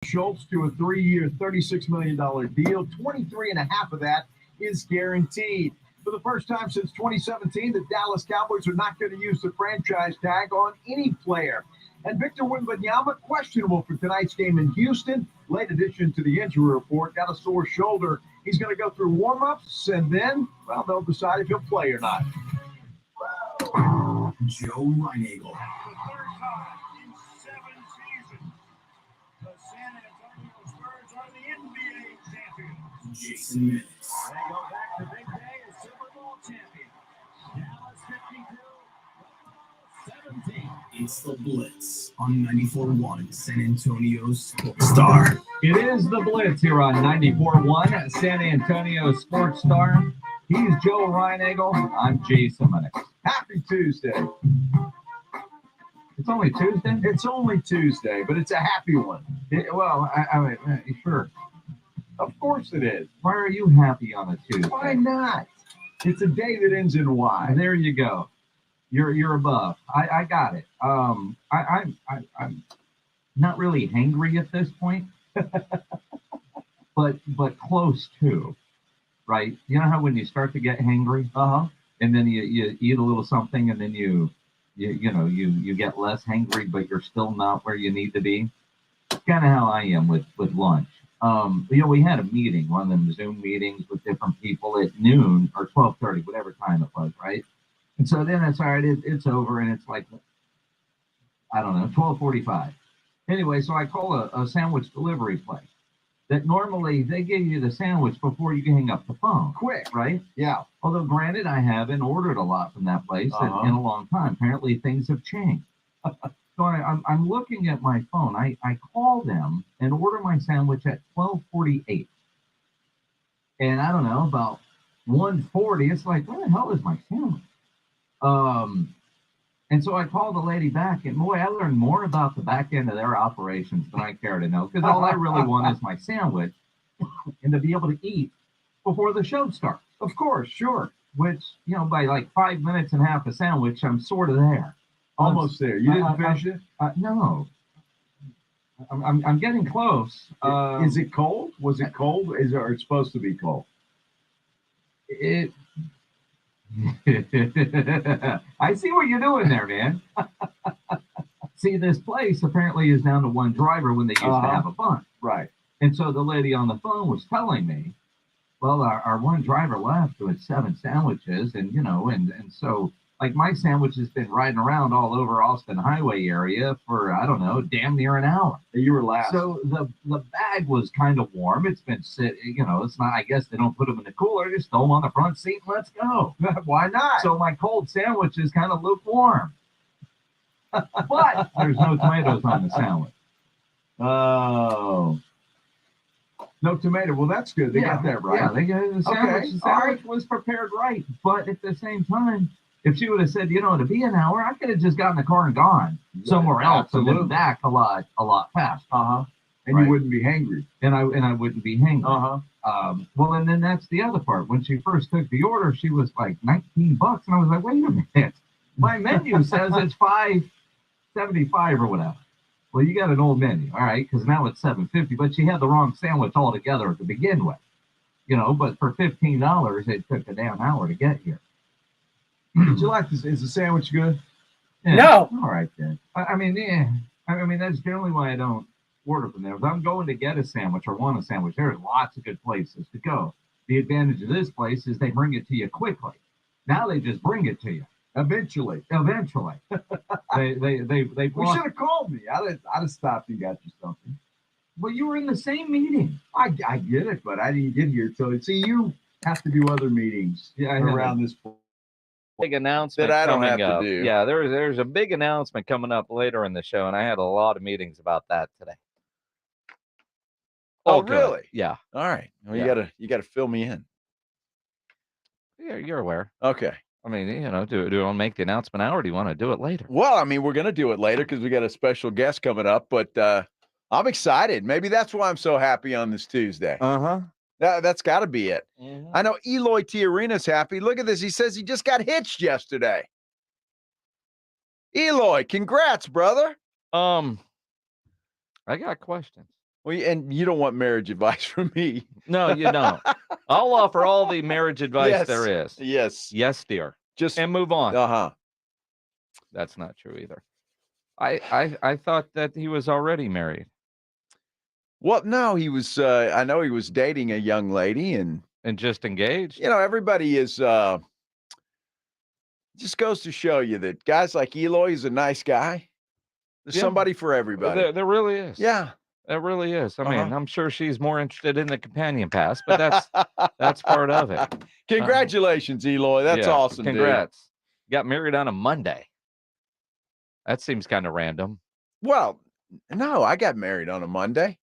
Schultz to a 3-year, $36 million deal. 23.5 of that is guaranteed. For the first time since 2017, the Dallas Cowboys are not going to use the franchise tag on any player. And Victor Wembanyama, questionable for tonight's game in Houston. Late addition to the injury report, got a sore shoulder. He's going to go through warm-ups, and then, well, they'll decide if he'll play or not. Joe Reinagel. The third time in 7 seasons, the San Antonio Spurs are the NBA champions. Jason Minutes. They go back to big day as Super Bowl champion. Dallas 52, 17. It's the Blitz on 94.1 San Antonio's Sports Star. It is the Blitz here on 94.1 San Antonio Sports Star. He's Joe Reinagel. I'm Jason Minix. Happy Tuesday. It's only Tuesday? It's only Tuesday, but it's a happy one. I mean, sure. Of course it is. Why are you happy on a Tuesday? Why not? It's a day that ends in Y. There you go. You're above. I got it. I'm not really hangry at this point, but close to, right? You know how when you start to get hangry, and then you eat a little something, and then you get less hangry, but you're still not where you need to be. It's kind of how I am with lunch. We had a meeting, one of them Zoom meetings with different people at noon or 12:30, whatever time it was, right? And so then it's all right, it's over, and it's like, I don't know, 12:45. Anyway, so I call a sandwich delivery place that normally they give you the sandwich before you can hang up the phone. Quick. Right? Yeah. Although, granted, I haven't ordered a lot from that place in a long time. Apparently, things have changed. So I'm looking at my phone. I call them and order my sandwich at 12:48. And I don't know, about 1:40, it's like, where the hell is my sandwich? And so I called the lady back, and boy, I learned more about the back end of their operations than I care to know, because all I really want is my sandwich and to be able to eat before the show starts. Of course, sure. Which, by like 5 minutes and half a sandwich, I'm sort of there. Almost there. You didn't finish it? No. I'm getting close. Is it cold? Was it cold? Or it's supposed to be cold? I see what you're doing there, man. See, this place apparently is down to one driver when they used to have a bunch. Right. And so the lady on the phone was telling me, well, our one driver left with 7 sandwiches, and so like my sandwich has been riding around all over Austin Highway area for, I don't know, damn near an hour. You were last. So the bag was kind of warm. It's been it's not, I guess they don't put them in the cooler, just throw them on the front seat and let's go. Why not? So my cold sandwich is kind of lukewarm. But there's no tomatoes on the sandwich. Oh. No tomato. Well, that's good. They got that right. Yeah, they got the sandwich. Okay. The sandwich was prepared right. But at the same time, if she would have said, to be an hour, I could have just gotten in the car and gone somewhere else and been back a lot faster. And you wouldn't be hangry. And I wouldn't be hangry. Well, and then that's the other part. When she first took the order, she was like $19, and I was like, wait a minute. My menu says it's $5.75 or whatever. Well, you got an old menu, all right, because now it's $7.50, but she had the wrong sandwich altogether to begin with. But for $15, it took a damn hour to get here. Did you like this? Is the sandwich good? Yeah. No. All right, then. I mean, that's generally why I don't order from there. If I'm going to get a sandwich or want a sandwich, there's lots of good places to go. The advantage of this place is they bring it to you quickly. Now they just bring it to you. Eventually. they We should have called me. I'd have stopped and got you something. Well, you were in the same meeting. I get it, but I didn't get here till. See, you have to do other meetings around this point. Big announcement that I don't coming have up. to do. Yeah, there's a big announcement coming up later in the show, and I had a lot of meetings about that today. Oh, really? Yeah. All right. Well, Yeah. you gotta fill me in. Yeah, you're aware. Okay. I mean, do you want to make the announcement now, or do you want to do it later? Well, I mean, we're gonna do it later because we got a special guest coming up, but I'm excited. Maybe that's why I'm so happy on this Tuesday. That's got to be it. Mm-hmm. I know Eloy Tiarina's happy. Look at this. He says he just got hitched yesterday. Eloy, congrats, brother. I got questions. Well, and you don't want marriage advice from me. No, you don't. I'll offer all the marriage advice Yes. there is. Yes. Yes, dear. Just And move on. uh-huh. That's not true either. I thought that he was already married Well, no, he was I know he was dating a young lady, and and just engaged. everybody is just goes to show you that guys like Eloy is a nice guy. There's Yeah. somebody for everybody. There really is. Yeah. There really is. I Uh-huh. mean, I'm sure she's more interested in the companion pass, but that's part of it. Congratulations, Eloy. That's Yeah, awesome, Congrats. Got married on a Monday. That seems kind of random. dude. Well, no, I got married on a Monday.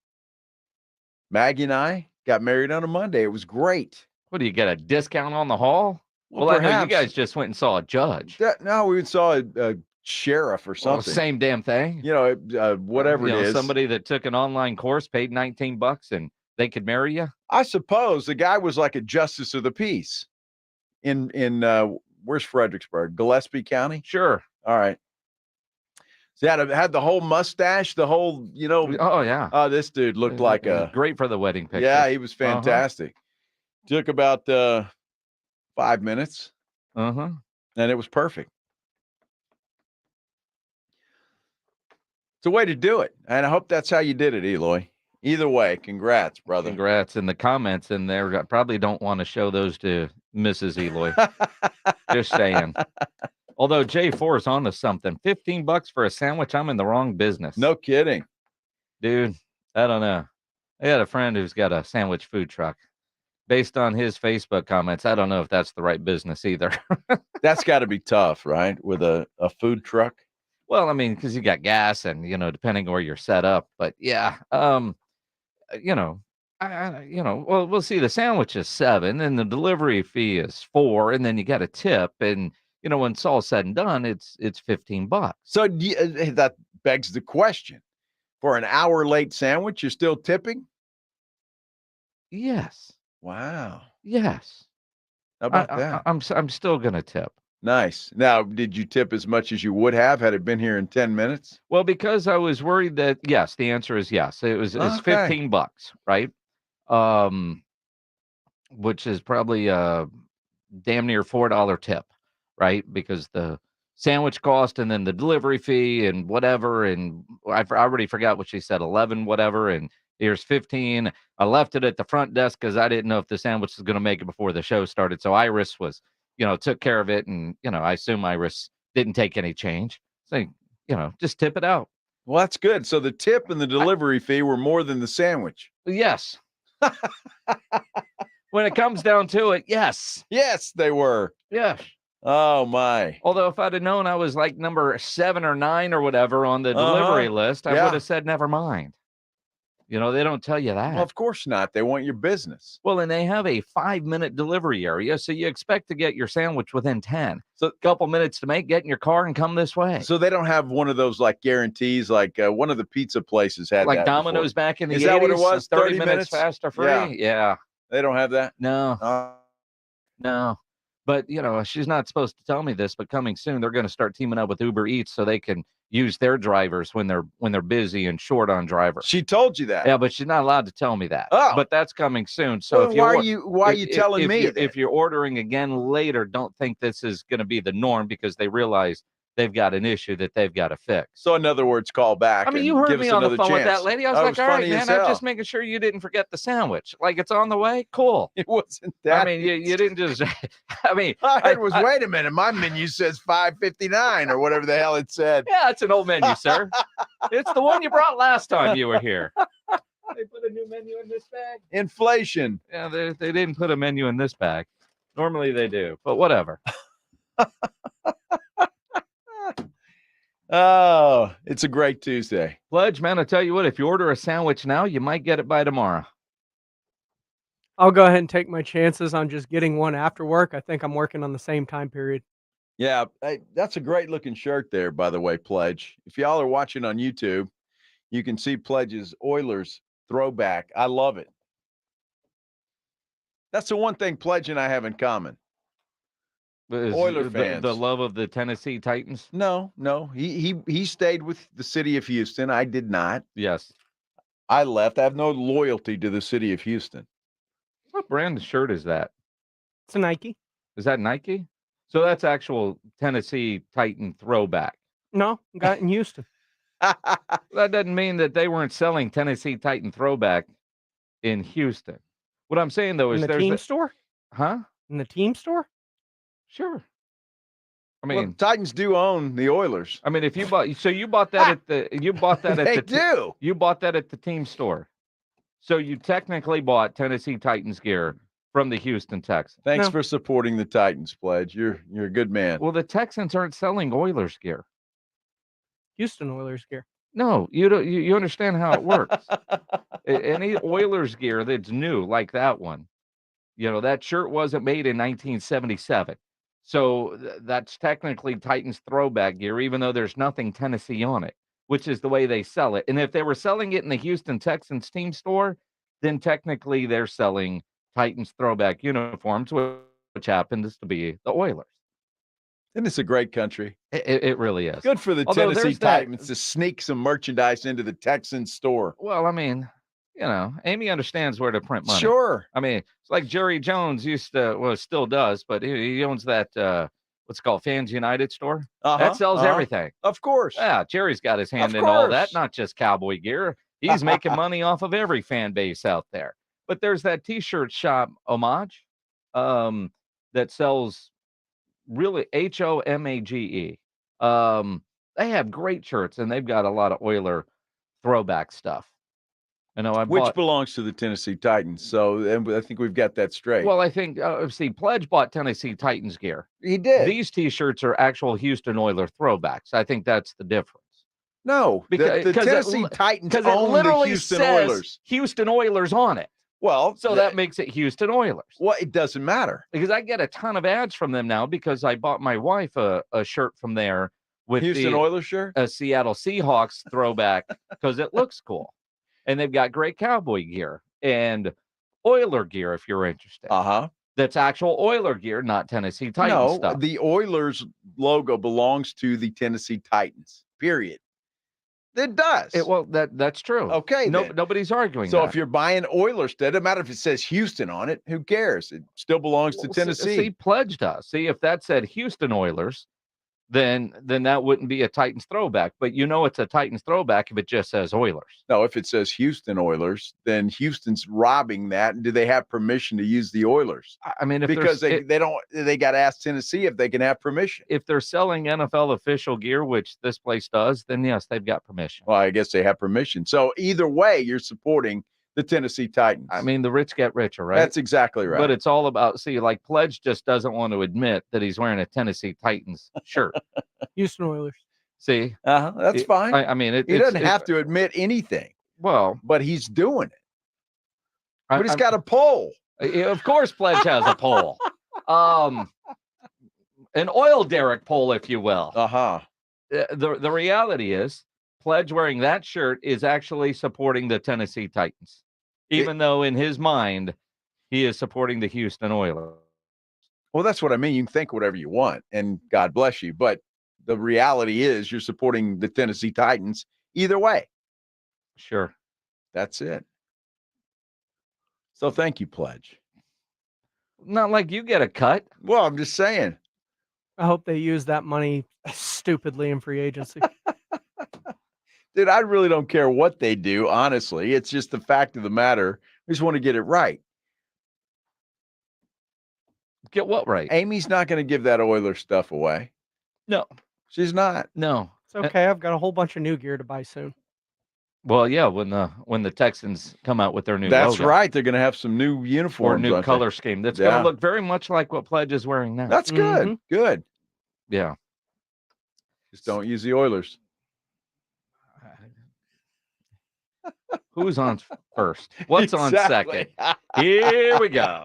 Maggie and I got married on a Monday. It was great. What do you get a discount on the hall? Well, I know you perhaps. guys just went and saw a judge. No, we saw a sheriff or Well, something. same damn thing. Whatever You it know, is. somebody that took an online course, paid $19, and they could marry you. I suppose the guy was like a justice of the peace in where's Fredericksburg? Gillespie County? Sure. All right. So had the whole mustache, the whole, Oh yeah. this dude looked like a great for the wedding picture. yeah, he was fantastic. Took about 5 minutes, Uh-huh. and it was perfect. It's a way to do it, and I hope that's how you did it, Eloy. Either way, congrats, brother. Congrats. And the comments in there probably don't want to show those to Mrs. Eloy. Just saying. Although J4 is on to something. $15 for a sandwich. I'm in the wrong business. No kidding. Dude, I don't know. I got a friend who's got a sandwich food truck. Based on his Facebook comments, I don't know if that's the right business either. That's got to be tough, right? With a food truck. Well, I mean, because you got gas and, depending where you're set up. But yeah, well, we'll see. The sandwich is $7 and the delivery fee is $4. And then you got a tip. And, when it's all said and done, it's $15. So that begs the question: for an hour late sandwich, you're still tipping? Yes. Wow. Yes. How about that? I'm still going to tip. Nice. Now, did you tip as much as you would have had it been here in 10 minutes? Well, because I was worried that, yes, the answer is yes. It's Okay. $15, right? Which is probably a damn near $4 tip, right? Because the sandwich cost and then the delivery fee and whatever. And I already forgot what she said, 11, whatever. And here's 15. I left it at the front desk because I didn't know if the sandwich was going to make it before the show started. So Iris was, took care of it. And, I assume Iris didn't take any change. So, just tip it out. Well, that's good. So the tip and the delivery fee were more than the sandwich. Yes. When it comes down to it, yes. Yes, they were. Yes. Oh, my. Although if I'd have known I was like number 7 or 9 or whatever on the delivery list, I would have said, never mind. They don't tell you that. Well, of course not. They want your business. Well, and they have a 5-minute delivery area, so you expect to get your sandwich within 10. So a couple minutes to make, get in your car and come this way. So they don't have one of those like guarantees, like one of the pizza places had like that Domino's before. back in the 80s. Is that what it was? 30 minutes fast or free? Yeah. They don't have that? No. No. But, she's not supposed to tell me this, but coming soon, they're going to start teaming up with Uber Eats so they can use their drivers when they're busy and short on drivers. She told you that. Yeah, but she's not allowed to tell me that. Oh. But that's coming soon. So well, if you why are you telling me that? If you're ordering again later, don't think this is going to be the norm because they realize they've got an issue that they've got to fix. So in other words, call back. I mean, you heard me on the phone with that lady. I was like, all right, man, I'm just making sure you didn't forget the sandwich. Like, it's on the way. Cool. It wasn't that. I mean, you didn't just, I mean. I heard wait a minute, my menu says $5.59 or whatever the hell it said. Yeah, it's an old menu, sir. It's the one you brought last time you were here. They put a new menu in this bag? Inflation. Yeah, they didn't put a menu in this bag. Normally they do, but whatever. Oh, it's a great Tuesday. Pledge, man, I tell you what, if you order a sandwich now, you might get it by tomorrow. I'll go ahead and take my chances on just getting one after work. I think I'm working on the same time period. Yeah, that's a great looking shirt there, by the way, Pledge. If y'all are watching on YouTube, you can see Pledge's Oilers throwback. I love it. That's the one thing Pledge and I have in common. Oiler fans. The love of the Tennessee Titans? No. He stayed with the city of Houston. I did not. Yes. I left. I have no loyalty to the city of Houston. What brand of shirt is that? It's a Nike. Is that Nike? So that's actual Tennessee Titan throwback. No, got it in Houston. That doesn't mean that they weren't selling Tennessee Titan throwback in Houston. What I'm saying though In is the there's team store? huh? In the team store? Sure. I Well, mean, Titans do own the Oilers. I mean, if you bought, so you bought that at the, you bought that at They the, do. you bought that at the team store. So you technically bought Tennessee Titans gear from the Houston Texans. Thanks No. for supporting the Titans, Pledge. You're a good man. Well, the Texans aren't selling Oilers gear. Houston Oilers gear. No, you don't. You understand how it works. Any Oilers gear that's new, like that one, that shirt wasn't made in 1977. So that's technically Titans throwback gear, even though there's nothing Tennessee on it, which is the way they sell it. And if they were selling it in the Houston Texans team store, then technically they're selling Titans throwback uniforms, which happens to be the Oilers. And it's a great country. It really is. Good for the Although Tennessee there's that- Titans to sneak some merchandise into the Texans store. Well, I mean, Amy understands where to print money. Sure. I mean, it's like Jerry Jones used to, well, still does, but he owns that, what's it called, Fans United store. That sells everything. Of course. Yeah, Jerry's got his hand Of in all that, course. not just cowboy gear. He's making money off of every fan base out there. But there's that T-shirt shop, Homage, that sells really HOMAGE. They have great shirts, and they've got a lot of Oiler throwback stuff. Which belongs to the Tennessee Titans. So and I think we've got that straight. Well, I think, see, Pledge bought Tennessee Titans gear. he did. These T-shirts are actual Houston Oiler throwbacks. I think that's the difference. No, Because- the 'cause it Tennessee li- Titans Because it own the literally Houston says Oilers. Houston Oilers on it. Well, So that makes it Houston Oilers. well, it doesn't matter. Because I get a ton of ads from them now because I bought my wife a shirt from there with Houston the Oilers shirt. Seattle Seahawks throwback because it looks cool. And they've got great cowboy gear and Oiler gear if you're interested. Uh-huh. That's actual Oiler gear, not Tennessee Titans No, stuff. the Oilers logo belongs to the Tennessee Titans. Period. It does. That's true. Okay, then. Nobody's arguing So that. if you're buying Oilers, it doesn't matter if it says Houston on it. Who cares? It still belongs to Well, Tennessee. See, Pledge does. See, if that said Houston Oilers, then that wouldn't be a Titans throwback. But it's a Titans throwback if it just says Oilers. No, if it says Houston Oilers, then Houston's robbing that. And do they have permission to use the Oilers? I mean, if Because there's- they got to ask Tennessee if they can have permission. if they're selling NFL official gear, which this place does, then yes, they've got permission. Well, I guess they have permission. So either way, you're supporting the Tennessee Titans. I mean, the rich get richer, right? That's exactly right. But it's all about, like Pledge just doesn't want to admit that he's wearing a Tennessee Titans shirt. Houston Oilers. See, that's fine. I mean, He doesn't have to admit anything, Well, but he's doing it. But he's I'm- got a poll. Of course, Pledge has a poll. An oil derrick poll, if you will. Uh-huh. The reality is, Pledge wearing that shirt is actually supporting the Tennessee Titans, even though in his mind he is supporting the Houston Oilers. Well, that's what I mean. You can think whatever you want, and God bless you. But the reality is you're supporting the Tennessee Titans either way. Sure. That's it. So thank you, Pledge. Not like you get a cut. Well, I'm just saying. I hope they use that money stupidly in free agency. Dude, I really don't care what they do, honestly. It's just the fact of the matter. We just want to get it right. Get what right? Amy's not going to give that Oilers stuff away. No. She's not. No. It's okay. I've got a whole bunch of new gear to buy soon. Well, yeah, when the Texans come out with their new That's logo right. They're going to have some new uniforms. or new aren't they? color scheme, that's going Yeah. to look very much like what Pledge is wearing now. That's good. Mhm. Good. Yeah. Just don't use the Oilers. Who's on first? What's on second? Here we go.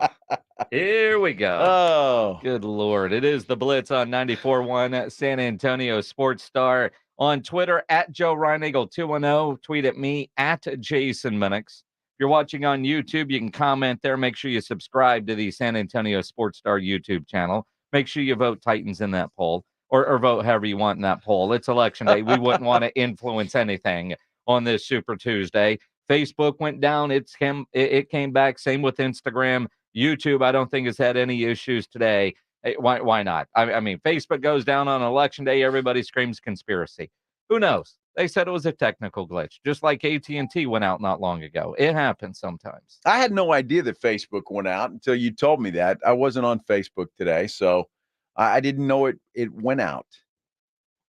Here we go. Oh, Good Lord. It is the Blitz on 94.1 San Antonio Sports Star. On Twitter, at Joe Reinagle 210. Tweet at me, at Jason Minix. If you're watching on YouTube, you can comment there. Make sure you subscribe to the San Antonio Sports Star YouTube channel. Make sure you vote Titans in that poll, or vote however you want in that poll. It's election day. We wouldn't want to influence anything on this Super Tuesday. Facebook went down. It came back. Same with Instagram. YouTube, I don't think has had any issues today. Hey, why not? I mean, Facebook goes down on election day. Everybody screams conspiracy. Who knows? They said it was a technical glitch, just like AT&T went out not long ago. It happens sometimes. I had no idea that Facebook went out until you told me that. I wasn't on Facebook today, so I didn't know it went out.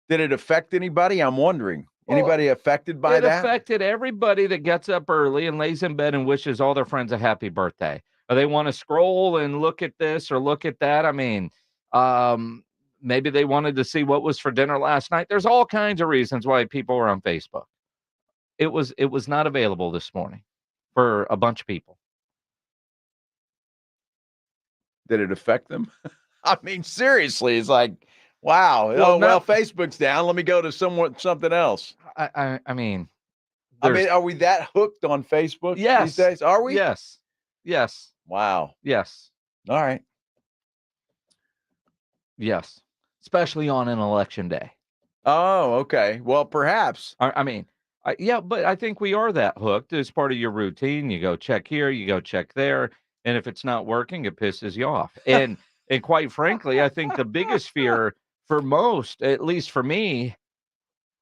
Did it affect anybody? I'm wondering. Anybody affected by it that? It affected everybody that gets up early and lays in bed and wishes all their friends a happy birthday. Or they want to scroll and look at this or look at that. I mean, maybe they wanted to see what was for dinner last night. There's all kinds of reasons why people are on Facebook. It was not available this morning for a bunch of people. Did it affect them? I mean, seriously, it's like, wow. Well, Facebook's down. Let me go to something else. I mean, are we that hooked on Facebook these days? Are we? Yes. Yes. Wow. Yes. All right. Yes. Especially on an election day. Oh, okay. Well, perhaps. I mean, yeah, but I think we are that hooked as part of your routine. You go check here, you go check there. And if it's not working, it pisses you off. And quite frankly, I think the biggest fear for most, at least for me,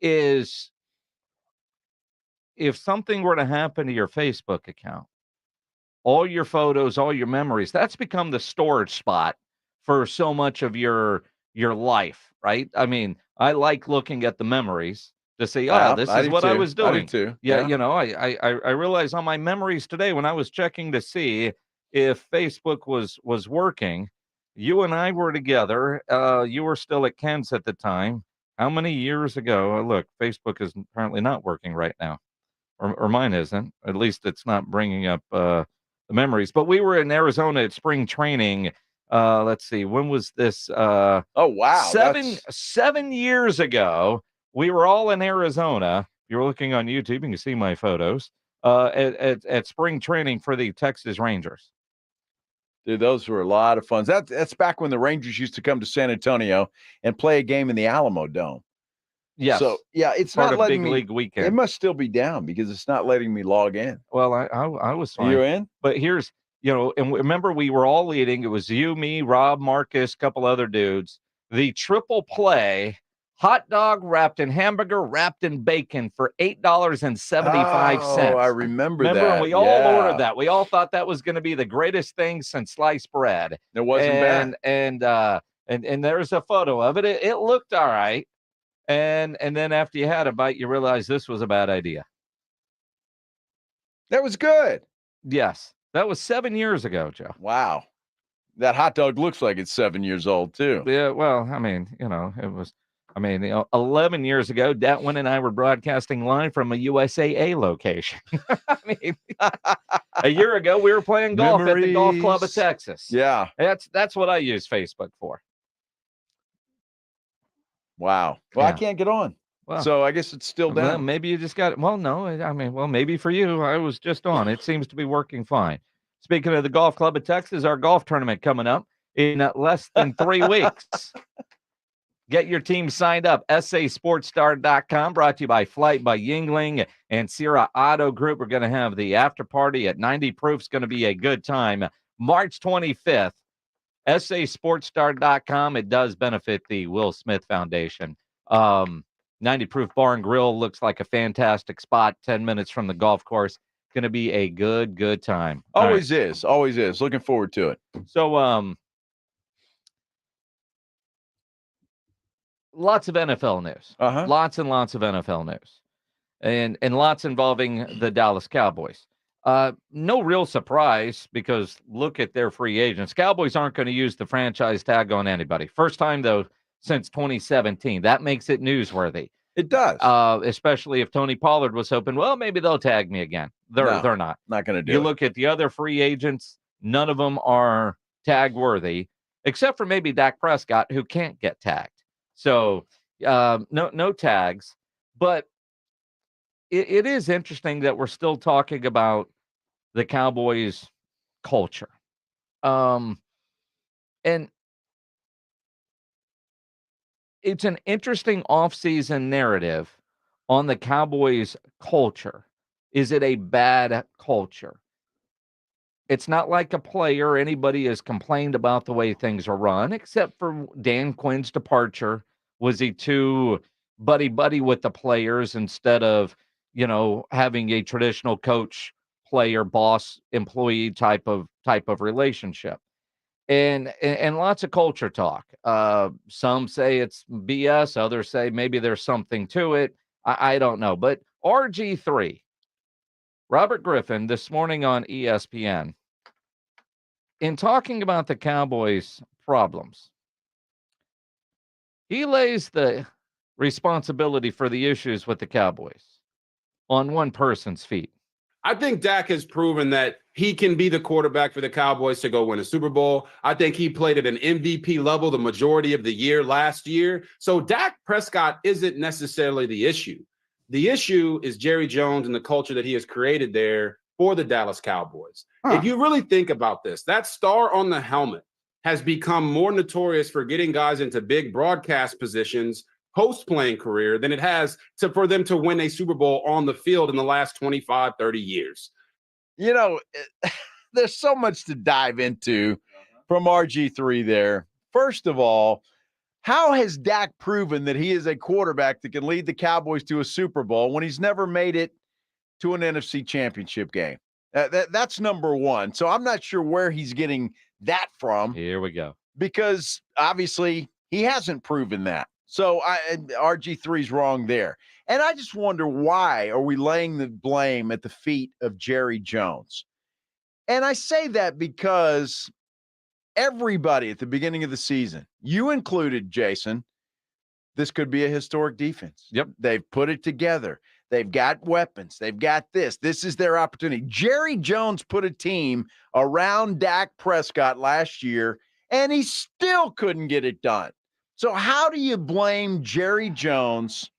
is if something were to happen to your Facebook account, all your photos, all your memories, that's become the storage spot for so much of your life, right? I mean, I like looking at the memories to say, this is what I was doing. I do too. Yeah, you know, I realized on my memories today when I was checking to see if Facebook was working, you and I were together. You were still at Ken's at the time. How many years ago? Look, Facebook is apparently not working right now, or mine isn't. At least it's not bringing up the memories. But we were in Arizona at spring training. Let's see, when was this? Oh wow, 7 years ago. We were all in Arizona. If you're looking on YouTube, you can see my photos at spring training for the Texas Rangers. Dude, those were a lot of fun. That's back when the Rangers used to come to San Antonio and play a game in the Alamo Dome. Yes. So yeah, it's part not of letting Big me. League weekend. It must still be down because it's not letting me log in. Well, I was fine. You in? But here's, and remember we were all leading. It was you, me, Rob, Marcus, a couple other dudes. The triple play. Hot dog wrapped in hamburger, wrapped in bacon for $8.75. Oh, I remember that. And we all ordered that. We all thought that was going to be the greatest thing since sliced bread. It wasn't bad. And there's a photo of it. It looked all right. And then after you had a bite, you realize this was a bad idea. That was good. Yes. That was 7 years ago, Joe. Wow. That hot dog looks like it's 7 years old, too. Yeah, well, I mean, it was... 11 years ago, Datwin and I were broadcasting live from a USAA location. I mean, a year ago, we were playing golf at the Golf Club of Texas. Yeah. That's what I use Facebook for. Wow. Well, I can't get on. Well, so I guess it's still down. Well, maybe you just got it. Well, no. I mean, maybe for you, I was just on. It seems to be working fine. Speaking of the Golf Club of Texas, our golf tournament coming up in less than 3 weeks. Get your team signed up. SASportsStar.com, brought to you by Flight by Yingling and Sierra Auto Group. We're going to have the after party at 90 Proof. It's going to be a good time. March 25th, SASportsStar.com. It does benefit the Will Smith Foundation. 90 Proof Bar and Grill looks like a fantastic spot, 10 minutes from the golf course. Going to be a good time. Always is. Looking forward to it. So, lots of NFL news. Lots and lots of NFL news. And lots involving the Dallas Cowboys. No real surprise because look at their free agents. Cowboys aren't going to use the franchise tag on anybody. First time, though, since 2017. That makes it newsworthy. It does. Especially if Tony Pollard was hoping, well, maybe they'll tag me again. They're not. Not going to do it. You look at the other free agents, none of them are tag worthy, except for maybe Dak Prescott, who can't get tagged. So no tags, but it is interesting that we're still talking about the Cowboys culture. And it's an interesting offseason narrative on the Cowboys culture. Is it a bad culture? It's not like a player. Anybody has complained about the way things are run, except for Dan Quinn's departure. Was he too buddy with the players instead of, having a traditional coach, player, boss, employee type of relationship? And lots of culture talk. Some say it's BS. Others say maybe there's something to it. I don't know. But RG3, Robert Griffin, this morning on ESPN, in talking about the Cowboys' problems, he lays the responsibility for the issues with the Cowboys on one person's feet. I think Dak has proven that he can be the quarterback for the Cowboys to go win a Super Bowl. I think he played at an MVP level the majority of the year last year. So Dak Prescott isn't necessarily the issue. The issue is Jerry Jones and the culture that he has created there for the Dallas Cowboys. If you really think about this, that star on the helmet has become more notorious for getting guys into big broadcast positions post-playing career than it has for them to win a Super Bowl on the field in the last 25, 30 years. There's so much to dive into from RG3 there. First of all, how has Dak proven that he is a quarterback that can lead the Cowboys to a Super Bowl when he's never made it to an NFC championship game? That's number one. So I'm not sure where he's getting that from. Here we go. Because obviously he hasn't proven that. So RG3's wrong there. And I just wonder, why are we laying the blame at the feet of Jerry Jones? And I say that because everybody at the beginning of the season, you included, Jason, this could be a historic defense. Yep. They've put it together. They've got weapons. They've got this. This is their opportunity. Jerry Jones put a team around Dak Prescott last year, and he still couldn't get it done. So how do you blame Jerry Jones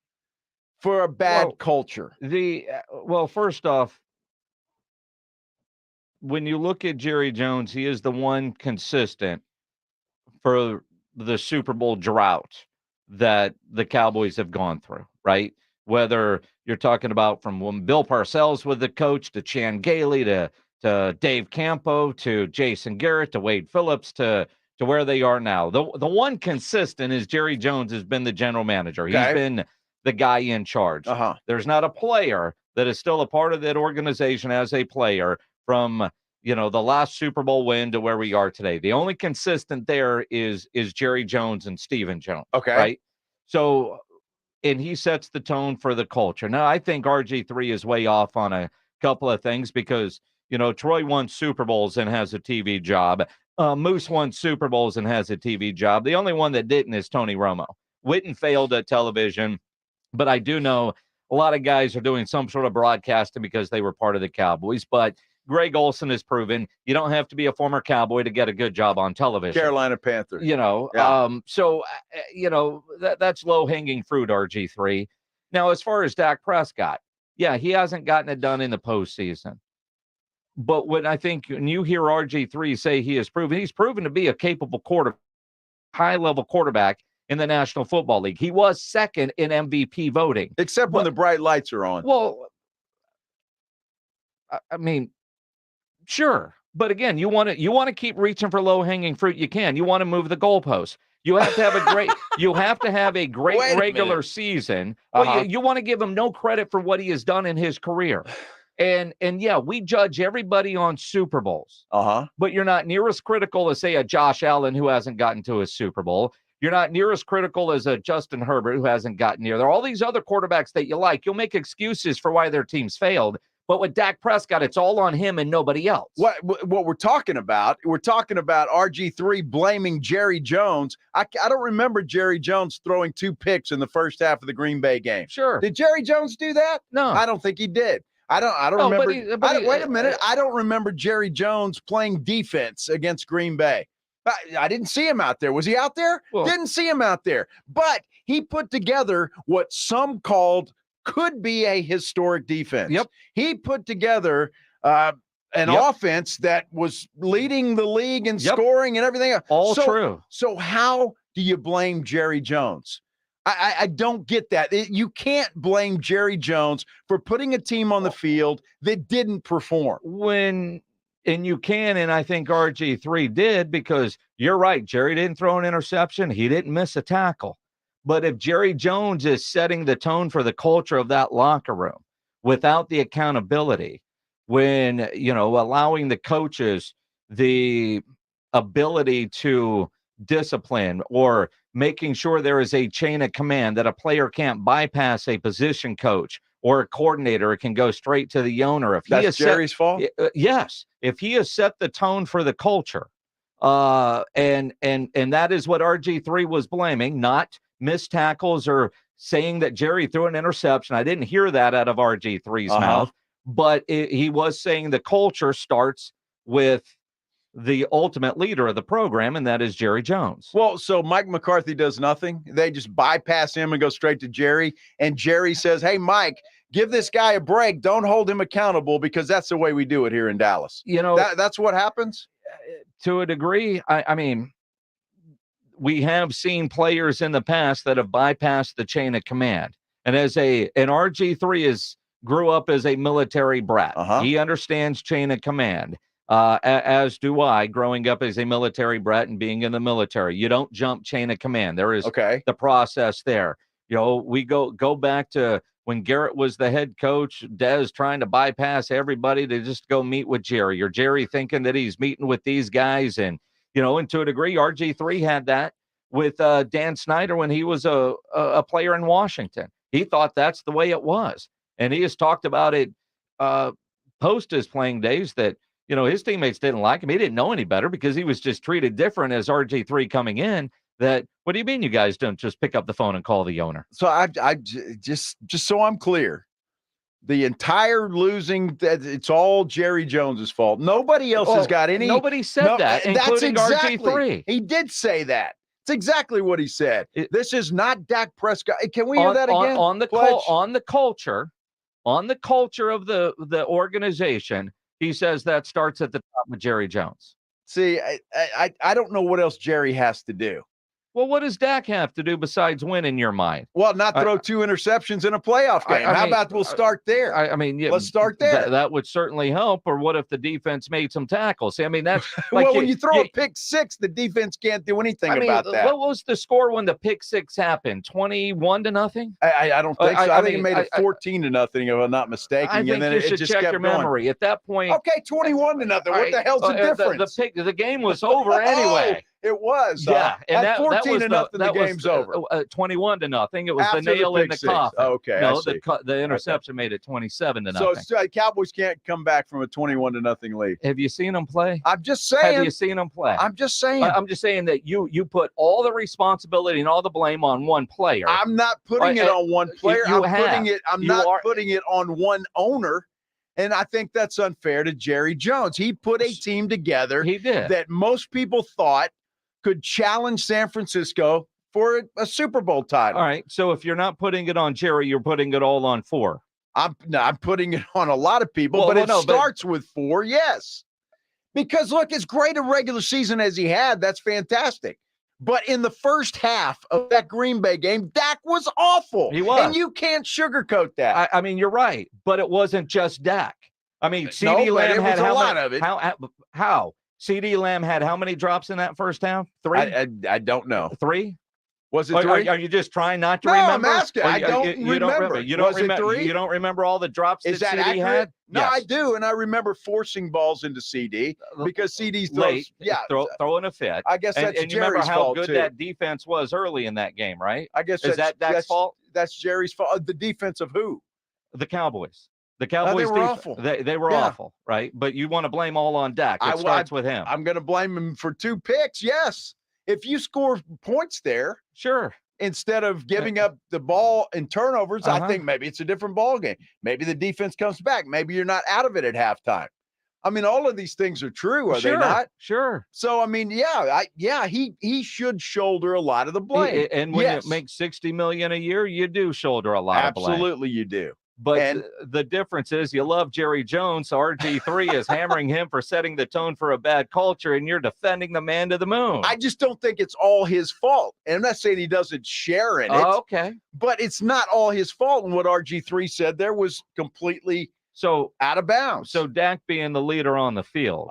for a bad culture? First off, when you look at Jerry Jones, he is the one consistent for the Super Bowl drought that the Cowboys have gone through, right? Whether you're talking about from when Bill Parcells was the coach to Chan Gailey to Dave Campo to Jason Garrett to Wade Phillips to where they are now. The one consistent is Jerry Jones has been the general manager. Okay. He's been the guy in charge. There's not a player that is still a part of that organization as a player from, the last Super Bowl win to where we are today. The only consistent there is Jerry Jones and Stephen Jones. Okay. Right? So, and he sets the tone for the culture. Now, I think RG3 is way off on a couple of things because, Troy won Super Bowls and has a TV job. Moose won Super Bowls and has a TV job. The only one that didn't is Tony Romo. Witten failed at television, but I do know a lot of guys are doing some sort of broadcasting because they were part of the Cowboys. But Greg Olson has proven you don't have to be a former Cowboy to get a good job on television. Carolina Panthers. That's low-hanging fruit, RG3. Now, as far as Dak Prescott, yeah, he hasn't gotten it done in the postseason. But when you hear RG3 say he's proven to be a capable high-level quarterback in the National Football League. He was second in MVP voting. Except when the bright lights are on. Well, I mean, sure. But again, you want to keep reaching for low-hanging fruit. You can. You want to move the goalposts. You have to have a great regular season. Well, you want to give him no credit for what he has done in his career. And yeah, we judge everybody on Super Bowls. But you're not near as critical as, say, a Josh Allen who hasn't gotten to a Super Bowl. You're not near as critical as a Justin Herbert who hasn't gotten near. There are all these other quarterbacks that you like. You'll make excuses for why their teams failed. But with Dak Prescott, it's all on him and nobody else. What we're talking about RG3 blaming Jerry Jones. I don't remember Jerry Jones throwing 2 picks in the first half of the Green Bay game. Sure. Did Jerry Jones do that? No. I don't think he did. I don't remember. Wait a minute. I don't remember Jerry Jones playing defense against Green Bay. I didn't see him out there. Was he out there? Well, didn't see him out there. But he put together what some called could be a historic defense. Yep. He put together an offense that was leading the league in scoring and everything else. All true. So how do you blame Jerry Jones? I don't get that. You can't blame Jerry Jones for putting a team on the field that didn't perform. And you can, and I think RG3 did, because you're right. Jerry didn't throw an interception. He didn't miss a tackle. But if Jerry Jones is setting the tone for the culture of that locker room without the accountability, when, allowing the coaches the ability to discipline, or making sure there is a chain of command, that a player can't bypass a position coach or a coordinator, it can go straight to the owner. If that's Jerry's fault? Yes. If he has set the tone for the culture, and that is what RG3 was blaming, not missed tackles or saying that Jerry threw an interception. I didn't hear that out of RG3's mouth, but he was saying the culture starts with the ultimate leader of the program, and that is Jerry Jones. Well, so Mike McCarthy does nothing. They just bypass him and go straight to Jerry. And Jerry says, hey, Mike, give this guy a break. Don't hold him accountable, because that's the way we do it here in Dallas. That's what happens? To a degree. I mean, we have seen players in the past that have bypassed the chain of command. And RG3 grew up as a military brat. He understands chain of command. As do I, growing up as a military brat and being in the military. You don't jump chain of command. There is the process there. We go back to when Garrett was the head coach, Dez trying to bypass everybody to just go meet with Jerry, or Jerry thinking that he's meeting with these guys. And, and to a degree, RG3 had that with Dan Snyder when he was a player in Washington. He thought that's the way it was. And he has talked about it post his playing days, that his teammates didn't like him. He didn't know any better, because he was just treated different as RG3 coming in. That, what do you mean you guys don't just pick up the phone and call the owner? So I just so I'm clear, the entire losing, it's all Jerry Jones's fault. Nobody else has got any. Nobody said that, including RG3. He did say that. It's exactly what he said. This is not Dak Prescott. Can we hear that again? On the culture of the organization. He says that starts at the top with Jerry Jones. See, I don't know what else Jerry has to do. Well, what does Dak have to do besides win, in your mind? Well, not throw 2 interceptions in a playoff game. How about we'll start there? Let's start there. That would certainly help. Or what if the defense made some tackles? See, I mean, that's well, when you throw a pick six, the defense can't do anything about that. What was the score when the pick six happened? 21-0? I don't think so. I think it made it 14-0, if I'm not mistaken. I think you should check your memory at that point. Okay, 21-0. What the hell's the difference? The game was over anyway. It was. Yeah, and at 14-0, the game's over. 21-0. It was After the nail in the coffin. Okay, no, the interception made it 27-0. So Cowboys can't come back from a 21-0 lead. Have you seen them play? I'm just saying. Have you seen them play? I'm just saying. I'm just saying that you put all the responsibility and all the blame on one player. I'm not putting it on one player. I'm not putting it on one owner. And I think that's unfair to Jerry Jones. He put a team together that most people thought could challenge San Francisco for a Super Bowl title. All right. So if you're not putting it on Jerry, you're putting it all on 4. I'm putting it on a lot of people, but it starts with 4, yes. Because, look, as great a regular season as he had, that's fantastic. But in the first half of that Green Bay game, Dak was awful. He was. And you can't sugarcoat that. I mean, you're right. But it wasn't just Dak. I mean, CeeDee Lamb had a lot of it. How? CeeDee Lamb had how many drops in that first half? 3? I don't know. 3? Was it 3? Are you just trying not to remember? I'm asking. I don't remember. You don't remember. You don't remember all the drops that CeeDee had? No, yes. I do, and I remember forcing balls into CD because CD throws, throwing a fit. I guess that's and Jerry's you remember how fault good too. That defense was early in that game, right? I guess is that Dak's fault? That's Jerry's fault. The defense of who? The Cowboys. The Cowboys they were awful. They were awful, right? But you want to blame all on Dak. It starts with him. I'm going to blame him for 2 picks. Yes, if you score points there, sure. Instead of giving up the ball and turnovers, I think maybe it's a different ball game. Maybe the defense comes back. Maybe you're not out of it at halftime. I mean, all of these things are true, are they not? Sure. So, I mean, he should shoulder a lot of the blame. And when you make $60 million a year, you do shoulder a lot of blame. Absolutely, you do. But And- the difference is you love Jerry Jones, so RG3 is hammering him for setting the tone for a bad culture, and you're defending the man to the moon. I just don't think it's all his fault. And I'm not saying he doesn't share in it, Okay. but it's not all his fault. And what RG3 said there was completely So out of bounds. So Dak being the leader on the field,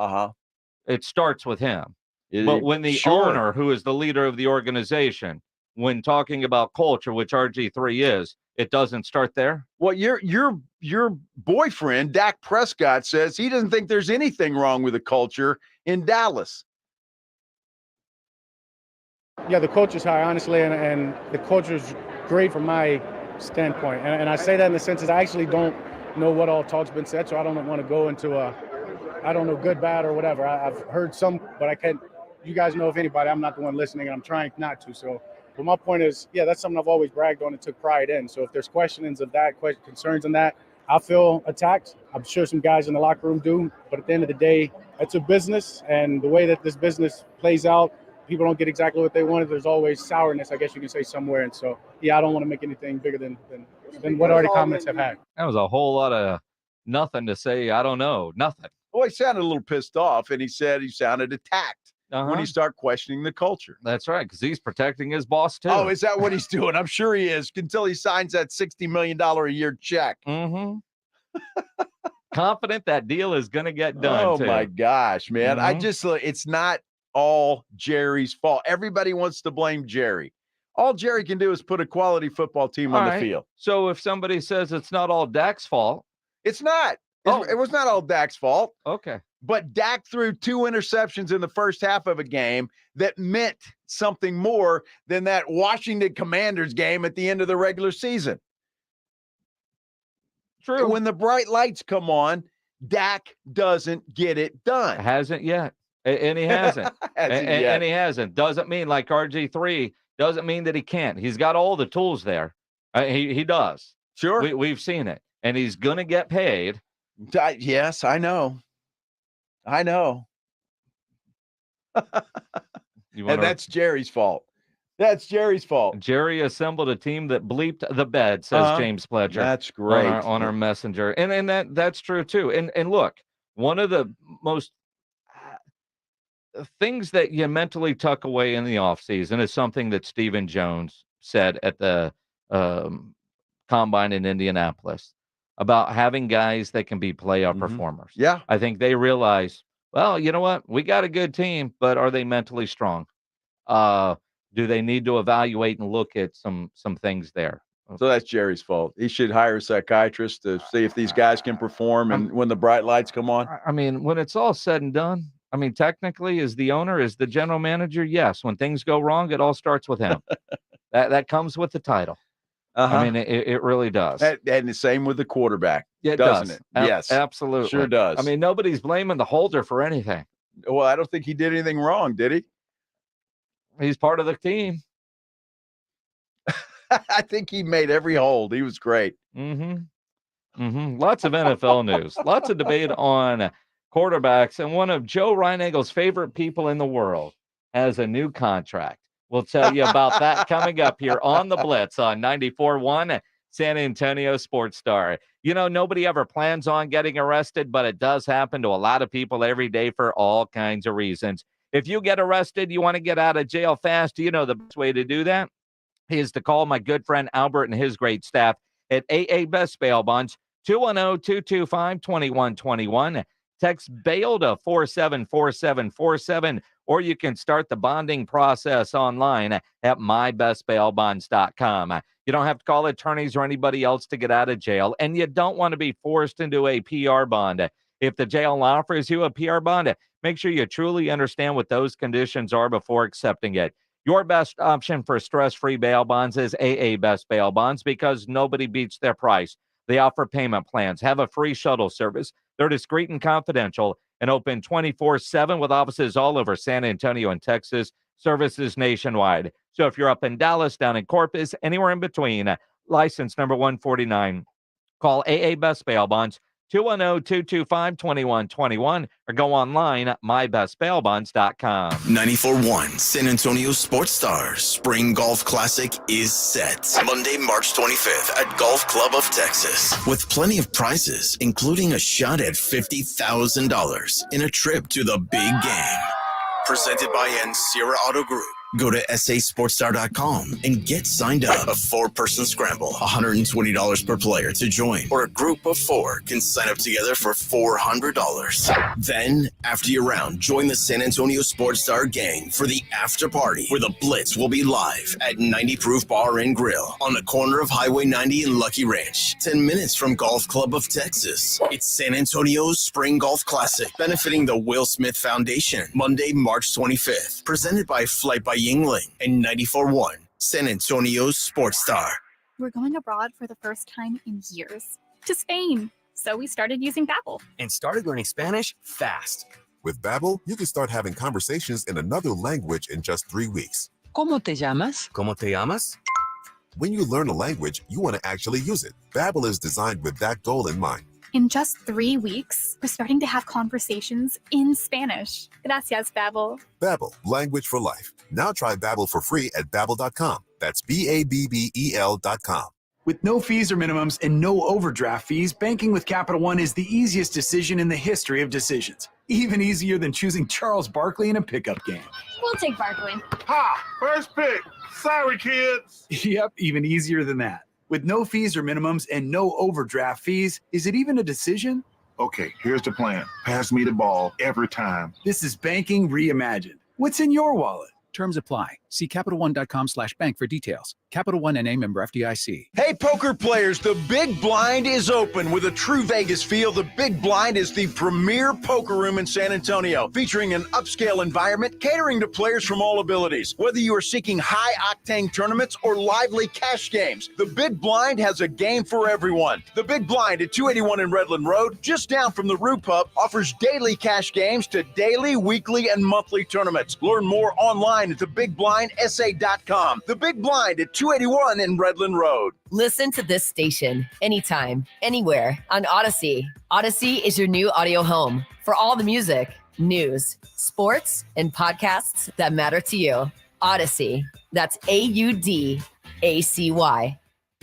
it starts with him. But when the owner, who is the leader of the organization, when talking about culture, which RG3 is, it doesn't start there? Well, your boyfriend, Dak Prescott, says he doesn't think there's anything wrong with the culture in Dallas. Yeah, the culture's high, honestly, and the culture's great from my standpoint. And I say that in the sense that I actually don't know what all talk's been said, so I don't want to go into I don't know, good, bad, or whatever. I've heard some, but I can't. You guys know if anybody, I'm not the one listening, and I'm trying not to. So, but my point is, yeah, that's something I've always bragged on and took pride in. So if there's questions of that, concerns on that, I feel attacked. I'm sure some guys in the locker room do. But at the end of the day, it's a business, and the way that this business plays out, people don't get exactly what they wanted. There's always sourness, I guess you can say, somewhere. And so, yeah, I don't want to make anything bigger than what already comments have had. That was a whole lot of nothing to say. I don't know. Nothing. Well, he sounded a little pissed off, and he said he sounded attacked when you start questioning the culture. That's right, because he's protecting his boss, too. Oh, is that what he's doing? I'm sure he is, until he signs that $60 million a year check. Confident that deal is going to get done, Oh, too. my gosh, man. It's not all Jerry's fault. Everybody wants to blame Jerry. All Jerry can do is put a quality football team on the field. So if somebody says it's not all Dak's fault. It's not. It was not all Dak's fault. Okay. But Dak threw 2 interceptions in the first half of a game that meant something more than that Washington Commanders game at the end of the regular season. True. When the bright lights come on, Dak doesn't get it done. Hasn't yet. And he hasn't. And he hasn't. Doesn't mean, like RG3, doesn't mean that he can't. He's got all the tools there. He does. Sure. We've seen it. And he's going to get paid. Yes, I know. And that's Jerry's fault. That's Jerry's fault. Jerry assembled a team that bleeped the bed, says James Pledger. That's great. On our messenger. And that's true, too. And look, one of the most things that you mentally tuck away in the offseason is something that Stephen Jones said at the combine in Indianapolis about having guys that can be playoff performers. Yeah. I think they realize, well, you know what? We got a good team, but are they mentally strong? Do they need to evaluate and look at some things there? So that's Jerry's fault. He should hire a psychiatrist to see if these guys can perform and when the bright lights come on. I mean, when it's all said and done, I mean, technically, as the owner, as the general manager, yes. When things go wrong, it all starts with him. that comes with the title. I mean, it really does. And the same with the quarterback, doesn't it? Yes, absolutely. Sure does. I mean, nobody's blaming the holder for anything. Well, I don't think he did anything wrong, did he? He's part of the team. I think he made every hold. He was great. Lots of NFL news. Lots of debate on quarterbacks. And one of Joe Reinagle's favorite people in the world has a new contract. We'll tell you about that coming up here on the Blitz on 94.1 San Antonio Sports Star. You know, nobody ever plans on getting arrested, but it does happen to a lot of people every day for all kinds of reasons. If you get arrested, you want to get out of jail fast, you know the best way to do that is to call my good friend Albert and his great staff at AA Best Bail Bonds, 210-225-2121. Text bail to 474747, or you can start the bonding process online at mybestbailbonds.com. You don't have to call attorneys or anybody else to get out of jail, and you don't want to be forced into a PR bond. If the jail offers you a PR bond, make sure you truly understand what those conditions are before accepting it. Your best option for stress-free bail bonds is AA Best Bail Bonds because nobody beats their price. They offer payment plans, have a free shuttle service. They're discreet and confidential and open 24/7 with offices all over San Antonio and Texas, services nationwide. So if you're up in Dallas, down in Corpus, anywhere in between, license number 149, call AA Best Bail Bonds, 210-225-2121 or go online at mybestbailbonds.com. 94.1 San Antonio Sports Stars Spring Golf Classic is set. Monday, March 25th at Golf Club of Texas. With plenty of prizes, including a shot at $50,000 in a trip to the big game. Presented by Sierra Auto Group. Go to sasportstar.com and get signed up. A 4-person scramble, $120 per player to join, or a group of 4 can sign up together for $400. Then, after your round, join the San Antonio Sports Star gang for the after party, where the Blitz will be live at 90 Proof Bar and Grill on the corner of Highway 90 and Lucky Ranch, 10 minutes from Golf Club of Texas. It's San Antonio's Spring Golf Classic, benefiting the Will Smith Foundation. Monday, March 25th, presented by Flight by Yingling and 94.1 San Antonio's Sports Star. We're going abroad for the first time in years, to Spain. So we started using Babbel. And started learning Spanish fast. With Babbel, you can start having conversations in another language in just 3 weeks. ¿Cómo te llamas? ¿Cómo te llamas? When you learn a language, you want to actually use it. Babbel is designed with that goal in mind. In just 3 weeks, we're starting to have conversations in Spanish. Gracias, Babbel. Babbel, language for life. Now try Babbel for free at Babbel.com. That's BABBEL.com. With no fees or minimums and no overdraft fees, banking with Capital One is the easiest decision in the history of decisions. Even easier than choosing Charles Barkley in a pickup game. We'll take Barkley. Ha! First pick. Sorry, kids. Yep, even easier than that. With no fees or minimums and no overdraft fees, is it even a decision? Okay, here's the plan. Pass me the ball every time. This is banking reimagined. What's in your wallet? Terms apply. See CapitalOne.com/bank for details. Capital One NA, member FDIC. Hey, poker players, the Big Blind is open. With a true Vegas feel, the Big Blind is the premier poker room in San Antonio, featuring an upscale environment catering to players from all abilities. Whether you are seeking high-octane tournaments or lively cash games, the Big Blind has a game for everyone. The Big Blind at 281 in Redland Road, just down from the Roo Pub, offers daily cash games to daily, weekly, and monthly tournaments. Learn more online at thebigblindsa.com. The Big Blind at 281 in Redland Road. Listen to this station anytime, anywhere on Odyssey. Odyssey is your new audio home for all the music, news, sports, and podcasts that matter to you. Odyssey. That's AUDACY.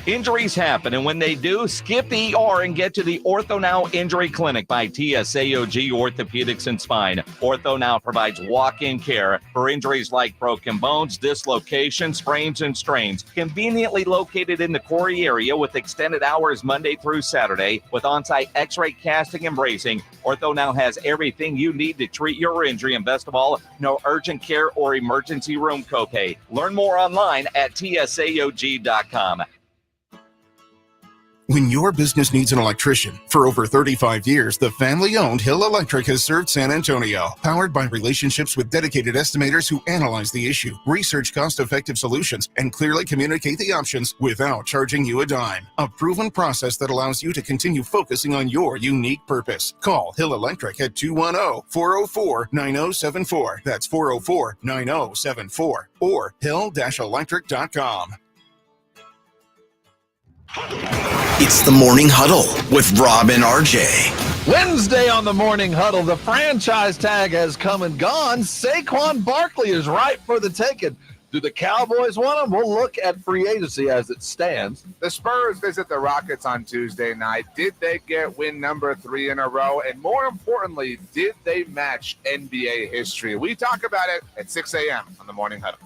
Injuries happen, and when they do, skip the ER and get to the Ortho Now Injury Clinic by TSAOG Orthopedics and Spine. Ortho Now provides walk-in care for injuries like broken bones, dislocations, sprains, and strains. Conveniently located in the Corey area with extended hours Monday through Saturday with on-site x-ray casting and bracing, Ortho Now has everything you need to treat your injury, and best of all, no urgent care or emergency room copay. Learn more online at TSAOG.com. When your business needs an electrician, for over 35 years, the family-owned Hill Electric has served San Antonio. Powered by relationships with dedicated estimators who analyze the issue, research cost-effective solutions, and clearly communicate the options without charging you a dime. A proven process that allows you to continue focusing on your unique purpose. Call Hill Electric at 210-404-9074. That's 404-9074. Or hill-electric.com. It's the Morning Huddle with Rob and RJ. Wednesday on the Morning Huddle, the franchise tag has come and gone. Saquon Barkley is ripe for the taking. Do the Cowboys want him? We'll look at free agency as it stands. The Spurs visit the Rockets on Tuesday night. Did they get win number 3 in a row? And more importantly, did they match NBA history? We talk about it at 6 a.m. on the Morning Huddle.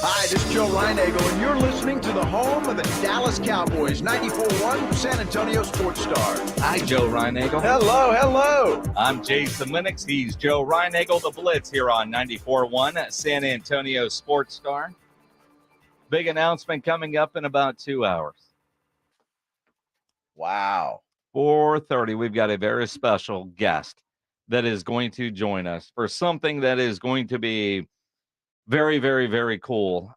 Hi, this is Joe Reinagel, and you're listening to the home of the Dallas Cowboys, 94.1 San Antonio Sports Star. Hi, Joe Reinagel. Hello. I'm Jason Lennox. He's Joe Reinagel, the Blitz, here on 94.1 San Antonio Sports Star. Big announcement coming up in about 2 hours. Wow. 4:30, we've got a very special guest that is going to join us for something that is going to be very, very, very cool.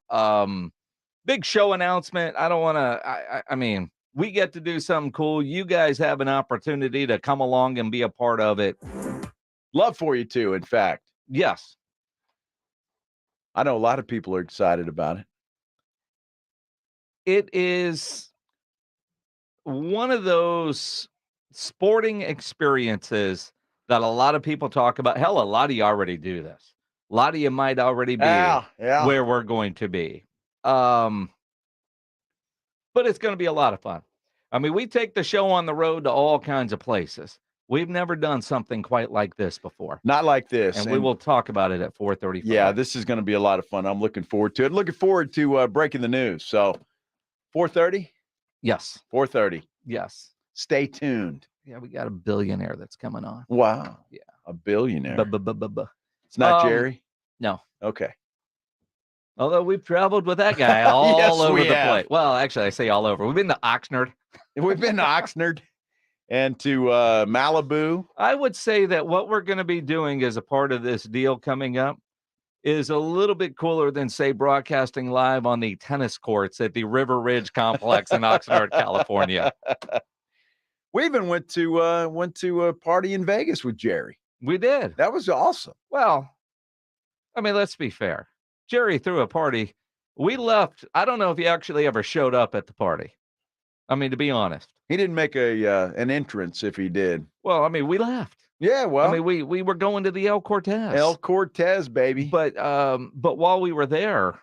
Big show announcement. I don't want to, I mean, we get to do something cool. You guys have an opportunity to come along and be a part of it. Love for you too, in fact. Yes. I know a lot of people are excited about it. It is one of those sporting experiences that a lot of people talk about. Hell, a lot of you already do this. A lot of you might already be where we're going to be. But it's going to be a lot of fun. I mean, we take the show on the road to all kinds of places. We've never done something quite like this before. Not like this. And we will talk about it at 4:35. Yeah, this is going to be a lot of fun. I'm looking forward to it. Looking forward to breaking the news. So 4:30? Yes. 4:30. Yes. Stay tuned. Yeah, we got a billionaire that's coming on. Wow. Yeah. A billionaire. It's It's not Jerry? No. Okay. Although we've traveled with that guy all over we the have. place. Well, actually, I say all over. We've been to Oxnard. We've been to Oxnard and to Malibu. I would say that what we're going to be doing as a part of this deal coming up is a little bit cooler than, say, broadcasting live on the tennis courts at the River Ridge Complex in Oxnard, California. We even went to a party in Vegas with Jerry. We did. That was awesome. Well, I mean, let's be fair. Jerry threw a party. We left. I don't know if he actually ever showed up at the party. I mean, to be honest. He didn't make an entrance if he did. Well, I mean, we left. Yeah, well. I mean, we were going to the El Cortez. El Cortez, baby. But while we were there,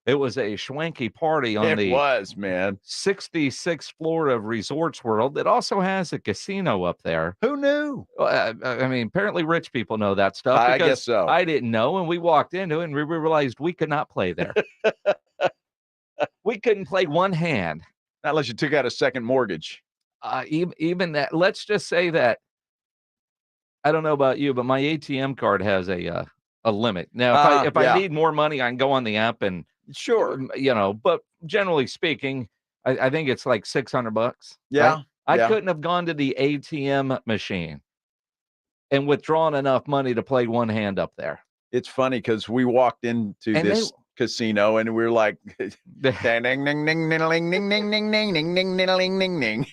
it was a schwanky party on the 66th floor of Resorts World that also has a casino up there. Who knew? I mean, apparently rich people know that stuff. I because guess so. I didn't know, and we walked into it, and we realized we could not play there. We couldn't play one hand. Not unless you took out a second mortgage. Even that. Let's just say that, I don't know about you, but my ATM card has a limit. Now, if I need more money, I can go on the app and sure, but generally speaking, I think it's like $600. Yeah. Right? I couldn't have gone to the ATM machine and withdrawn enough money to play one hand up there. It's funny because we walked into this casino and we were like, ding, ding, ding, ding, ding, ding, ding, ding, ding, ding, ding, ding, ding, ding.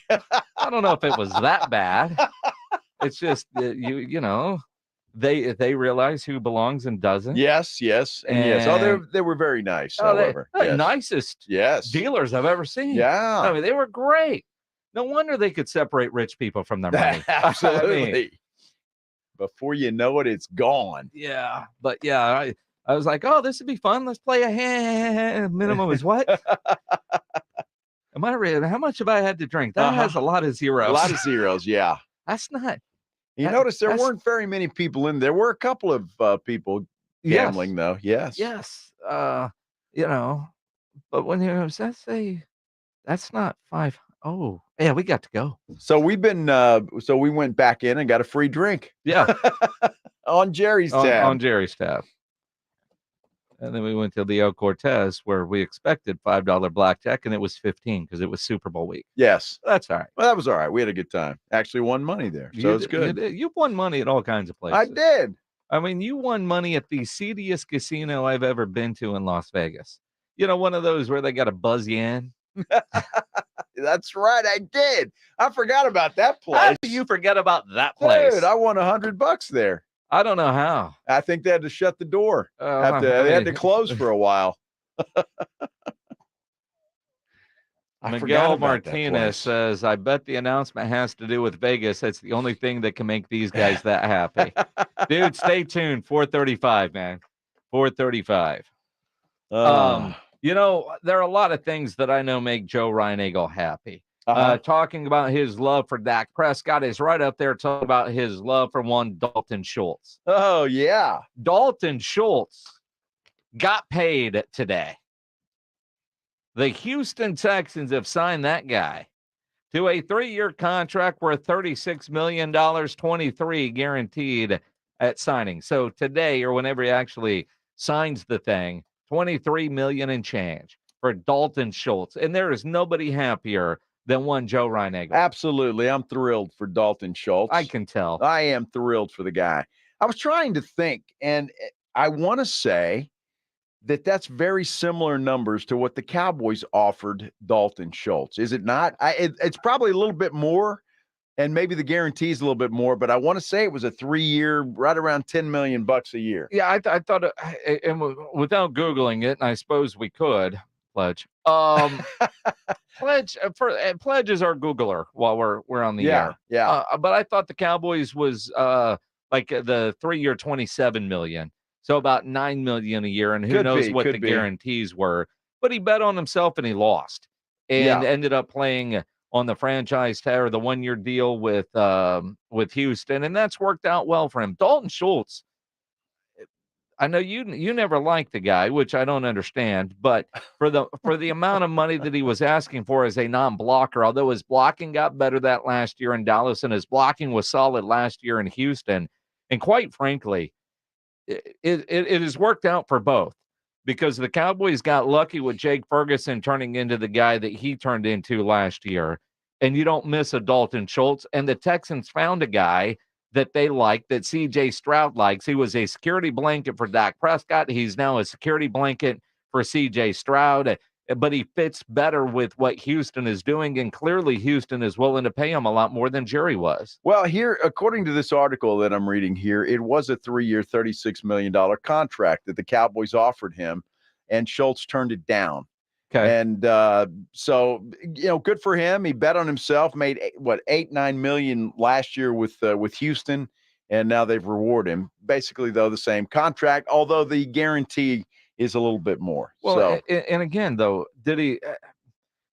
I don't know if it was that bad. It's just you know, they realize who belongs and doesn't. Yes, yes, and yes. Oh, they were very nice. However, the nicest dealers I've ever seen. Yeah, I mean, they were great. No wonder they could separate rich people from their money. Absolutely. I mean, before you know it, it's gone. Yeah, but yeah, I was like, oh, this would be fun. Let's play a hand. Minimum is what? Am I ready? How much have I had to drink? That has a lot of zeros. A lot of zeros, yeah. That's not. You notice there weren't very many people in there. Were a couple of people gambling, though. Yes. Yes. You know, but when that's not five. Oh, yeah, we got to go. So we went back in and got a free drink. Yeah. on Jerry's tab. On Jerry's tab. And then we went to the El Cortez where we expected $5 blackjack and it was 15 because it was Super Bowl week. Yes. That's all right. Well, that was all right. We had a good time. Actually won money there. So it's good. You won money at all kinds of places. I did. I mean, you won money at the seediest casino I've ever been to in Las Vegas. You know, one of those where they got to buzz you in. That's right. I did. I forgot about that place. How do you forget about that place? Dude, I won $100 there. I don't know how. I think they had to shut the door. They had to close for a while. Miguel Martinez says, I bet the announcement has to do with Vegas. It's the only thing that can make these guys that happy. Dude, stay tuned. 4:35, man. 4:35. You know, there are a lot of things that I know make Joe Reinagle happy. Talking about his love for Dak Prescott is right up there talking about his love for one Dalton Schultz. Oh, yeah. Dalton Schultz got paid today. The Houston Texans have signed that guy to a 3-year contract worth $36 million, 23 guaranteed at signing. So today, or whenever he actually signs the thing, $23 million and change for Dalton Schultz. And there is nobody happier than one Joe Reinagle. Absolutely. I'm thrilled for Dalton Schultz. I can tell. I am thrilled for the guy. I was trying to think, and I want to say that that's very similar numbers to what the Cowboys offered Dalton Schultz. Is it not? It's probably a little bit more, and maybe the guarantee is a little bit more, but I want to say it was a 3-year, right around $10 million a year. Yeah, I thought, and without Googling it, and I suppose we could, Pledge. Pledge is our Googler while we're on the air. Yeah. But I thought the Cowboys was like the 3-year $27 million, so about $9 million a year, and who knows what the guarantees were. But he bet on himself and he lost, and ended up playing on the franchise tag or the 1-year deal with Houston, and that's worked out well for him. Dalton Schultz, I know you never liked the guy, which I don't understand, but for the amount of money that he was asking for as a non-blocker, although his blocking got better that last year in Dallas and his blocking was solid last year in Houston, and quite frankly, it has worked out for both, because the Cowboys got lucky with Jake Ferguson turning into the guy that he turned into last year, and you don't miss a Dalton Schultz, and the Texans found a guy that they like, that C.J. Stroud likes. He was a security blanket for Dak Prescott. He's now a security blanket for C.J. Stroud, but he fits better with what Houston is doing, and clearly Houston is willing to pay him a lot more than Jerry was. Well, here, according to this article that I'm reading here, it was a 3-year, $36 million contract that the Cowboys offered him, and Schultz turned it down. Okay. And so, good for him. He bet on himself, made $8-9 million last year with Houston, and now they've rewarded him. Basically, though, the same contract, although the guarantee is a little bit more. Well, and again, though, did he?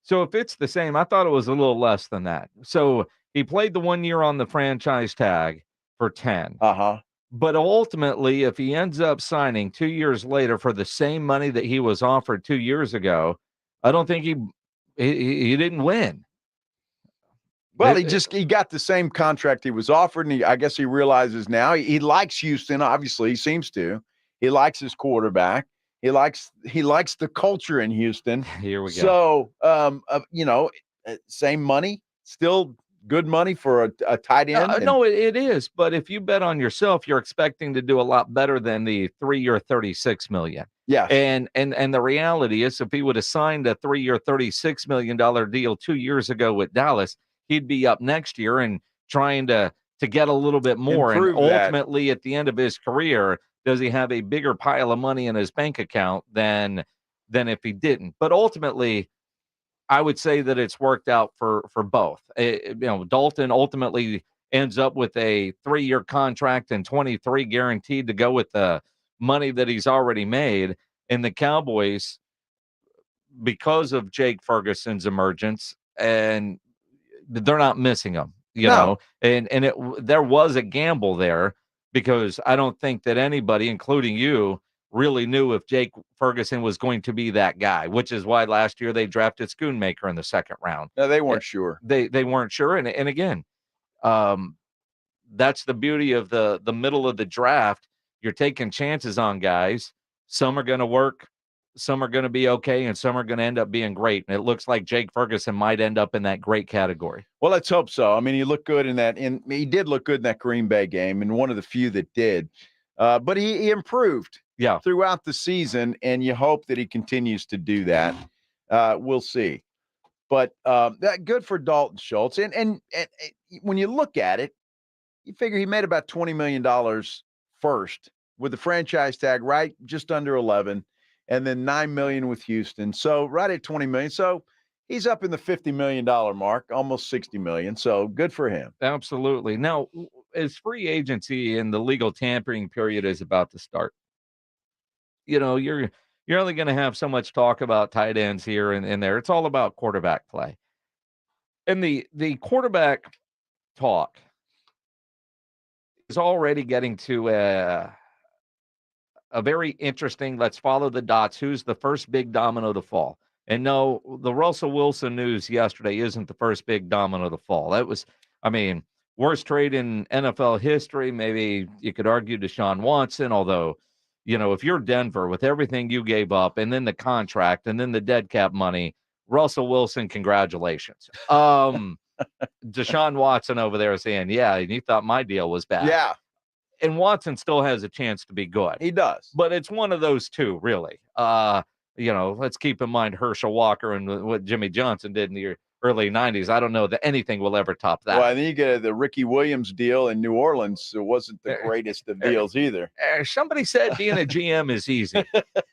So if it's the same, I thought it was a little less than that. So he played the 1 year on the franchise tag for 10. But ultimately, if he ends up signing 2 years later for the same money that he was offered 2 years ago, I don't think he didn't win. Well, he got the same contract he was offered, and I guess he realizes now he likes Houston. Obviously, he seems to. He likes his quarterback. He likes the culture in Houston. Here we go. So, same money, still good money for a tight end. No, it is. But if you bet on yourself, you're expecting to do a lot better than the 3-year $36 million. Yeah. And the reality is, if he would have signed a 3-year $36 million deal 2 years ago with Dallas, he'd be up next year and trying to get a little bit more. Improve and that. ultimately, at the end of his career, does he have a bigger pile of money in his bank account than if he didn't? But ultimately, I would say that it's worked out for both. Dalton ultimately ends up with a 3-year contract and 23 guaranteed to go with the money that he's already made. And the Cowboys, because of Jake Ferguson's emergence, and they're not missing him, and there was a gamble there, because I don't think that anybody, including you, really knew if Jake Ferguson was going to be that guy, which is why last year they drafted Schoonmaker in the second round. No, they weren't sure. They weren't sure. And again, that's the beauty of the middle of the draft. You're taking chances on guys. Some are going to work, some are going to be okay, and some are going to end up being great. And it looks like Jake Ferguson might end up in that great category. Well, let's hope so. I mean, he looked good he did look good in that Green Bay game, and one of the few that did. But he improved throughout the season, and you hope that he continues to do that. We'll see. But good for Dalton Schultz. And when you look at it, you figure he made about $20 million first with the franchise tag, right? Just under 11, and then $9 million with Houston. So right at $20 million. So he's up in the $50 million mark, almost $60 million. So good for him. Absolutely. Now, as free agency and the legal tampering period is about to start, you're only going to have so much talk about tight ends here and there. It's all about quarterback play. And the quarterback talk is already getting to a very interesting, let's follow the dots, who's the first big domino to fall. And no, the Russell Wilson news yesterday isn't the first big domino to fall. That was, worst trade in NFL history. Maybe you could argue Deshaun Watson, although, if you're Denver with everything you gave up and then the contract and then the dead cap money, Russell Wilson, congratulations. Deshaun Watson over there saying, yeah, and you thought my deal was bad. Yeah. And Watson still has a chance to be good. He does. But it's one of those two, really. Let's keep in mind Herschel Walker and what Jimmy Johnson did in the year. early 90s. I don't know that anything will ever top that. Well, and then you get the Ricky Williams deal in New Orleans. It wasn't the greatest of deals either. Somebody said being a GM is easy,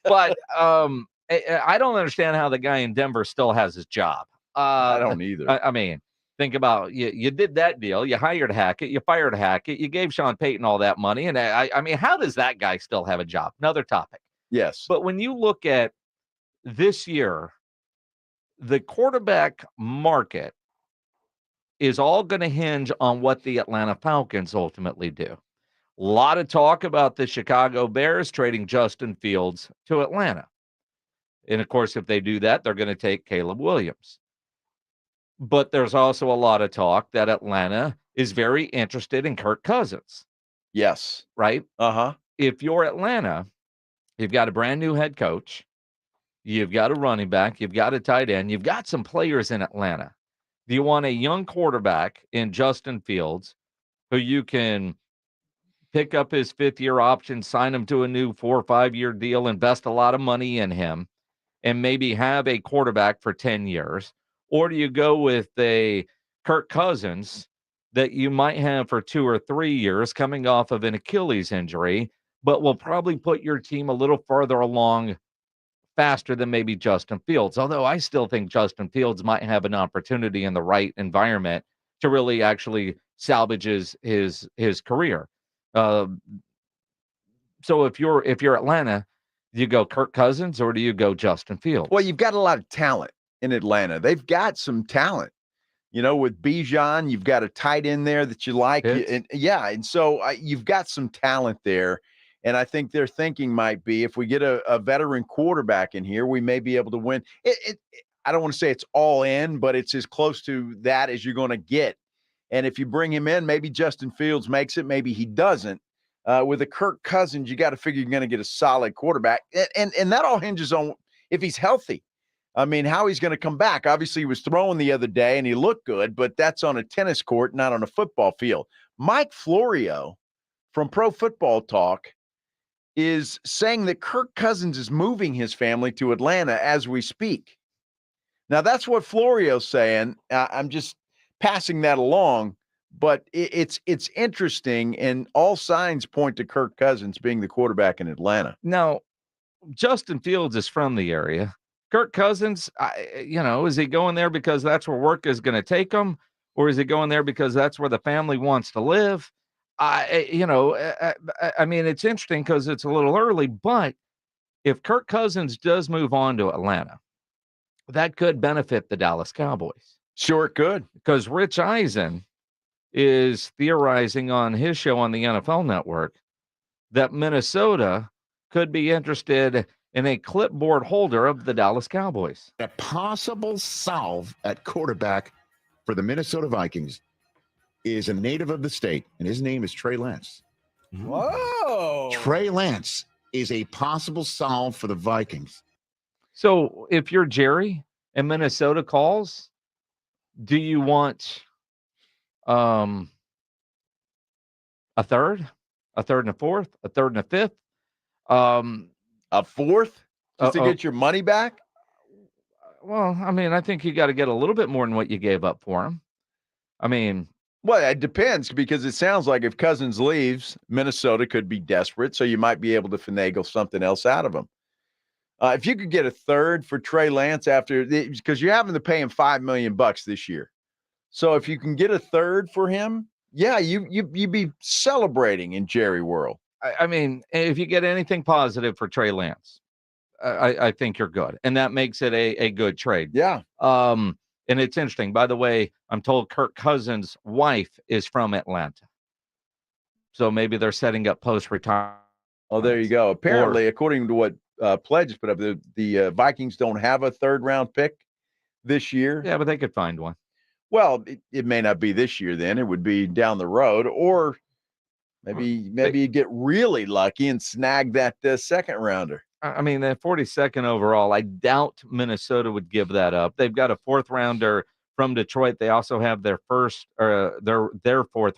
but I don't understand how the guy in Denver still has his job. I don't either. I mean, think about you did that deal. You hired Hackett. You fired Hackett. You gave Sean Payton all that money. And I mean, how does that guy still have a job? Another topic. Yes. But when you look at this year, the quarterback market is all going to hinge on what the Atlanta Falcons ultimately do. A lot of talk about the Chicago Bears trading Justin Fields to Atlanta. And of course, if they do that, they're going to take Caleb Williams. But there's also a lot of talk that Atlanta is very interested in Kirk Cousins. Yes. Right? Uh-huh. If you're Atlanta, you've got a brand new head coach. You've got a running back. You've got a tight end. You've got some players in Atlanta. Do you want a young quarterback in Justin Fields who you can pick up his fifth-year option, sign him to a new 4 or 5-year deal, invest a lot of money in him, and maybe have a quarterback for 10 years? Or do you go with a Kirk Cousins that you might have for 2 or 3 years coming off of an Achilles injury, but will probably put your team a little further along faster than maybe Justin Fields? Although I still think Justin Fields might have an opportunity in the right environment to really actually salvage his career. So if you're Atlanta, do you go Kirk Cousins or do you go Justin Fields? Well, you've got a lot of talent in Atlanta. They've got some talent. You know, with Bijan, you've got a tight end there that you like. And so you've got some talent there. And I think their thinking might be, if we get a veteran quarterback in here, we may be able to win. I don't want to say it's all in, but it's as close to that as you're going to get. And if you bring him in, maybe Justin Fields makes it, maybe he doesn't. With a Kirk Cousins, you got to figure you're going to get a solid quarterback. And that all hinges on if he's healthy. I mean, how he's going to come back. Obviously, he was throwing the other day and he looked good, but that's on a tennis court, not on a football field. Mike Florio from Pro Football Talk is saying that Kirk Cousins is moving his family to Atlanta as we speak. Now, that's what Florio's saying. I'm just passing that along, but it's interesting, and all signs point to Kirk Cousins being the quarterback in Atlanta. Now, Justin Fields is from the area. Kirk Cousins, is he going there because that's where work is going to take him, or is he going there because that's where the family wants to live? I mean, it's interesting because it's a little early, but if Kirk Cousins does move on to Atlanta, that could benefit the Dallas Cowboys. Sure, it could. Because Rich Eisen is theorizing on his show on the NFL Network that Minnesota could be interested in a clipboard holder of the Dallas Cowboys. A possible solve at quarterback for the Minnesota Vikings is a native of the state, and his name is Trey Lance. Whoa! Trey Lance is a possible solve for the Vikings. So if you're Jerry and Minnesota calls, do you want a third and a fourth, a third and a fifth? A fourth just to get your money back? Well, I mean, I think you got to get a little bit more than what you gave up for him. I mean, well, it depends, because it sounds like if Cousins leaves, Minnesota could be desperate, so you might be able to finagle something else out of him. If you could get a third for Trey Lance because you're having to pay him $5 million this year. So if you can get a third for him, yeah, you'd be celebrating in Jerry world. I mean, if you get anything positive for Trey Lance, I think you're good. And that makes it a good trade. Yeah. And it's interesting. By the way, I'm told Kirk Cousins' wife is from Atlanta. So maybe they're setting up post-retirement. Oh, there you go. Apparently, according to what Pledge put up, the Vikings don't have a third-round pick this year. Yeah, but they could find one. Well, it may not be this year then. It would be down the road. Or maybe you get really lucky and snag that second-rounder. I mean, the 42nd overall, I doubt Minnesota would give that up. They've got a fourth rounder from Detroit. They also have their fourth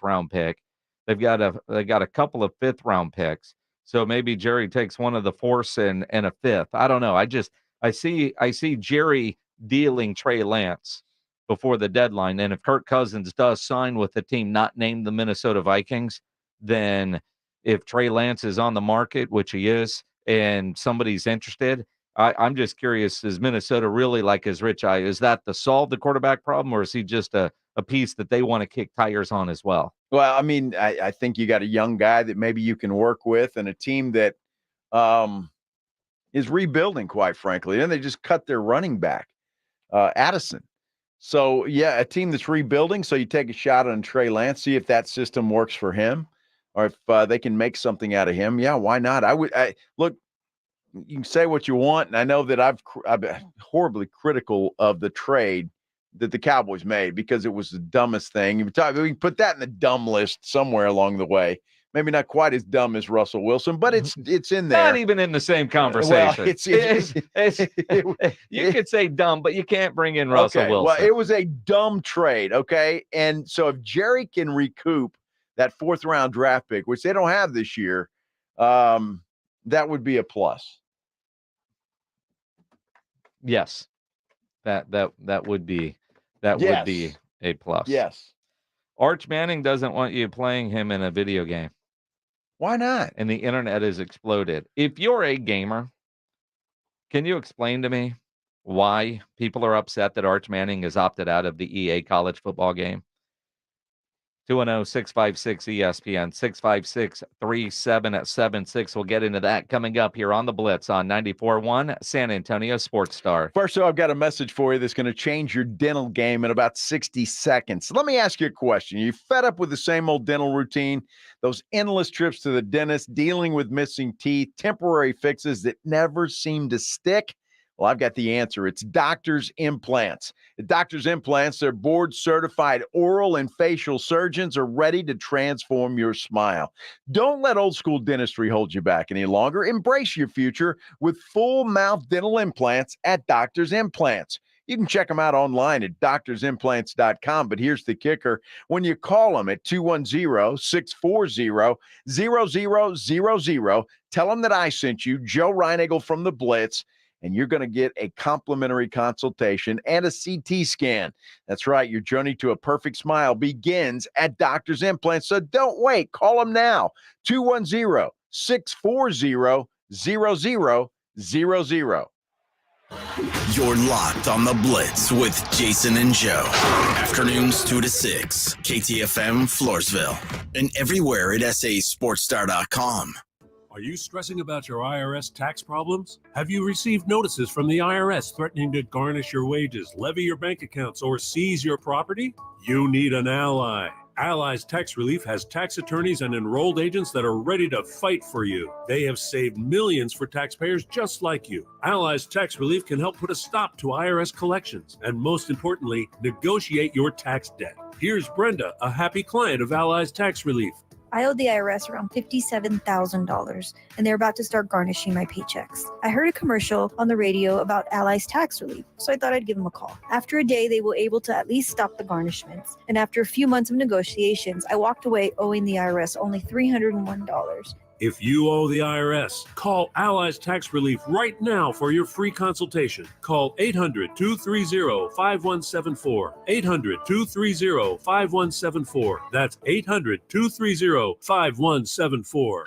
round pick. They got a couple of fifth round picks. So maybe Jerry takes one of the fourths and a fifth. I don't know. I see Jerry dealing Trey Lance before the deadline. And if Kirk Cousins does sign with a team not named the Minnesota Vikings, then if Trey Lance is on the market, which he is, and somebody's interested, I'm just curious, is Minnesota really like his rich eye? Is that to solve the quarterback problem, or is he just a piece that they want to kick tires on as well? Well, I mean, I think you got a young guy that maybe you can work with, and a team that is rebuilding, quite frankly. And they just cut their running back, Addison. So, yeah, a team that's rebuilding. So you take a shot on Trey Lance, see if that system works for him, or if they can make something out of him. Yeah, why not? Look, you can say what you want, and I know that I've been horribly critical of the trade that the Cowboys made because it was the dumbest thing. We can put that in the dumb list somewhere along the way. Maybe not quite as dumb as Russell Wilson, but it's in there. Not even in the same conversation. Well, you could say dumb, but you can't bring in Russell Wilson. Well, it was a dumb trade, okay? And so if Jerry can recoup that 4th-round draft pick, which they don't have this year, that would be a plus. Yes. That would be would be a plus. Yes. Arch Manning doesn't want you playing him in a video game. Why not? And the internet has exploded. If you're a gamer, can you explain to me why people are upset that Arch Manning has opted out of the EA college football game? 210-656-ESPN, 656-3776. We'll get into that coming up here on the Blitz on 94.1 San Antonio Sports Star. First, I've got a message for you that's going to change your dental game in about 60 seconds. Let me ask you a question. Are you fed up with the same old dental routine? Those endless trips to the dentist, dealing with missing teeth, temporary fixes that never seem to stick? Well, I've got the answer. It's Doctor's Implants. At Doctor's Implants, their board-certified oral and facial surgeons are ready to transform your smile. Don't let old-school dentistry hold you back any longer. Embrace your future with full-mouth dental implants at Doctor's Implants. You can check them out online at doctorsimplants.com. But here's the kicker. When you call them at 210-640-0000, tell them that I sent you, Joe Reinagle from the Blitz, and you're going to get a complimentary consultation and a CT scan. That's right. Your journey to a perfect smile begins at Doctor's Implants. So don't wait. Call them now. 210-640-0000. You're locked on the Blitz with Jason and Joe. Afternoons 2 to 6. KTFM Floresville. And everywhere at SASportsStar.com. Are you stressing about your IRS tax problems? Have you received notices from the IRS threatening to garnish your wages, levy your bank accounts, or seize your property? You need an ally. Allies Tax Relief has tax attorneys and enrolled agents that are ready to fight for you. They have saved millions for taxpayers just like you. Allies Tax Relief can help put a stop to IRS collections and, most importantly, negotiate your tax debt. Here's Brenda, a happy client of Allies Tax Relief. I owed the IRS around $57,000, and they're about to start garnishing my paychecks. I heard a commercial on the radio about Allies Tax Relief, so I thought I'd give them a call. After a day, they were able to at least stop the garnishments, and after a few months of negotiations, I walked away owing the IRS only $301. If you owe the IRS, call Allies Tax Relief right now for your free consultation. Call 800-230-5174. 800-230-5174. That's 800-230-5174.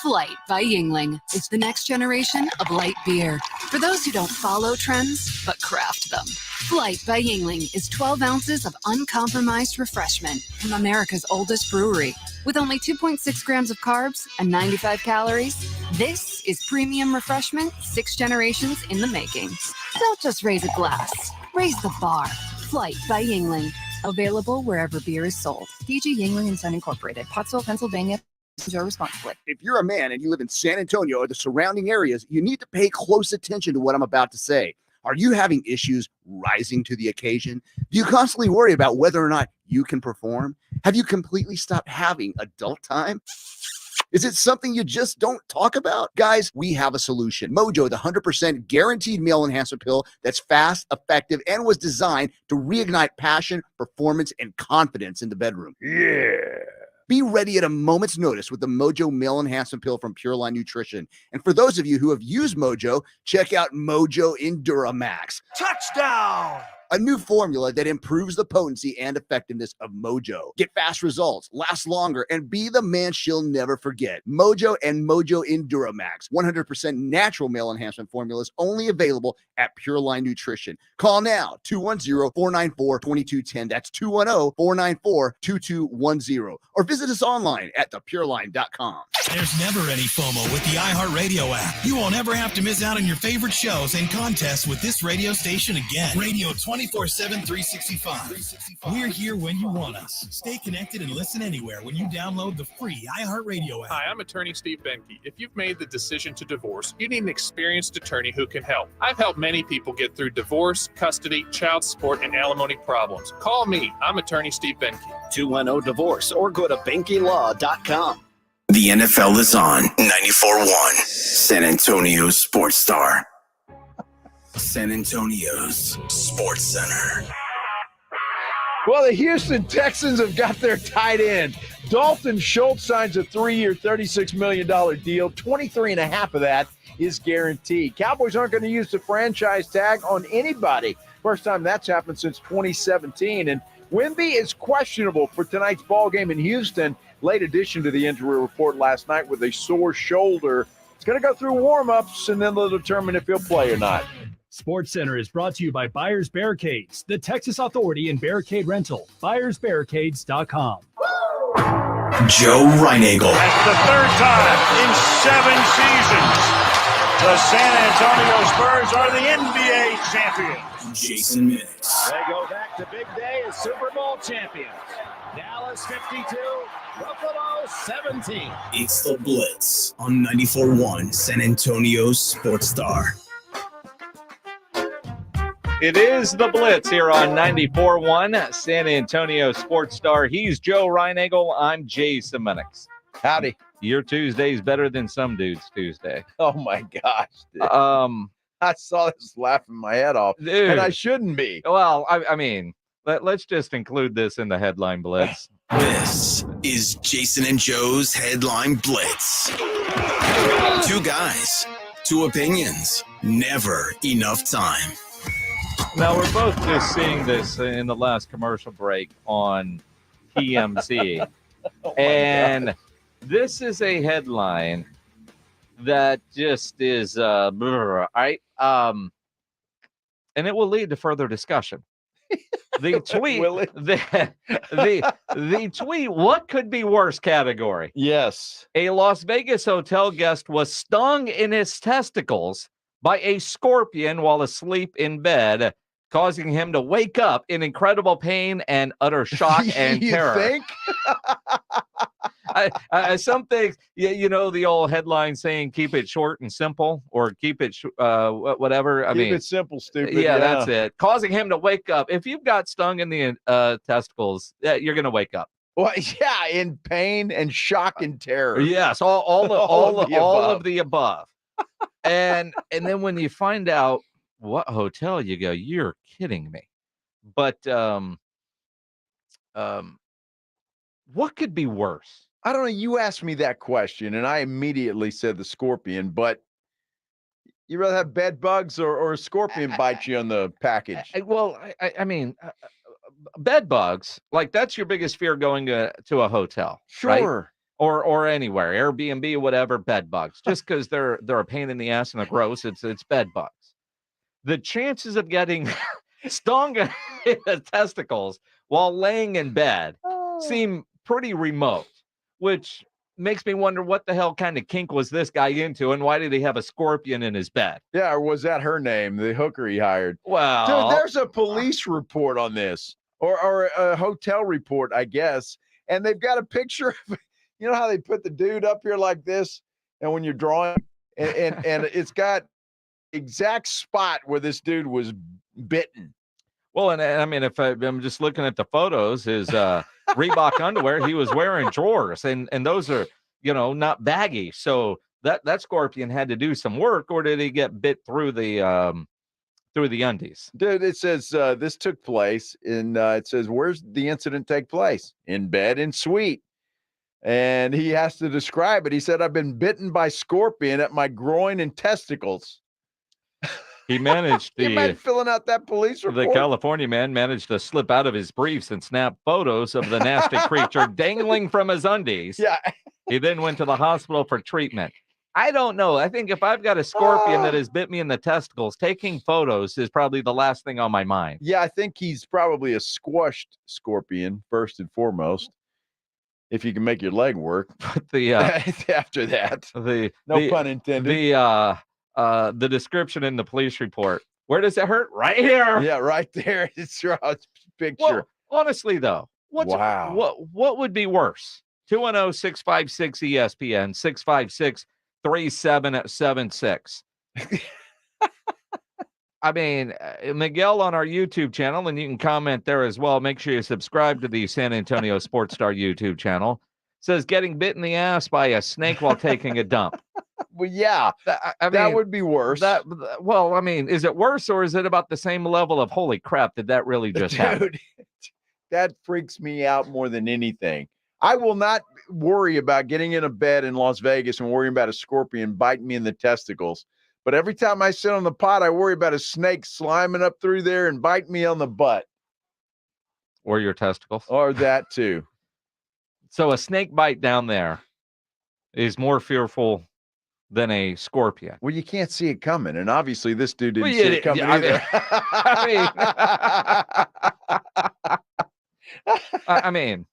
Flight by Yingling is the next generation of light beer. For those who don't follow trends, but craft them. Flight by Yingling is 12 ounces of uncompromised refreshment from America's oldest brewery. With only 2.6 grams of carbs and 95 calories, this is premium refreshment 6 generations in the making. Don't just raise a glass, raise the bar. Flight by Yingling. Available wherever beer is sold. DG Yingling and Son Incorporated, Pottsville, Pennsylvania. Enjoy responsibly. If you're a man and you live in San Antonio or the surrounding areas, you need to pay close attention to what I'm about to say. Are you having issues rising to the occasion? Do you constantly worry about whether or not you can perform? Have you completely stopped having adult time? Is it something you just don't talk about? Guys, we have a solution. Mojo, the 100% guaranteed male enhancement pill that's fast, effective, and was designed to reignite passion, performance, and confidence in the bedroom. Yeah. Be ready at a moment's notice with the Mojo Male Enhancement Pill from Pure Line Nutrition. And for those of you who have used Mojo, check out Mojo Enduramax. Touchdown! a new formula that improves the potency and effectiveness of Mojo. Get fast results, last longer, and be the man she'll never forget. Mojo and Mojo Enduramax, 100% natural male enhancement formulas, only available at Pure Line Nutrition. Call now, 210-494-2210. That's 210-494-2210. Or visit us online at thepureline.com. There's never any FOMO with the iHeartRadio app. You won't ever have to miss out on your favorite shows and contests with this radio station again. Radio 24/7, 365. We're here when you want us. Stay connected and listen anywhere when you download the free iHeartRadio app. Hi, I'm attorney Steve Benke. If you've made the decision to divorce, you need an experienced attorney who can help. I've helped many people get through divorce, custody, child support, and alimony problems. Call me. I'm attorney Steve Benke. 210-DIVORCE or go to BenkeLaw.com. The NFL is on 94.1 San Antonio Sports Star. San Antonio's Sports Center. Well, the Houston Texans have got their tight end. Dalton Schultz signs a 3-year, $36 million deal. 23.5 of that is guaranteed. Cowboys aren't going to use the franchise tag on anybody. First time that's happened since 2017. And Wemby is questionable for tonight's ball game in Houston. Late addition to the injury report last night with a sore shoulder. It's going to go through warm-ups, and then they'll determine if he'll play or not. Sports Center is brought to you by Buyers Barricades, the Texas authority in barricade rental. BuyersBarricades.com. Joe Reinagel. That's the third time in 7 seasons the San Antonio Spurs are the NBA champions. Jason Minutes. They go back to big day as Super Bowl champions. Dallas 52, Buffalo 17. It's the Blitz on 94.1 San Antonio Sports Star. It is the Blitz here on 94.1 San Antonio Sports Star. He's Joe Reinagel. I'm Jason Minix. Howdy. Your Tuesday's better than some dudes' Tuesday. Oh, my gosh, dude. I saw this laughing my head off, dude, and I shouldn't be. Well, I mean, let's just include this in the headline Blitz. This is Jason and Joe's Headline Blitz. 2 guys, 2 opinions, never enough time. Now, we're both just seeing this in the last commercial break on TMZ. God. This is a headline that just is, right? And it will lead to further discussion. The tweet, the tweet, what could be worse category? Yes. A Las Vegas hotel guest was stung in his testicles by a scorpion while asleep in bed, causing him to wake up in incredible pain and utter shock and terror. You think? Some things, you know, the old headline saying, keep it short and simple, or keep it, whatever. Keep it simple, stupid. Yeah, that's it. Causing him to wake up. If you've got stung in the testicles, you're going to wake up. Well, yeah, in pain and shock and terror. Yes, all of the above. And then when you find out what hotel, you go, you're kidding me. But what could be worse? I don't know. You asked me that question, and I immediately said the scorpion. But you rather have bed bugs or a scorpion bite you on the package? I mean, bed bugs, like that's your biggest fear going to a hotel, sure, right? Or anywhere, Airbnb, whatever. Bed bugs, just because they're a pain in the ass and they're gross. It's bed bugs. The chances of getting stung in the testicles while laying in bed seem pretty remote, which makes me wonder what the hell kind of kink was this guy into, and why did he have a scorpion in his bed? Yeah, or was that her name, the hooker he hired? Well, dude, there's a police report on this, or a hotel report, I guess, and they've got a picture of, you know how they put the dude up here like this, and when you're drawing, and it's got exact spot where this dude was bitten. Well, and I mean, if I'm just looking at the photos, his Reebok underwear, he was wearing drawers, and those are, you know, not baggy. So that scorpion had to do some work, or did he get bit through the undies? Dude, it says this took place in. It says, where's the incident take place? In bed in suite. And he has to describe it. He said, I've been bitten by scorpion at my groin and testicles. He managed You imagine filling out that police report? The California man managed to slip out of his briefs and snap photos of the nasty creature dangling from his undies. Yeah. He then went to the hospital for treatment. I don't know. I think if I've got a scorpion that has bit me in the testicles, taking photos is probably the last thing on my mind. Yeah, I think he's probably a squashed scorpion, first and foremost. If you can make your leg work. But the after that. No pun intended. The description in the police report. Where does it hurt? Right here. Yeah, right there. It's a picture. Well, honestly, though, what would be worse? 210-656-ESPN, 656-3776. I mean, Miguel on our YouTube channel, and you can comment there as well. Make sure you subscribe to the San Antonio Sports Star YouTube channel. Says getting bit in the ass by a snake while taking a dump. Well, yeah, that would be worse. Well, I mean, is it worse or is it about the same level of holy crap? Did that really just happen? That freaks me out more than anything. I will not worry about getting in a bed in Las Vegas and worrying about a scorpion biting me in the testicles. But every time I sit on the pot, I worry about a snake sliming up through there and biting me on the butt. Or your testicles. Or that too. So a snake bite down there is more fearful than a scorpion. Well, you can't see it coming. And obviously this dude didn't see it coming either. I mean,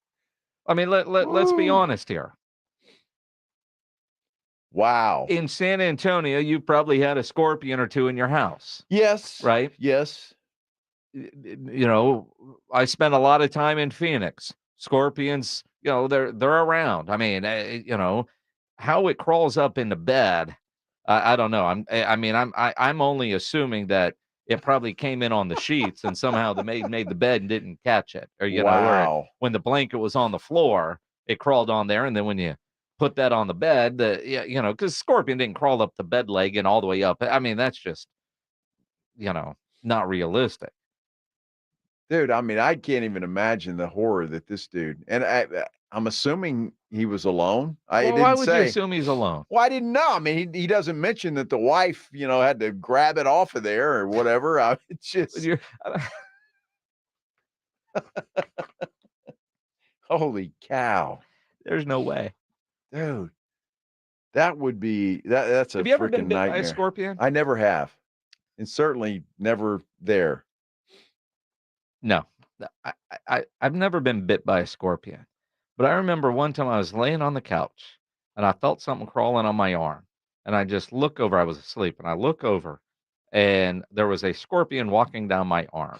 let's be honest here. Wow. In San Antonio, you probably had a scorpion or two in your house. Yes. Right? Yes. You know, I spent a lot of time in Phoenix. Scorpions, you know, they're around. I mean, you know, how it crawls up into bed, I don't know. I'm only assuming that it probably came in on the sheets and somehow the maid made the bed and didn't catch it. Or, you know, or when the blanket was on the floor, it crawled on there. And then when you put that on the bed, you know, because scorpion didn't crawl up the bed leg and all the way up. I mean, that's just, you know, not realistic. Dude, I mean, I can't even imagine the horror that this dude, and I'm assuming he was alone. Why would you assume he's alone? Well, I didn't know. I mean, he doesn't mention that the wife, you know, had to grab it off of there or whatever. It's just holy cow. There's no way. Dude, that would be that's a Have you ever been bit nightmare. by a scorpion? I never have, and certainly never there. No, I've never been bit by a scorpion, but I remember one time I was laying on the couch and I felt something crawling on my arm, and I just look over. I was asleep, and I look over, and there was a scorpion walking down my arm,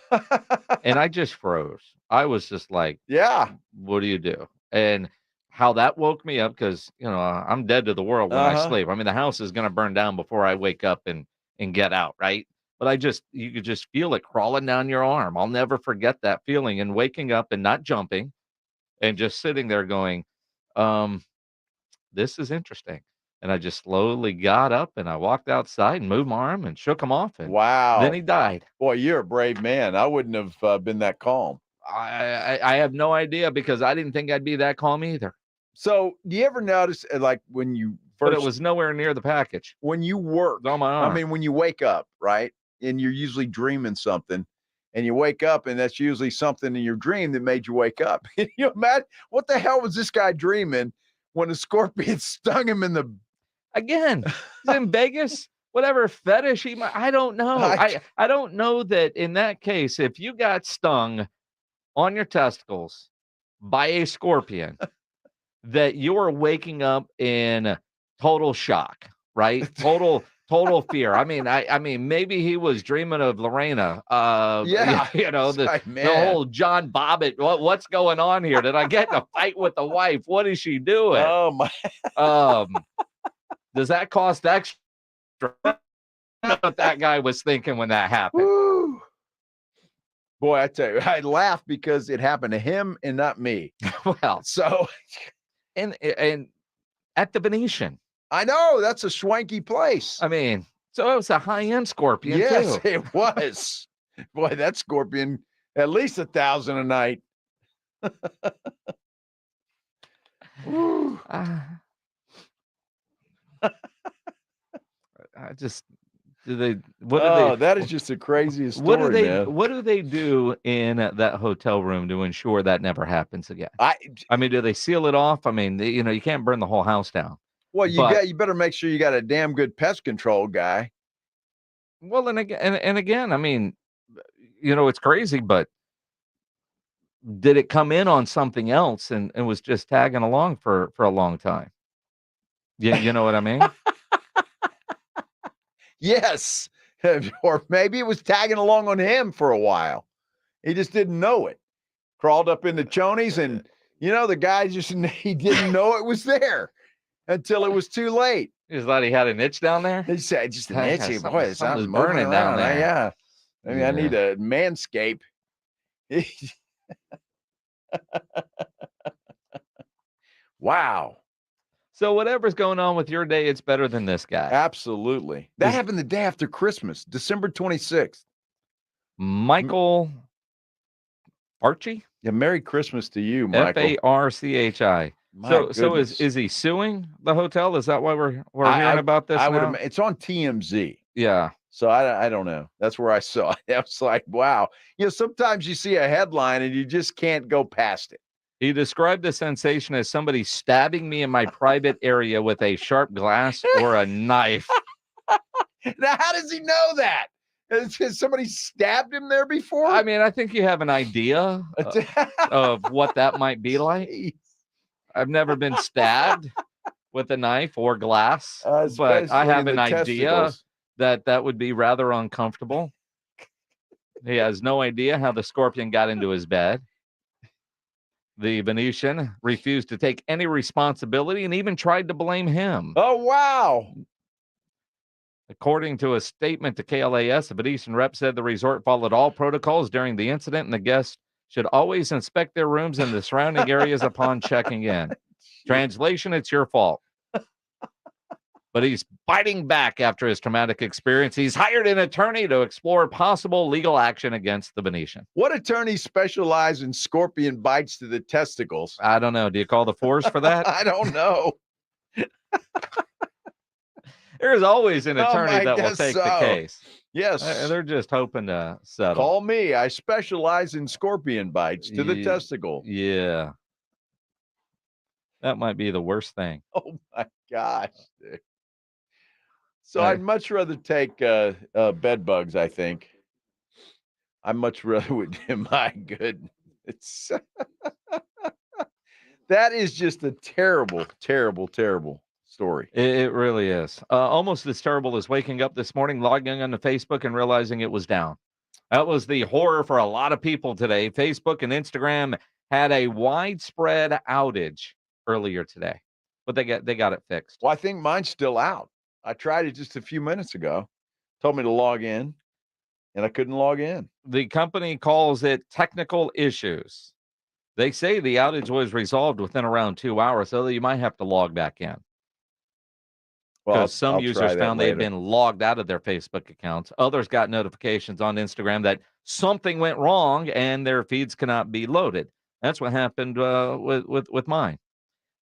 and I just froze. I was just like, "Yeah, what do you do?" And how that woke me up, because you know I'm dead to the world when I sleep. I mean, the house is going to burn down before I wake up and get out, right? But you could just feel it crawling down your arm. I'll never forget that feeling, and waking up and not jumping and just sitting there going, this is interesting. And I just slowly got up and I walked outside and moved my arm and shook him off. And wow. Then he died. Boy, you're a brave man. I wouldn't have been that calm. I have no idea, because I didn't think I'd be that calm either. So do you ever notice, like, when you first, but it was nowhere near the package. When you work on my arm. I mean, when you wake up, right? And you're usually dreaming something, and you wake up, and that's usually something in your dream that made you wake up. Can you imagine what the hell was this guy dreaming when a scorpion stung him in the? Again, he's in Vegas. Whatever fetish he might, I don't know. I don't know that in that case, if you got stung on your testicles by a scorpion, that you're waking up in total shock, right? Total fear. I mean, maybe he was dreaming of Lorena. Yeah, you know, the whole John Bobbitt. What's going on here? Did I get in a fight with the wife? What is she doing? Oh my. Does that cost extra? I don't know what that guy was thinking when that happened. Woo. Boy, I tell you, I laugh because it happened to him and not me. Well, so and at the Venetian. I know, that's a swanky place. I mean, so it was a high-end scorpion, yes, too. It was. Boy, that scorpion, at least 1,000 a night. That is just the craziest story, man. What do they do in that hotel room to ensure that never happens again? I mean, do they seal it off? I mean, you can't burn the whole house down. Well, you better make sure you got a damn good pest control guy. Well, and again, I mean, it's crazy, but did it come in on something else and was just tagging along for a long time? You know what I mean? Yes. Or maybe it was tagging along on him for a while. He just didn't know it. Crawled up into Chonies and, the guy he didn't know it was there until it was too late. He just thought he had an itch down there? He said, just an itchy. Boy, something's burning down there. Yeah. Maybe I need a manscape. Wow. So whatever's going on with your day, it's better than this guy. Absolutely. That happened the day after Christmas, December 26th. Michael Archie? Yeah, Merry Christmas to you, Michael. Farchi. So is he suing the hotel? Is that why we're hearing about this now? It's on TMZ. Yeah. So I don't know. That's where I saw it. I was like, wow. Sometimes you see a headline and you just can't go past it. He described the sensation as somebody stabbing me in my private area with a sharp glass or a knife. Now, how does he know that? Has somebody stabbed him there before? I mean, I think you have an idea of what that might be like. I've never been stabbed with a knife or glass, but I have an idea that would be rather uncomfortable. He has no idea how the scorpion got into his bed. The Venetian refused to take any responsibility and even tried to blame him. Oh, wow. According to a statement to KLAS, the Venetian rep said the resort followed all protocols during the incident, and the guests should always inspect their rooms and the surrounding areas upon checking in. Translation, it's your fault. But he's biting back after his traumatic experience. He's hired an attorney to explore possible legal action against the Venetian. What attorneys specialize in scorpion bites to the testicles? I don't know. Do you call the force for that? I don't know. There's always an attorney that will take the case. Yes. They're just hoping to settle. Call me. I specialize in scorpion bites to the testicle. Yeah. That might be the worst thing. Oh, my gosh. Dude. So I'd much rather take bed bugs, I think. I much rather would. My goodness. That is just a terrible, terrible, terrible story. It really is. Almost as terrible as waking up this morning, logging onto Facebook and realizing it was down. That was the horror for a lot of people today. Facebook and Instagram had a widespread outage earlier today, but they got it fixed. Well, I think mine's still out. I tried it just a few minutes ago. Told me to log in, and I couldn't log in. The company calls it technical issues. They say the outage was resolved within around 2 hours, so you might have to log back in. Because some users found they've been logged out of their Facebook accounts. Others got notifications on Instagram that something went wrong and their feeds cannot be loaded. That's what happened with mine.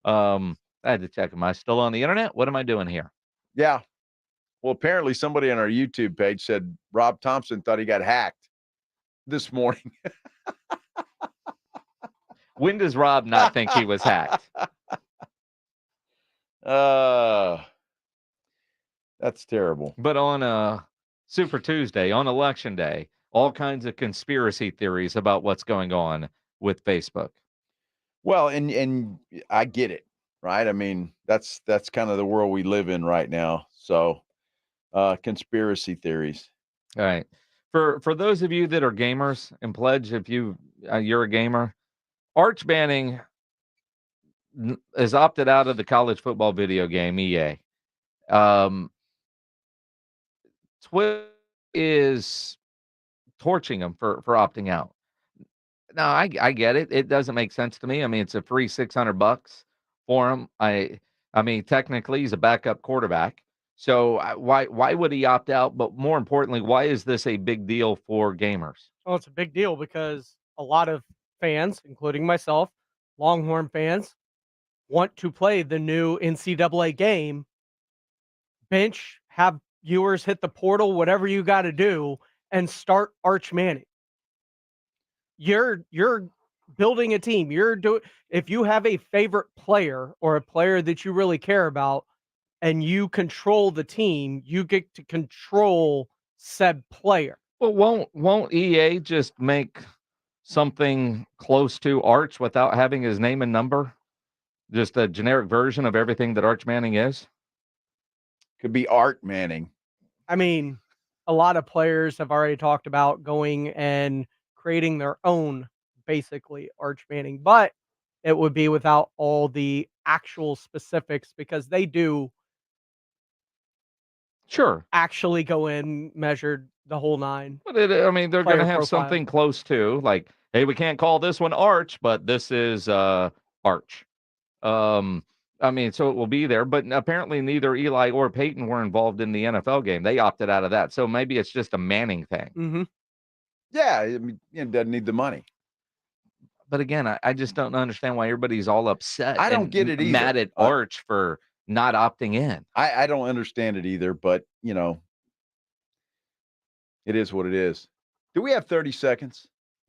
I had to check. Am I still on the internet? What am I doing here? Yeah. Well, apparently somebody on our YouTube page said Rob Thompson thought he got hacked this morning. When does Rob not think he was hacked? That's terrible. But on Super Tuesday, on Election Day, all kinds of conspiracy theories about what's going on with Facebook. Well, and I get it, right? I mean, that's kind of the world we live in right now. So, conspiracy theories. All right. For those of you that are gamers, and pledge if you're a gamer, Arch Manning has opted out of the college football video game EA. Twitter is torching him for opting out. No, I get it. It doesn't make sense to me. I mean, it's a free $600 for him. I mean, technically, he's a backup quarterback. So why would he opt out? But more importantly, why is this a big deal for gamers? Well, it's a big deal because a lot of fans, including myself, Longhorn fans, want to play the new NCAA game. Bench have viewers hit the portal, whatever you got to do, and start Arch Manning. You're building a team. If you have a favorite player or a player that you really care about and you control the team, you get to control said player. Well, won't EA just make something close to Arch without having his name and number? Just a generic version of everything that Arch Manning is? Could be Art Manning. I mean, a lot of players have already talked about going and creating their own, basically, Arch Manning, but it would be without all the actual specifics because they do actually go in, measured the whole 9. But they're going to player have profile. something close to, like, hey, we can't call this one Arch, but this is Arch. So it will be there, but apparently neither Eli or Peyton were involved in the NFL game. They opted out of that. So maybe it's just a Manning thing. Mm-hmm. Yeah, I mean, it doesn't need the money. But again, I just don't understand why everybody's all upset. I don't and get it either. Mad at Arch for not opting in. I don't understand it either, but, it is what it is. Do we have 30 seconds?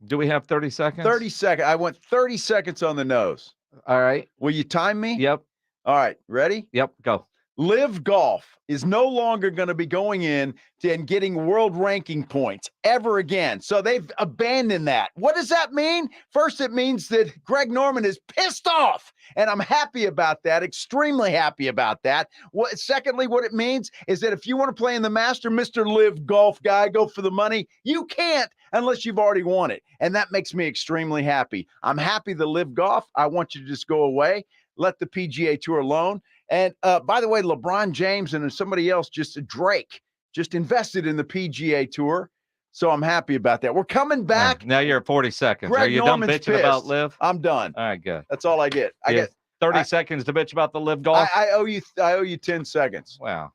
Do we have 30 seconds? 30 seconds. I went 30 seconds on the nose. All right. Will you time me? Yep. All right. Ready? Yep. Go. Live Golf is no longer going to be going in and getting world ranking points ever again. So they've abandoned that. What does that mean? First, it means that Greg Norman is pissed off, and I'm happy about that, extremely happy about that. Secondly, what it means is that if you want to play in the Master, Mr. Live Golf guy, go for the money, you can't unless you've already won it. And that makes me extremely happy. I'm happy to Live Golf. I want you to just go away. Let the PGA Tour alone. And by the way, LeBron James and somebody else, Drake, just invested in the PGA Tour. So I'm happy about that. We're coming back. Now you're at 40 seconds. Greg Are you Norman's done bitching pissed. about Live? I'm done. All right, good. That's all I get. I get 30 seconds to bitch about the Live Golf. I owe you 10 seconds. Wow.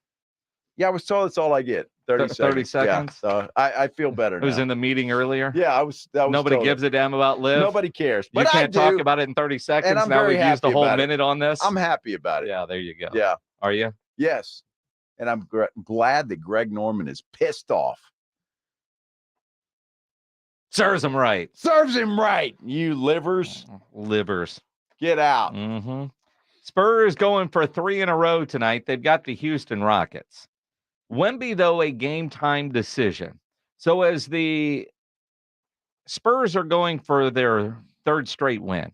Yeah, I was told that's all I get. 30 seconds. 30 seconds. Yeah, so I feel better now. Who's in the meeting earlier? Yeah, I was Nobody told gives a damn about Live. Nobody cares. You But can't I do, talk about it in 30 seconds. and I'm now very we've used a happy whole about it. minute on this. I'm happy about it. Yeah, there you go. Yeah. Are you? Yes. And I'm glad that Greg Norman is pissed off. Serves him right. Serves him right, you livers. Livers. Get out. Mm-hmm. Spurs going for 3 in a row tonight. They've got the Houston Rockets. Wemby, though, a game-time decision. So as the Spurs are going for their 3rd straight win,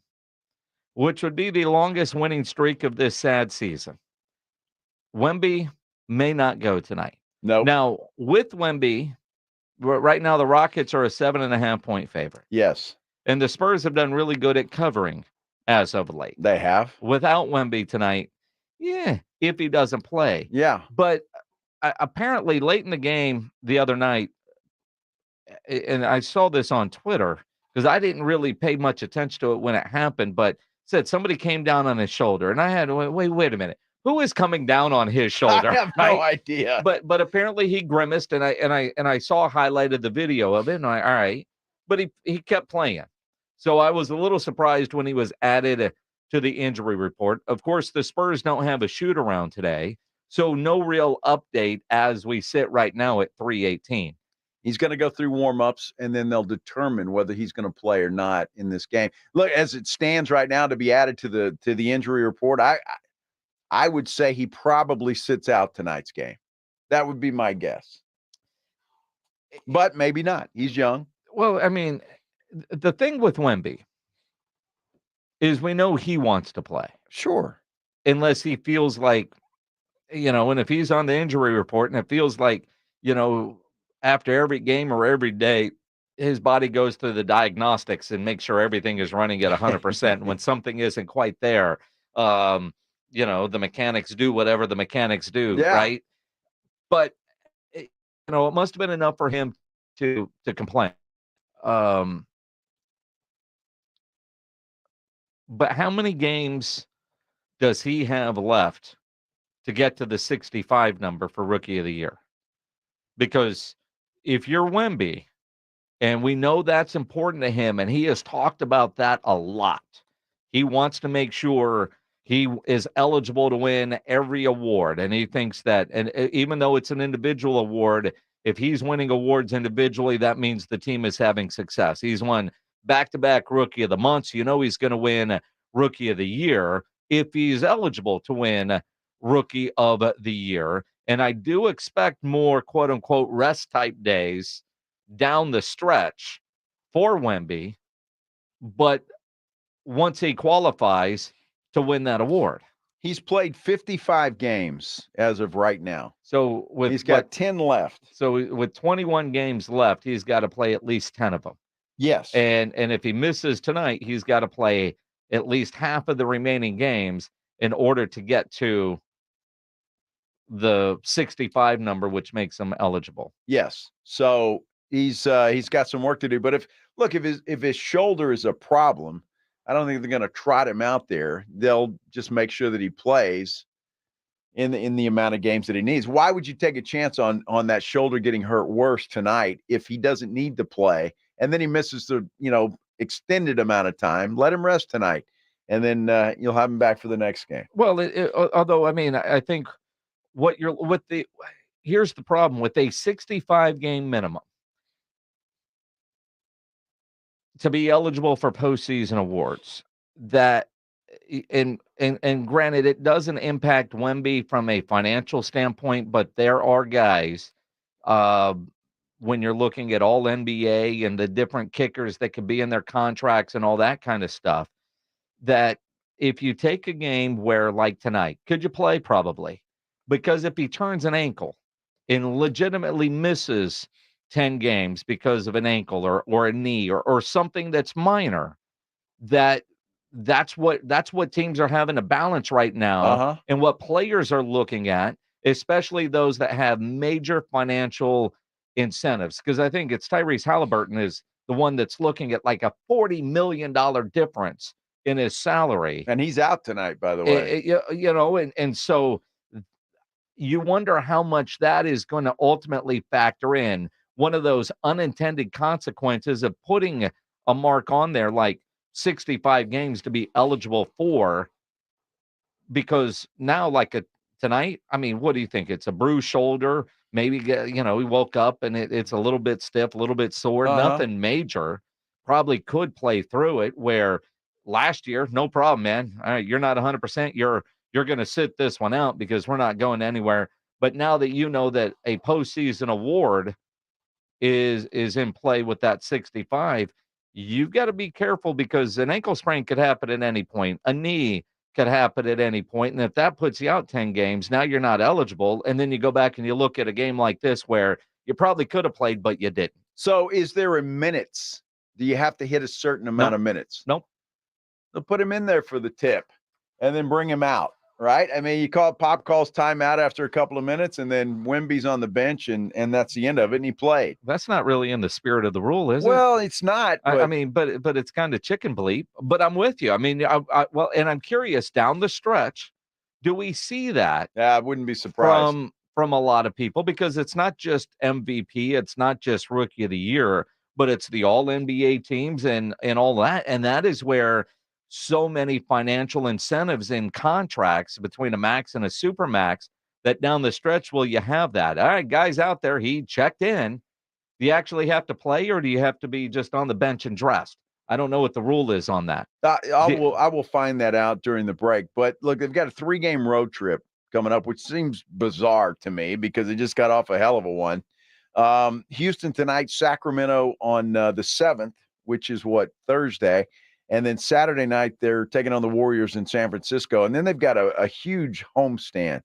which would be the longest winning streak of this sad season, Wemby may not go tonight. No. Now, with Wemby, right now the Rockets are a 7.5-point favorite. Yes. And the Spurs have done really good at covering as of late. They have. Without Wemby tonight, if he doesn't play. Yeah. But apparently late in the game the other night, and I saw this on Twitter because I didn't really pay much attention to it when it happened, but said somebody came down on his shoulder, and I had wait a minute, who is coming down on his shoulder? I have no idea. But apparently he grimaced, and I saw highlighted the video of it, and all right, but he kept playing, so I was a little surprised when he was added to the injury report. Of course, the Spurs don't have a shoot around today. So no real update as we sit right now at 3:18. He's going to go through warm-ups, and then they'll determine whether he's going to play or not in this game. Look, as it stands right now, to be added to the injury report, I would say he probably sits out tonight's game. That would be my guess. But maybe not. He's young. Well, I mean, the thing with Wemby is we know he wants to play. Sure. Unless he feels like, and if he's on the injury report and it feels like, after every game or every day, his body goes through the diagnostics and makes sure everything is running at 100%. When something isn't quite there, the mechanics do whatever the mechanics do, right? But, it must have been enough for him to complain. But how many games does he have left to get to the 65 number for Rookie of the Year? Because if you're Wemby, and we know that's important to him, and he has talked about that a lot, he wants to make sure he is eligible to win every award. And he thinks that, and even though it's an individual award, if he's winning awards individually, that means the team is having success. He's won back-to-back Rookie of the Month. So you know he's going to win Rookie of the Year if he's eligible to win Rookie of the Year. And I do expect more quote-unquote rest-type days down the stretch for Wemby, but once he qualifies to win that award. He's played 55 games as of right now. So he's got 10 left. So with 21 games left, he's got to play at least 10 of them. Yes. And if he misses tonight, he's got to play at least half of the remaining games in order to get to the 65 number, which makes him eligible. Yes. So he's got some work to do. But if his shoulder is a problem, I don't think they're going to trot him out there. They'll just make sure that he plays in the amount of games that he needs. Why would you take a chance on that shoulder getting hurt worse tonight if he doesn't need to play and then he misses the extended amount of time? Let him rest tonight, and then you'll have him back for the next game. Well, although I mean, I think here's the problem with a 65 game minimum to be eligible for postseason awards. That and granted, it doesn't impact Wemby from a financial standpoint, but there are guys when you're looking at all NBA and the different kickers that could be in their contracts and all that kind of stuff, that if you take a game where, like tonight, could you play? Probably. Because if he turns an ankle and legitimately misses 10 games because of an ankle or a knee or something that's minor, that's what teams are having to balance right now, and what players are looking at, especially those that have major financial incentives. Because I think it's Tyrese Halliburton is the one that's looking at like a $40 million difference in his salary, and he's out tonight, by the way. And so you wonder how much that is going to ultimately factor in. One of those unintended consequences of putting a mark on there like 65 games to be eligible for, because now tonight, I mean, what do you think? It's a bruised shoulder. Maybe, he woke up and it's a little bit stiff, a little bit sore, nothing major. Probably could play through it, where last year, no problem, man. All right, you're not 100%. You're going to sit this one out because we're not going anywhere. But now that you know that a postseason award is in play with that 65, you've got to be careful, because an ankle sprain could happen at any point. A knee could happen at any point. And if that puts you out 10 games, now you're not eligible. And then you go back and you look at a game like this where you probably could have played, but you didn't. So is there a minutes? Do you have to hit a certain amount of minutes? Nope. They'll put him in there for the tip and then bring him out. Right? I mean, Pop calls timeout after a couple of minutes, and then Wemby's on the bench, and that's the end of it, and he played. That's not really in the spirit of the rule, is it? Well, it's not. But I mean, but it's kind of chicken bleep. But I'm with you. I mean, and I'm curious, down the stretch, do we see that? Yeah, I wouldn't be surprised. From a lot of people, because it's not just MVP, it's not just Rookie of the Year, but it's the all NBA teams and all that. And that is where so many financial incentives in contracts between a max and a super max, that down the stretch, will you have that? All right, guys out there, he checked in. Do you actually have to play, or do you have to be just on the bench and dressed? I don't know what the rule is on that. I will find that out during the break. But look, they've got a 3-game road trip coming up, which seems bizarre to me because they just got off a hell of a one. Houston tonight, Sacramento on the 7th, which is Thursday. And then Saturday night, they're taking on the Warriors in San Francisco. And then they've got a huge homestand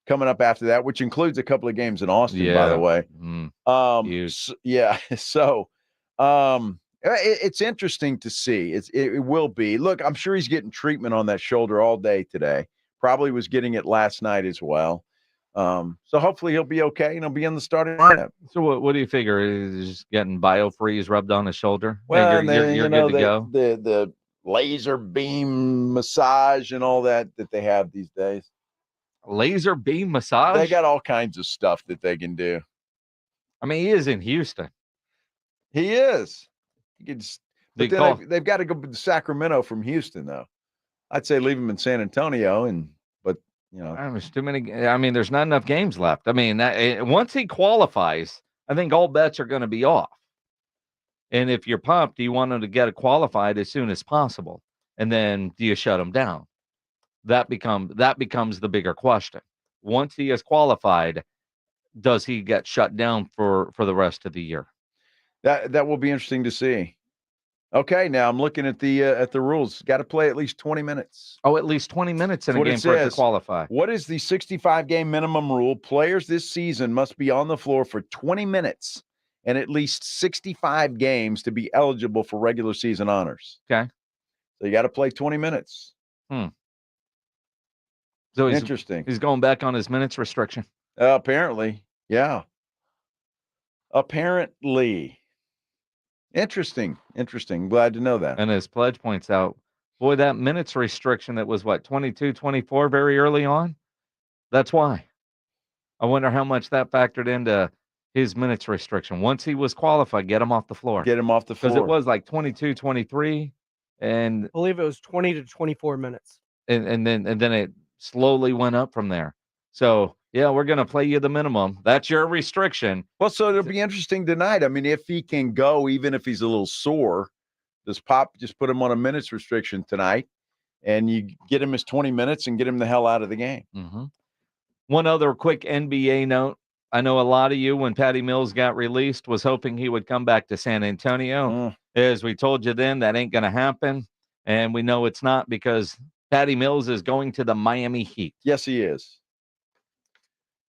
coming up after that, which includes a couple of games in Austin, by the way. So it's interesting to see. It will be. Look, I'm sure he's getting treatment on that shoulder all day today. Probably was getting it last night as well. So hopefully he'll be okay and he'll be in the starting lineup. So what do you figure? Is just getting BioFreeze rubbed on his shoulder? Well, you're good to go. The laser beam massage and all that they have these days. Laser beam massage? They got all kinds of stuff that they can do. I mean, he is in Houston. He is. They've got to go to Sacramento from Houston, though. I'd say leave him in San Antonio, but there's too many. I mean, there's not enough games left. I mean, once he qualifies, I think all bets are going to be off. And if you're pumped, you want him to get qualified as soon as possible, and then do you shut him down? That becomes the bigger question. Once he is qualified, does he get shut down for the rest of the year? That will be interesting to see. Okay, now I'm looking at the rules. Got to play at least 20 minutes. Oh, at least 20 minutes in a game for it to qualify. What is the 65-game minimum rule? Players this season must be on the floor for 20 minutes and at least 65 games to be eligible for regular season honors. Okay. So you got to play 20 minutes. So interesting. He's going back on his minutes restriction. Apparently, yeah. Apparently. Interesting. Glad to know that. And as Pledge points out, boy, that minutes restriction that was 22, 24 very early on. That's why. I wonder how much that factored into his minutes restriction. Once he was qualified, get him off the floor. Get him off the floor. Because it was like 22, 23, and I believe it was 20 to 24 minutes. And then it slowly went up from there. So yeah, we're going to play you the minimum. That's your restriction. Well, so it'll be interesting tonight. I mean, if he can go, even if he's a little sore, does Pop just put him on a minutes restriction tonight, and you get him his 20 minutes and get him the hell out of the game? Mm-hmm. One other quick NBA note. I know a lot of you, when Patty Mills got released, was hoping he would come back to San Antonio. As we told you then, that ain't going to happen. And we know it's not, because Patty Mills is going to the Miami Heat. Yes, he is.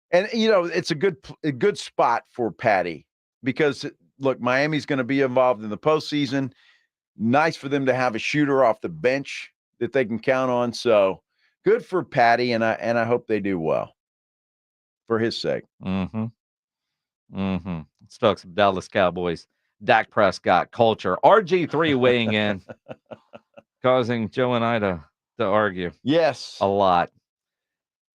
And, it's a good spot for Patty because, look, Miami's going to be involved in the postseason. Nice for them to have a shooter off the bench that they can count on. So good for Patty, and I hope they do well for his sake. Let's talk some Dallas Cowboys. Dak Prescott culture. RG3 weighing in, causing Joe and I to argue. Yes. A lot.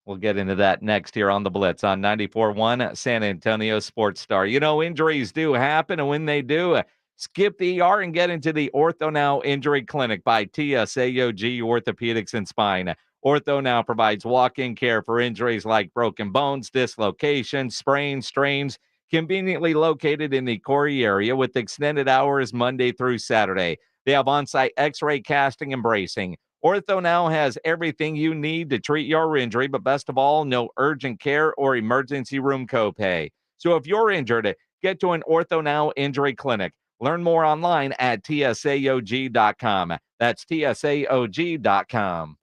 We'll get into that next here on the Blitz on 94.1 San Antonio Sports Star. Injuries do happen, and when they do, skip the ER and get into the Ortho Now Injury Clinic by TSAOG Orthopedics and Spine. Ortho Now provides walk-in care for injuries like broken bones, dislocations, sprains, strains, conveniently located in the Corey area with extended hours Monday through Saturday. They have on-site x-ray casting and bracing. Ortho Now has everything you need to treat your injury, but best of all, no urgent care or emergency room copay. So if you're injured, get to an Ortho Now Injury Clinic. Learn more online at TSAOG.com. That's TSAOG.com.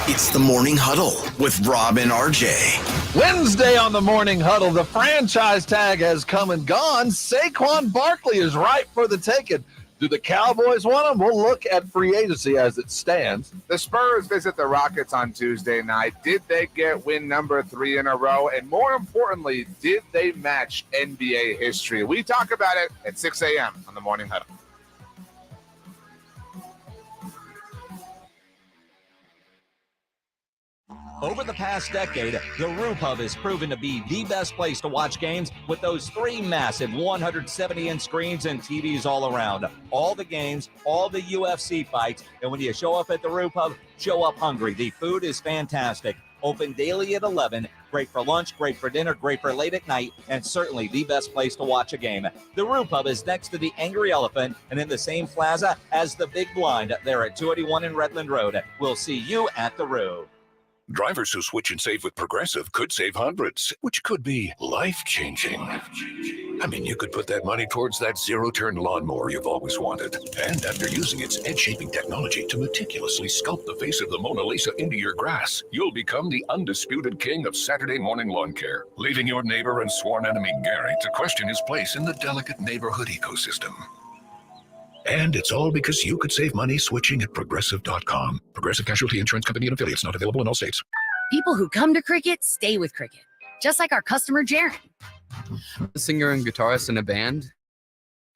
It's the Morning Huddle with Rob and RJ. Wednesday on the Morning Huddle, the franchise tag has come and gone. Saquon Barkley is ripe for the taking. Do the Cowboys want him? We'll look at free agency as it stands. The Spurs visit the Rockets on Tuesday night. Did they get win number 3 in a row? And more importantly, did they match NBA history? We talk about it at 6 a.m. on the Morning Huddle. Over the past decade, the Roo Pub has proven to be the best place to watch games with those 3 massive 170-inch screens and TVs all around. All the games, all the UFC fights, and when you show up at the Roo Pub, show up hungry. The food is fantastic. Open daily at 11. Great for lunch, great for dinner, great for late at night, and certainly the best place to watch a game. The Roo Pub is next to the Angry Elephant and in the same plaza as the Big Blind there at 281 in Redland Road. We'll see you at the Roo. Drivers who switch and save with Progressive could save hundreds, which could be life-changing. I mean, you could put that money towards that zero-turn lawnmower you've always wanted. And after using its edge-shaping technology to meticulously sculpt the face of the Mona Lisa into your grass, you'll become the undisputed king of Saturday morning lawn care, leaving your neighbor and sworn enemy Gary to question his place in the delicate neighborhood ecosystem. And it's all because you could save money switching at Progressive.com. Progressive Casualty Insurance Company and affiliates, not available in all states. People who come to Cricket stay with Cricket, just like our customer Jaron. A singer and guitarist in a band,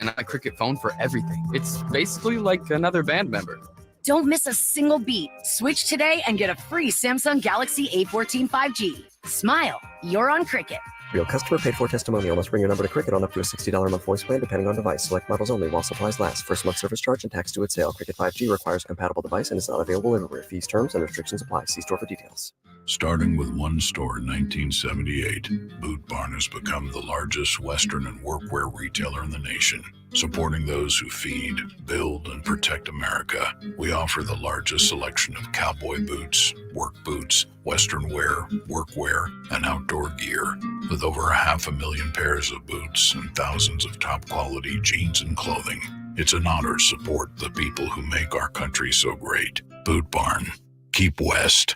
and a Cricket phone for everything. It's basically like another band member. Don't miss a single beat. Switch today and get a free Samsung Galaxy A14 5G. Smile, you're on Cricket. Real customer paid for testimonial must bring your number to Cricket on up to a $60 a month voice plan depending on device. Select models only while supplies last. First month service charge and tax due at sale. Cricket 5G requires a compatible device and is not available everywhere. Fees, terms, and restrictions apply. See store for details. Starting with one store in 1978, Boot Barn has become the largest Western and workwear retailer in the nation. Supporting those who feed, build, and protect America, we offer the largest selection of cowboy boots, work boots, Western wear, workwear, and outdoor gear. With over 500,000 pairs of boots and thousands of top-quality jeans and clothing, it's an honor to support the people who make our country so great. Boot Barn. Keep West.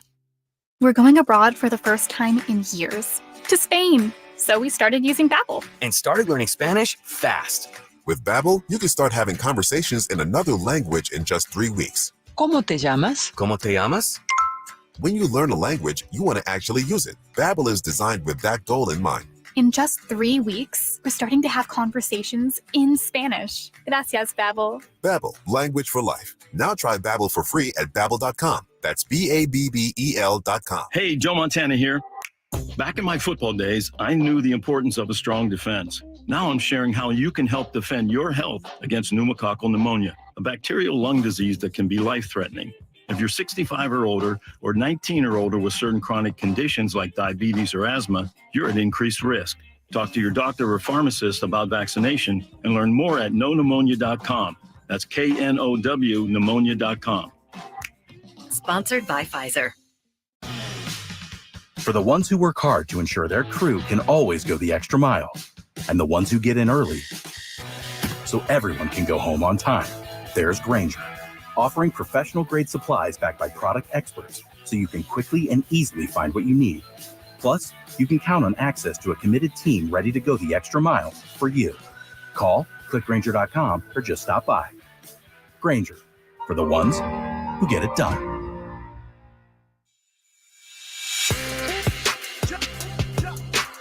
We're going abroad for the first time in years, to Spain. So we started using Babbel. And started learning Spanish fast. With Babbel, you can start having conversations in another language in just 3 weeks. ¿Cómo te llamas? ¿Cómo te llamas? When you learn a language, you want to actually use it. Babbel is designed with that goal in mind. In just 3 weeks, we're starting to have conversations in Spanish. Gracias, Babbel. Babbel, language for life. Now try Babbel for free at Babbel.com. That's Babbel.com. Hey, Joe Montana here. Back in my football days, I knew the importance of a strong defense. Now I'm sharing how you can help defend your health against pneumococcal pneumonia, a bacterial lung disease that can be life-threatening. If you're 65 or older, or 19 or older with certain chronic conditions like diabetes or asthma, you're at increased risk. Talk to your doctor or pharmacist about vaccination and learn more at knowpneumonia.com. That's KNOW pneumonia.com. Sponsored by Pfizer. For the ones who work hard to ensure their crew can always go the extra mile, and the ones who get in early so everyone can go home on time, there's Grainger, offering professional-grade supplies backed by product experts so you can quickly and easily find what you need. Plus, you can count on access to a committed team ready to go the extra mile for you. Call, click Grainger.com, or just stop by. Grainger, for the ones who get it done.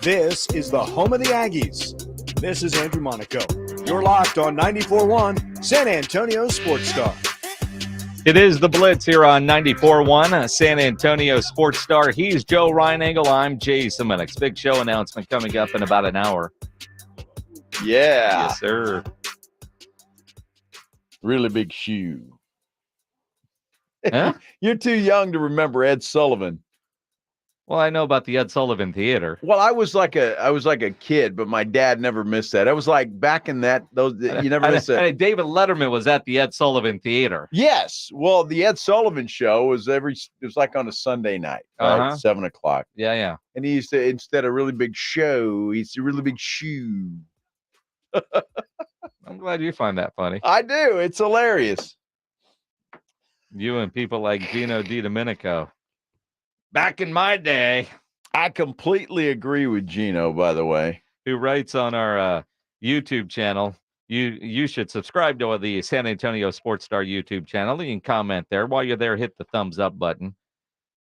This is the home of the Aggies. This is Andrew Monaco. You're locked on 94.1 San Antonio Sports Star. It is the Blitz here on 94.1 San Antonio Sports Star. He's Joe Reinagel. I'm Jay Semenix. Big show announcement coming up in about an hour. Yeah. Yes, sir. Really big shoe. Huh? You're too young to remember Ed Sullivan. Well, I know about the Ed Sullivan Theater. Well, I was like a kid, but my dad never missed that. I was like back in those you never missed that. David Letterman was at the Ed Sullivan Theater. Yes. Well, the Ed Sullivan show was like on a Sunday night, right? 7:00. Yeah. And he used to, instead of really big show, he's a really big shoe. I'm glad you find that funny. I do. It's hilarious. You and people like Gino DiDomenico. Back in my day. I completely agree with Gino, by the way. Who writes on our YouTube channel. You should subscribe to the San Antonio Sports Star YouTube channel. You can comment there. While you're there, hit the thumbs up button.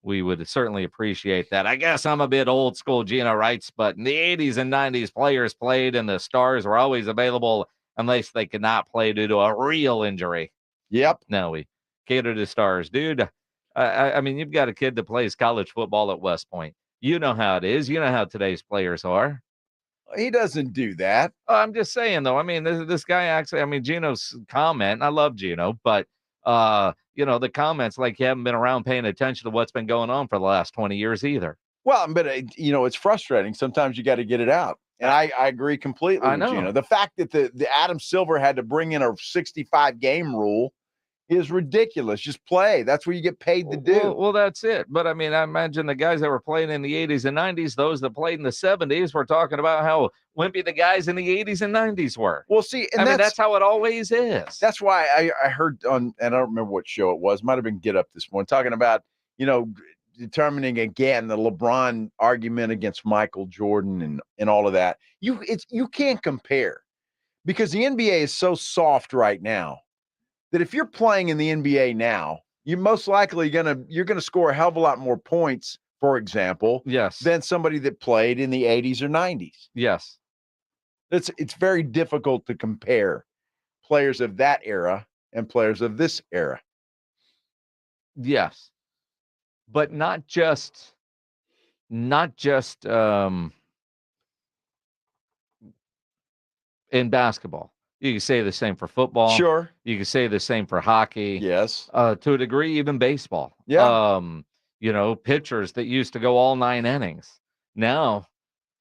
We would certainly appreciate that. I guess I'm a bit old school, Gino writes, but in the 80s and 90s, players played and the stars were always available unless they could not play due to a real injury. Yep. No, we cater to stars. Dude, I mean, you've got a kid that plays college football at West Point. You know how it is. You know how today's players are. He doesn't do that. I'm just saying, though. I mean, this guy actually, I mean, Gino's comment, and I love Gino, but, the comments like you haven't been around paying attention to what's been going on for the last 20 years either. Well, but, it's frustrating. Sometimes you got to get it out. And I agree completely with Gino. The fact that the Adam Silver had to bring in a 65-game rule is ridiculous. Just play. That's what you get paid to do. Well, that's it. But, I mean, I imagine the guys that were playing in the 80s and 90s, those that played in the 70s, were talking about how wimpy the guys in the 80s and 90s were. Well, see, and that's how it always is. That's why I heard on, and I don't remember what show it was, might have been Get Up this morning, talking about, determining again the LeBron argument against Michael Jordan and all of that. You can't compare, because the NBA is so soft right now that if you're playing in the NBA now, you're most likely you're gonna score a hell of a lot more points, for example, than somebody that played in the 80s or 90s. Yes. It's very difficult to compare players of that era and players of this era. Yes. But not just in basketball. You can say the same for football. Sure. You can say the same for hockey. Yes. To a degree, even baseball. Yeah. Pitchers that used to go all 9 innings. Now,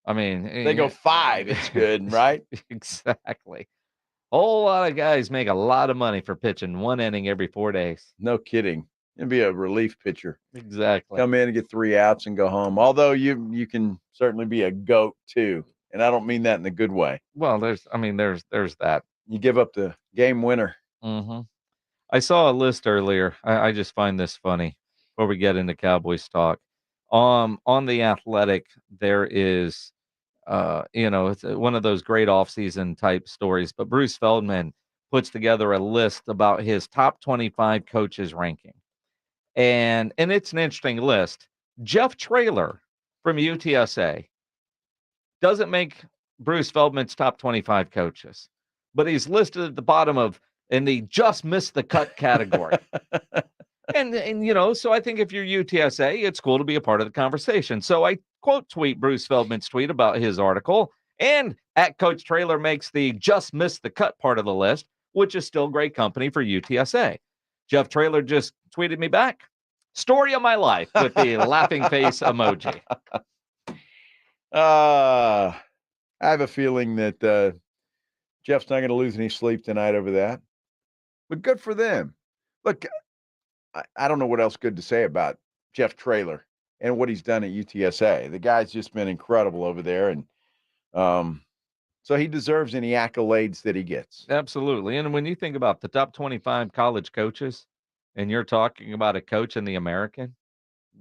I mean, They go 5. It's good, right? Exactly. Whole lot of guys make a lot of money for pitching 1 inning every 4 days. No kidding. It'd be a relief pitcher. Exactly. Come in and get 3 outs and go home. Although you can certainly be a goat too, and I don't mean that in a good way. Well, there's that. You give up the game winner. Mm-hmm. I saw a list earlier. I just find this funny before we get into Cowboys talk. On The Athletic, there is, it's one of those great offseason type stories, but Bruce Feldman puts together a list about his top 25 coaches ranking. And it's an interesting list. Jeff Traylor from UTSA doesn't make Bruce Feldman's top 25 coaches, but he's listed at the bottom in the just missed the cut category. and so I think if you're UTSA, it's cool to be a part of the conversation. So I quote tweet Bruce Feldman's tweet about his article, and at Coach Traylor makes the just missed the cut part of the list, which is still great company for UTSA. Jeff Traylor just tweeted me back, story of my life, with the laughing face emoji. I have a feeling that Jeff's not going to lose any sleep tonight over that. But good for them. Look, I don't know what else good to say about Jeff Traylor and what he's done at UTSA. The guy's just been incredible over there, and so he deserves any accolades that he gets. Absolutely. And when you think about the top 25 college coaches, and you're talking about a coach in the American,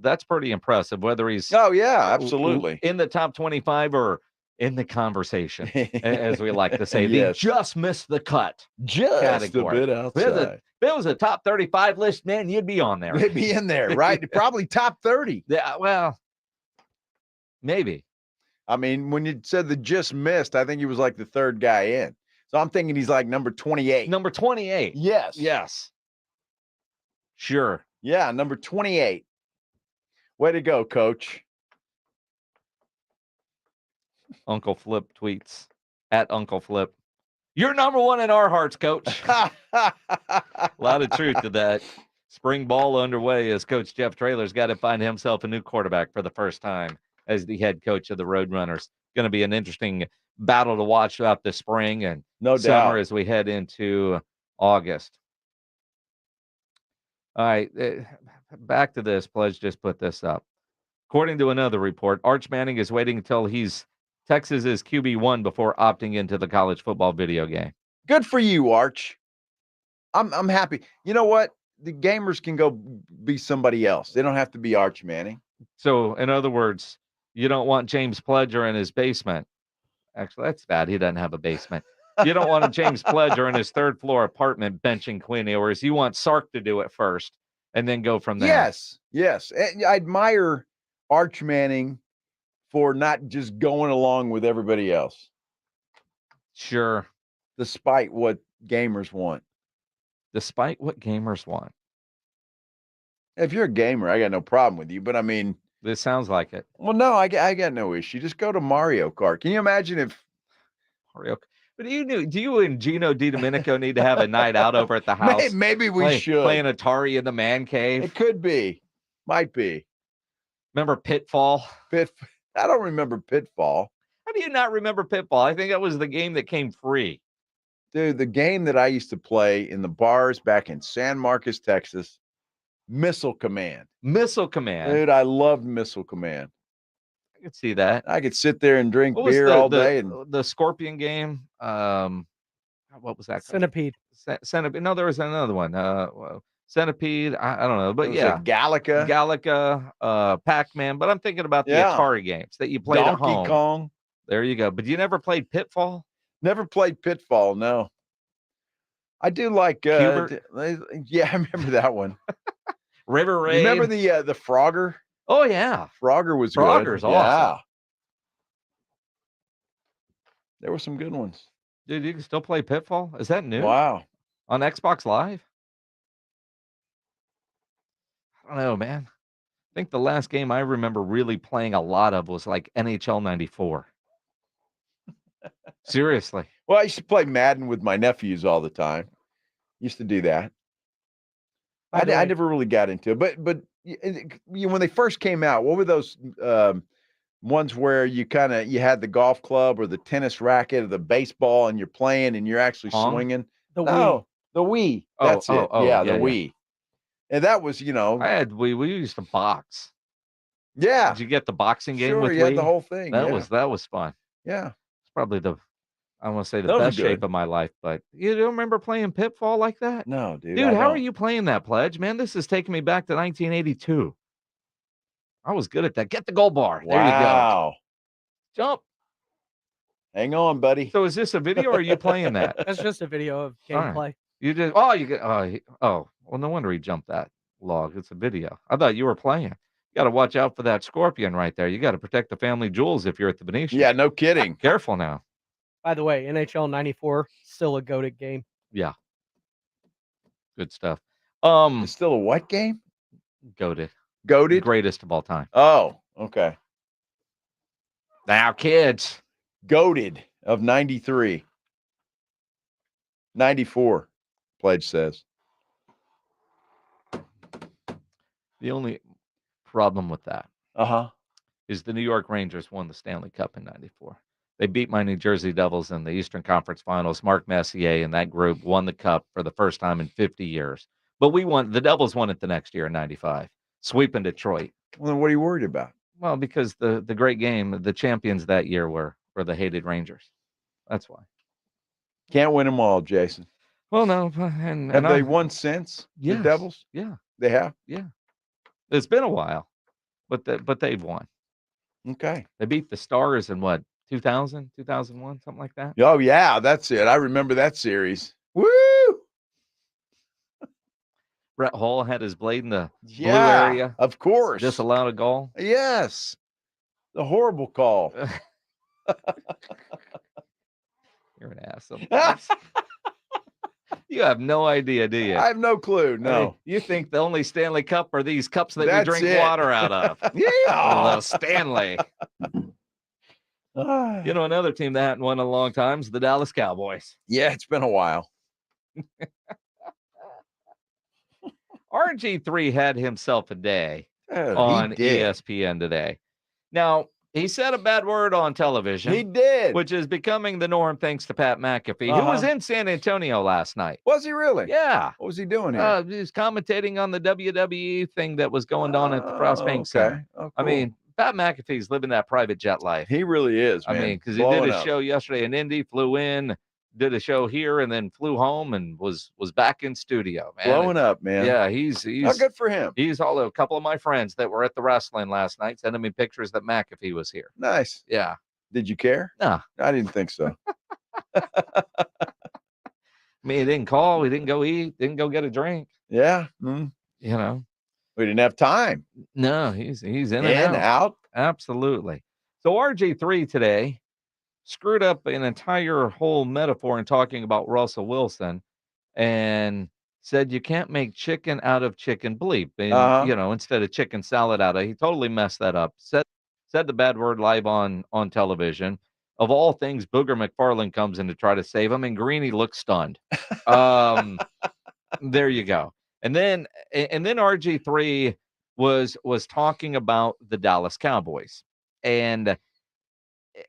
that's pretty impressive, whether he's absolutely in the top 25 or in the conversation, as we like to say. Yes. They just missed the cut. Just category. a bit outside. If it was a top 35 list, man, you'd be on there. They'd be in there, right? Probably top 30. Yeah, well, maybe. I mean, when you said the just missed, I think he was like the third guy in. So I'm thinking he's like number 28. Number 28. Yes. Yes. Sure. Yeah, number 28. Way to go, Coach. Uncle Flip tweets at Uncle Flip. You're number 1 in our hearts, Coach. A lot of truth to that. Spring ball underway as Coach Jeff Traylor's got to find himself a new quarterback for the first time as the head coach of the Roadrunners. Going to be an interesting battle to watch throughout the spring and summer doubt as we head into August. All right, back to this. Pledge just put this up. According to another report, Arch Manning is waiting until he's Texas's QB1 before opting into the college football video game. Good for you, Arch. I'm happy. You know what? The gamers can go be somebody else. They don't have to be Arch Manning. So, in other words, you don't want James Pledger in his basement. Actually, that's bad. He doesn't have a basement. You don't want a James Pledger in his third floor apartment benching Quinn Ewers. You want Sark to do it first and then go from there. Yes. And I admire Arch Manning for not just going along with everybody else. Sure. Despite what gamers want. Despite what gamers want. If you're a gamer, I got no problem with you. But I mean, this sounds like it. Well, no, I got no issue. Just go to Mario Kart. Can you imagine if Mario? But do you and Gino DiDomenico need to have a night out over at the house? Maybe we should. Playing Atari in the man cave. It could be. Might be. Remember Pitfall? I don't remember Pitfall. How do you not remember Pitfall? I think that was the game that came free. Dude, the game that I used to play in the bars back in San Marcos, Texas, Missile Command. Missile Command. Dude, I loved Missile Command. I could see that. I could sit there and drink beer all day. And the Scorpion game. What was that? Centipede. Centipede. No, there was another one. Centipede. I don't know, but yeah, Galaga, Pac-Man. But I'm thinking about the Atari games that you played at home. Donkey Kong. There you go. But you never played Pitfall? Never played Pitfall. No. I do like. Yeah, I remember that one. River Raid. Remember the Frogger? Oh yeah, Frogger was Frogger's good. awesome. Yeah. There were some good ones. Dude, you can still play Pitfall? Is that new? Wow. On Xbox Live? I don't know, man. I think the last game I remember really playing a lot of was like NHL 94. Seriously. Well, I used to play Madden with my nephews all the time. Used to do that. I never really got into it, but when they first came out, what were those ones where you had the golf club or the tennis racket or the baseball and you're playing and you're actually swinging? The Wii. The Wii. Oh, That's it. oh, Yeah, yeah, the yeah. Wii. And that was, I had we used to box. Yeah. Did you get the boxing game Sure, with you had Wii? the whole thing. That yeah. was fun. Yeah. It's probably I want to say the Those are best shape good. of my life, but you don't remember playing Pitfall like that? No, dude. Dude, I how are don't. you playing that, Pledge? Man, this is taking me back to 1982. I was good at that. Get the gold bar. There you go. Wow. Jump. Hang on, buddy. So is this a video or are you playing that? That's just a video of All right. gameplay. You did. Well, no wonder he jumped that log. It's a video. I thought you were playing. You got to watch out for that scorpion right there. You got to protect the family jewels if you're at the Venetian. Yeah, no kidding. Careful now. By the way, NHL 94 still a goated game. Yeah. Good stuff. It's still a what game? Goated. Goated? Greatest of all time. Oh, okay. Now, kids. Goated of 93. 94, Pledge says. The only problem with that is the New York Rangers won the Stanley Cup in 94. They beat my New Jersey Devils in the Eastern Conference Finals. Mark Messier and that group won the Cup for the first time in 50 years. But the Devils won it the next year in 95, sweeping Detroit. Well, then what are you worried about? Well, because the great game, the champions that year were the hated Rangers. That's why. Can't win them all, Jason. Well, no. And Have they won since? Yes. The Devils? Yeah. They have? Yeah. It's been a while, but they've won. Okay. They beat the Stars in what, 2000, 2001, something like that? Oh, yeah, that's it. I remember that series. Woo! Brett Hull had his blade in the blue Yeah, area. of course. Disallowed a goal. Yes. The horrible call. You're an ass sometimes. You have no idea, do you? I have no clue. I mean, No. you think the only Stanley Cup are these cups that That's we drink it. water out of. Yeah. Oh, little Stanley. You know, another team that hadn't won in a long time is the Dallas Cowboys. Yeah, it's been a while. RG3 had himself a day Oh, he on did. ESPN today. Now, he said a bad word on television. He did. Which is becoming the norm thanks to Pat McAfee, who was in San Antonio last night. Was he really? Yeah. What was he doing here? He was commentating on the WWE thing that was going on at the Cross Bank Center. Oh, I cool. mean, Pat McAfee's living that private jet life. He really is, man. I mean, because he Blowing did a up. show yesterday in Indy, flew in, did a show here, and then flew home and was back in studio, man. Blowing up, man. Yeah, he's Oh, good for him. He's a couple of my friends that were at the wrestling last night sending me pictures that McAfee was here. Nice. Yeah. Did you care? No. I didn't think so. I mean, he didn't call. He didn't go eat. Didn't go get a drink. Yeah. You know. We didn't have time. No, he's in and In, out. Absolutely. So RG3 today screwed up an entire whole metaphor in talking about Russell Wilson and said you can't make chicken out of chicken bleep. And, you know, instead of chicken salad out of, he totally messed that up. Said the bad word live on television. Of all things, Booger McFarland comes in to try to save him, and Greeny looks stunned. There you go. And then RG3 was talking about the Dallas Cowboys. And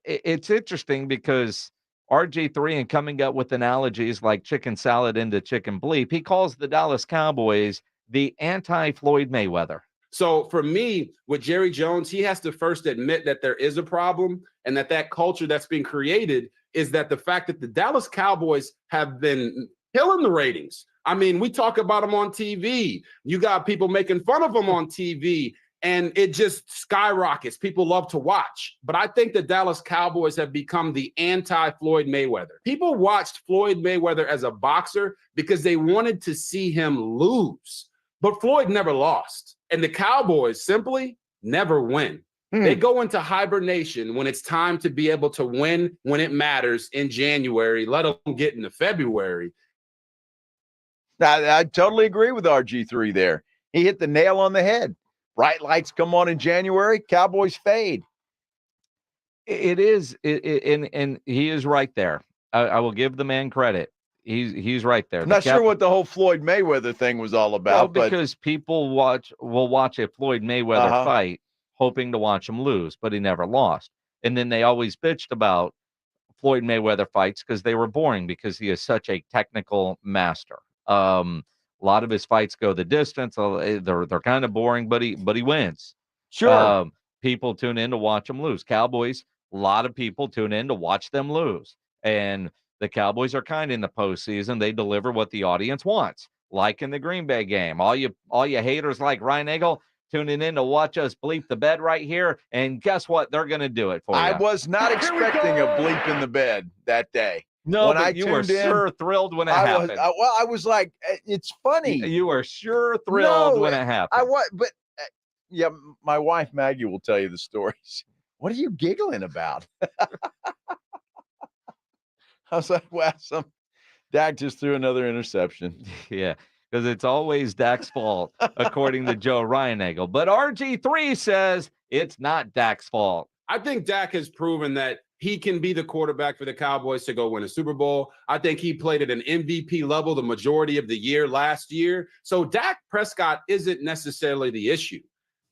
it's interesting because RG3 and coming up with analogies like chicken salad into chicken bleep, he calls the Dallas Cowboys the anti-Floyd Mayweather. So for me, with Jerry Jones, he has to first admit that there is a problem and that culture that's been created is that the fact that the Dallas Cowboys have been killing the ratings. I mean, we talk about them on TV. You got people making fun of them on TV, and it just skyrockets. People love to watch. But I think the Dallas Cowboys have become the anti-Floyd Mayweather. People watched Floyd Mayweather as a boxer because they wanted to see him lose. But Floyd never lost. And the Cowboys simply never win. They go into hibernation when it's time to be able to win when it matters in January, let alone get into February. I totally agree with RG3 there. He hit the nail on the head. Bright lights come on in January, Cowboys fade. It is, and he is right there. I will give the man credit. He's right there. I'm not sure what the whole Floyd Mayweather thing was all about. Well, because people will watch a Floyd Mayweather fight hoping to watch him lose, but he never lost. And then they always bitched about Floyd Mayweather fights because they were boring because he is such a technical master. A lot of his fights go the distance. They're kind of boring, but he wins. Sure. People tune in to watch him lose. Cowboys, a lot of people tune in to watch them lose. And the Cowboys are kind in the postseason. They deliver what the audience wants, like in the Green Bay game. All you haters like Ryan Nagel tuning in to watch us bleep the bed right here. And guess what? They're going to do it for you. I was not expecting a bleep in the bed that day. No, but you were sure thrilled when it happened. I was like, it's funny. You were sure thrilled when it happened. But yeah, my wife Maggie will tell you the stories. What are you giggling about? I was like, well, Dak just threw another interception. Yeah, because it's always Dak's fault, according to Joe Ryanagel. But RG3 says it's not Dak's fault. I think Dak has proven that he can be the quarterback for the Cowboys to go win a Super Bowl. I think he played at an MVP level the majority of the year last year. So Dak Prescott isn't necessarily the issue.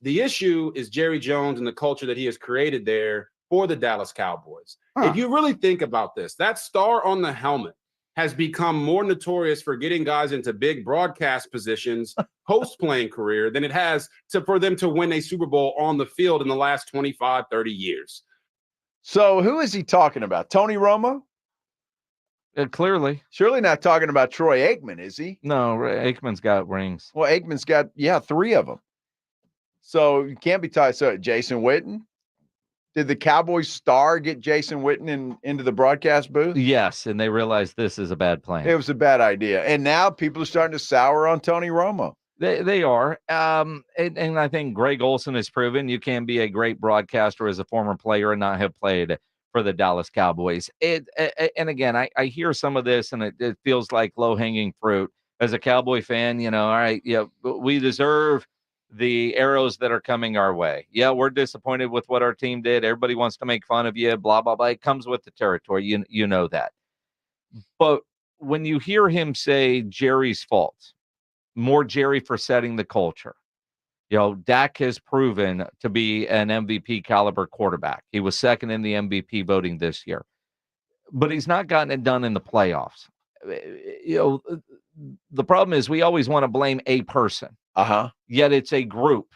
The issue is Jerry Jones and the culture that he has created there for the Dallas Cowboys. If you really think about this, that star on the helmet has become more notorious for getting guys into big broadcast positions post-playing career than it has for them to win a Super Bowl on the field in the last 25, 30 years. So who is he talking about? Tony Romo? Clearly. Surely not talking about Troy Aikman, is he? No, Aikman's got rings. Well, Aikman's got, 3 of them. So you can't be tied. So Jason Witten? Did the Cowboys star get Jason Witten into the broadcast booth? Yes, and they realized this is a bad plan. It was a bad idea. And now people are starting to sour on Tony Romo. They are. And I think Greg Olson has proven you can be a great broadcaster as a former player and not have played for the Dallas Cowboys. And again, I hear some of this, and it feels like low-hanging fruit. As a Cowboy fan, all right, we deserve the arrows that are coming our way. Yeah, we're disappointed with what our team did. Everybody wants to make fun of you, blah, blah, blah. It comes with the territory. You know that. But when you hear him say Jerry's fault, more Jerry for setting the culture, Dak has proven to be an MVP caliber quarterback. He was second in the MVP voting this year, but he's not gotten it done in the playoffs. The problem is we always want to blame a person. Yet it's a group.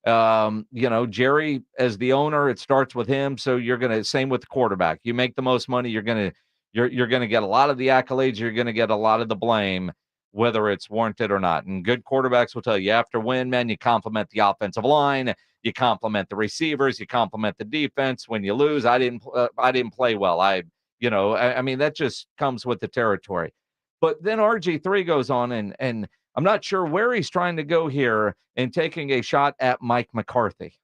Jerry as the owner, it starts with him. So you're going to, same with the quarterback. You make the most money, you're going to get a lot of the accolades, you're going to get a lot of the blame, whether it's warranted or not. And good quarterbacks will tell you after win, man, you compliment the offensive line, you compliment the receivers, you compliment the defense. When you lose, I didn't play well. I mean, that just comes with the territory. But then RG3 goes on and I'm not sure where he's trying to go here in taking a shot at Mike McCarthy.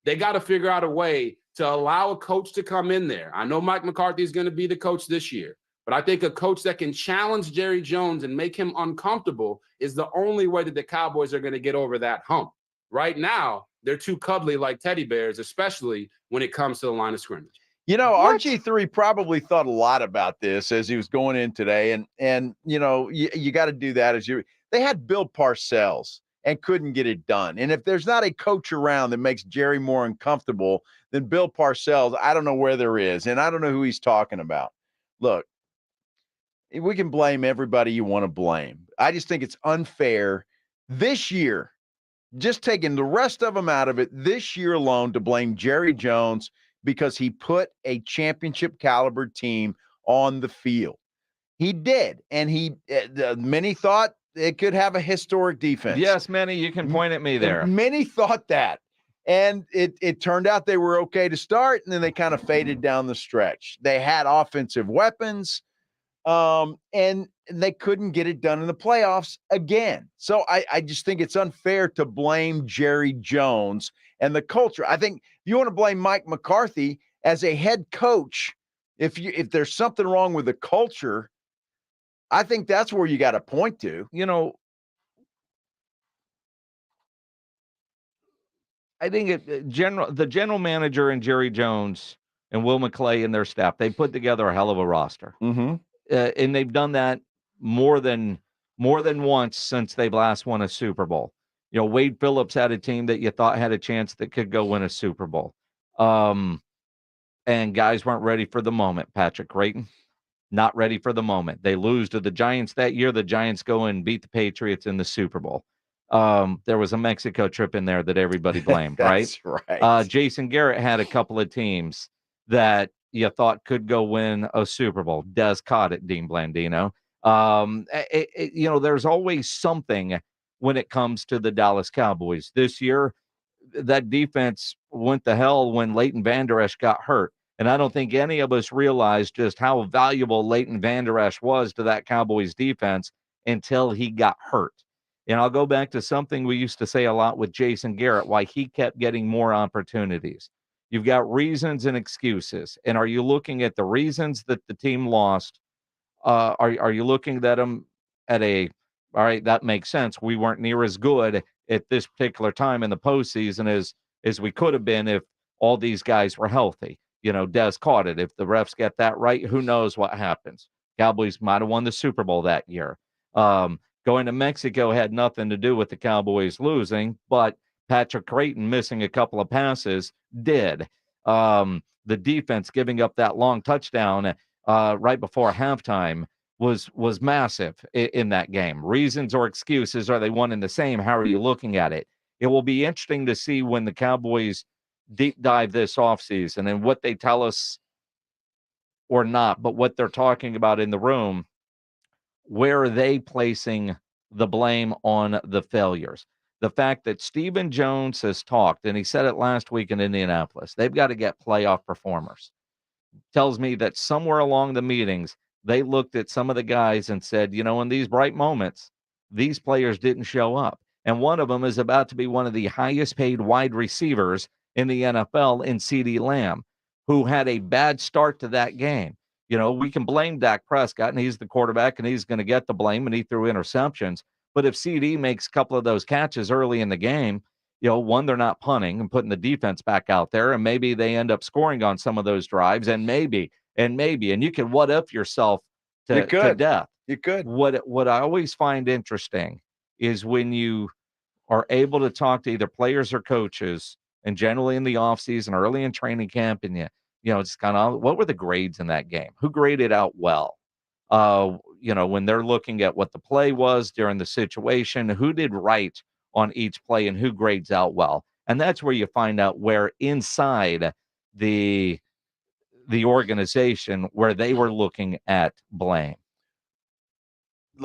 They got to figure out a way to allow a coach to come in there. I know Mike McCarthy is going to be the coach this year, but I think a coach that can challenge Jerry Jones and make him uncomfortable is the only way that the Cowboys are going to get over that hump. Right now, they're too cuddly like teddy bears, especially when it comes to the line of scrimmage. RG3 probably thought a lot about this as he was going in today. And you got to do that they had Bill Parcells and couldn't get it done. And if there's not a coach around that makes Jerry more uncomfortable than Bill Parcells, I don't know where there is. And I don't know who he's talking about. Look, we can blame everybody you want to blame. I just think it's unfair this year, just taking the rest of them out of it this year alone, to blame Jerry Jones because he put a championship caliber team on the field. He did. And many thought it could have a historic defense. Yes, many. You can point at me there. Many thought that. And it turned out they were okay to start, and then they kind of faded down the stretch. They had offensive weapons, and they couldn't get it done in the playoffs again. So I just think it's unfair to blame Jerry Jones and the culture. I think if you want to blame Mike McCarthy as a head coach, if there's something wrong with the culture, I think that's where you got to point to. I think the general manager and Jerry Jones and Will McClay and their staff, they put together a hell of a roster. Mm-hmm. And they've done that more than once since they've last won a Super Bowl. You know, Wade Phillips had a team that you thought had a chance that could go win a Super Bowl. And guys weren't ready for the moment. Patrick Creighton, not ready for the moment. They lose to the Giants that year. The Giants go and beat the Patriots in the Super Bowl. There was a Mexico trip in there that everybody blamed, That's right? Jason Garrett had a couple of teams that you thought could go win a Super Bowl. Des caught it, Dean Blandino. You know, there's always something when it comes to the Dallas Cowboys. This year, that defense went to hell when Leighton Vander Esch got hurt. And I don't think any of us realized just how valuable Leighton Vander Esch was to that Cowboys defense until he got hurt. And I'll go back to something we used to say a lot with Jason Garrett, why he kept getting more opportunities. You've got reasons and excuses. And are you looking at the reasons that the team lost? Are you looking at them at all right, that makes sense. We weren't near as good at this particular time in the postseason as we could have been if all these guys were healthy. You know, Des caught it. If the refs get that right, who knows what happens? Cowboys might have won the Super Bowl that year. Going to Mexico had nothing to do with the Cowboys losing, but Patrick Creighton missing a couple of passes did. The defense giving up that long touchdown right before halftime was massive in that game. Reasons or excuses, are they one and the same? How are you looking at it? It will be interesting to see when the Cowboys deep dive this offseason and what they tell us or not, but what they're talking about in the room. Where are they placing the blame on the failures? The fact that Stephen Jones has talked, and he said it last week in Indianapolis, they've got to get playoff performers. Tells me that somewhere along the meetings, they looked at some of the guys and said, you know, in these bright moments, these players didn't show up. And one of them is about to be one of the highest paid wide receivers in the NFL in CeeDee Lamb, who had a bad start to that game. You know, we can blame Dak Prescott, and he's the quarterback, and he's going to get the blame, and he threw interceptions. But if CD makes a couple of those catches early in the game, you know, one, they're not punting and putting the defense back out there, and maybe they end up scoring on some of those drives, and maybe, and you can what if yourself to death. You could. What I always find interesting is when you are able to talk to either players or coaches, and generally in the offseason, early in training camp, and you know, it's kind of, what were the grades in that game? Who graded out well? You know, when they're looking at what the play was during the situation, who did right on each play and who grades out well? And that's where you find out where inside the organization where they were looking at blame.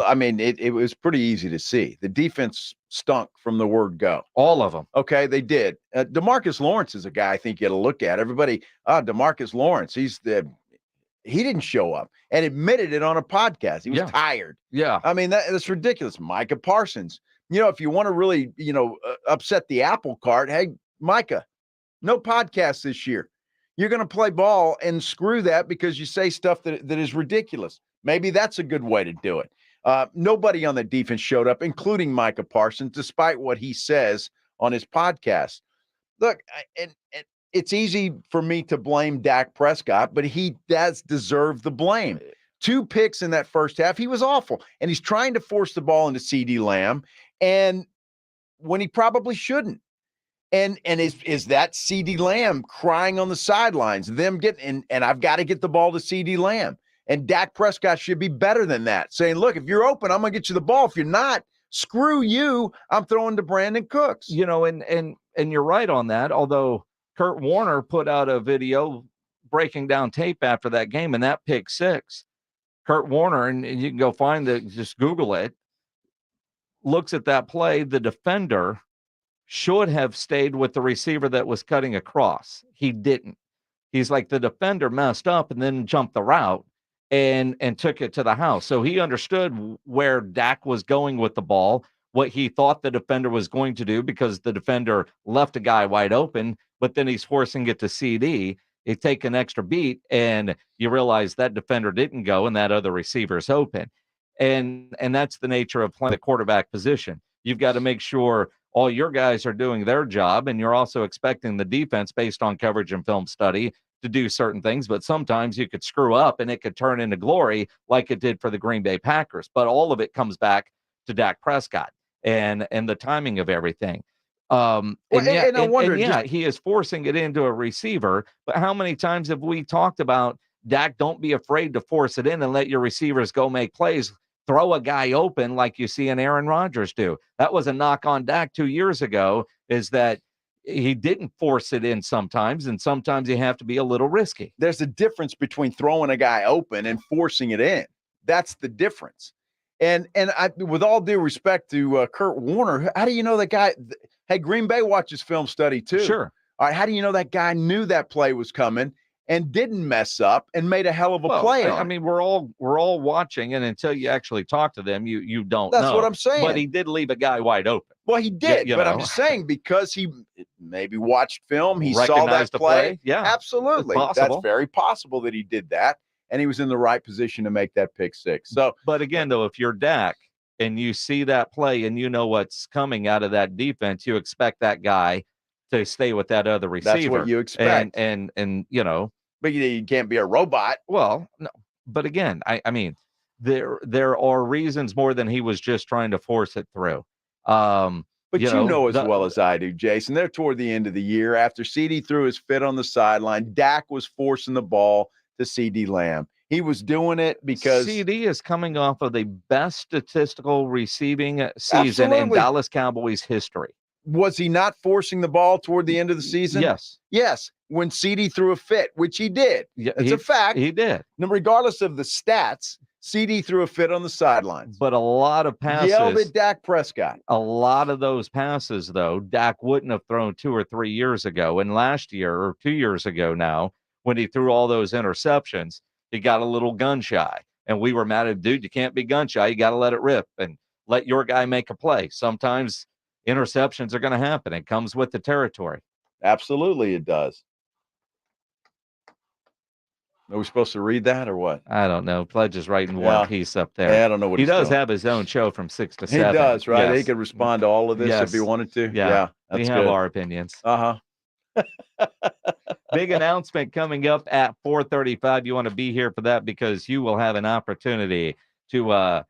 I mean, it was pretty easy to see. The defense stunk from the word go. All of them. Okay, they did. DeMarcus Lawrence is a guy I think you got to look at. Everybody, DeMarcus Lawrence, he didn't show up and admitted it on a podcast. He was tired. Yeah. I mean, that's ridiculous. Micah Parsons. You know, if you want to really, upset the apple cart, hey, Micah, no podcast this year. You're going to play ball and screw that because you say stuff that is ridiculous. Maybe that's a good way to do it. Nobody on the defense showed up, including Micah Parsons, despite what he says on his podcast. Look, and it's easy for me to blame Dak Prescott, but he does deserve the blame. 2 picks in that first half. He was awful, and he's trying to force the ball into CeeDee Lamb, and when he probably shouldn't. And is that CeeDee Lamb crying on the sidelines, them getting, and I've got to get the ball to CeeDee Lamb. And Dak Prescott should be better than that, saying, look, if you're open, I'm going to get you the ball. If you're not, screw you. I'm throwing to Brandon Cooks. You know, and you're right on that, although Kurt Warner put out a video breaking down tape after that game, and that pick 6. Kurt Warner, and you can go find just Google it, looks at that play. The defender should have stayed with the receiver that was cutting across. He didn't. He's like, the defender messed up and then jumped the route and took it to the house. So he understood where Dak was going with the ball, what he thought the defender was going to do, because the defender left a guy wide open, but then he's forcing it to CD. It take an extra beat, and you realize that defender didn't go and that other receiver's open. And that's the nature of playing the quarterback position. You've got to make sure all your guys are doing their job, and you're also expecting the defense, based on coverage and film study, to do certain things, but sometimes you could screw up and it could turn into glory like it did for the Green Bay Packers. But all of it comes back to Dak Prescott and the timing of everything. I wonder, he is forcing it into a receiver, but how many times have we talked about Dak, don't be afraid to force it in and let your receivers go make plays. Throw a guy open like you see an Aaron Rodgers do. That was a knock on Dak 2 years ago, is that he didn't force it in sometimes, and sometimes you have to be a little risky. There's a difference between throwing a guy open and forcing it in. That's the difference. And I, with all due respect to Kurt Warner, how do you know that guy? Hey, Green Bay watches film study too. Sure. All right, how do you know that guy knew that play was coming and didn't mess up and made a hell of a play on I mean, we're all watching, and until you actually talk to them, you don't know. That's what I'm saying. But he did leave a guy wide open. Well, he did, but I'm just saying, because he maybe watched film, he saw that play. Yeah, absolutely. That's very possible that he did that, and he was in the right position to make that pick six. So, but again, though, if you're Dak and you see that play and you know what's coming out of that defense, you expect that guy to stay with that other receiver. That's what you expect. And you know, but you can't be a robot. Well, no. But again, I mean, there are reasons more than he was just trying to force it through. But you know as well as I do, Jason, they're toward the end of the year. After CD threw his fit on the sideline, Dak was forcing the ball to CD Lamb. He was doing it because CD is coming off of the best statistical receiving season in Dallas Cowboys history. Was he not forcing the ball toward the end of the season? Yes. Yes. When CD threw a fit, which he did. Yeah, it's a fact. He did. Now, regardless of the stats, CD threw a fit on the sidelines. But a lot of passes. Yelled at Dak Prescott. A lot of those passes, though, Dak wouldn't have thrown 2 or 3 years ago. And last year, or 2 years ago now, when he threw all those interceptions, he got a little gun shy. And we were mad at, dude, you can't be gun shy. You got to let it rip and let your guy make a play. Sometimes interceptions are going to happen. It comes with the territory. Absolutely, it does. Are we supposed to read that or what? I don't know. Pledge is writing War and Peace up there. Yeah, I don't know what he he's does doing. have his own show from 6 to 7. He does, right? Yes. He could respond to all of this if he wanted to. Yeah, we that's have good. our opinions. Uh-huh. Big announcement coming up at 4:35. You want to be here for that because you will have an opportunity to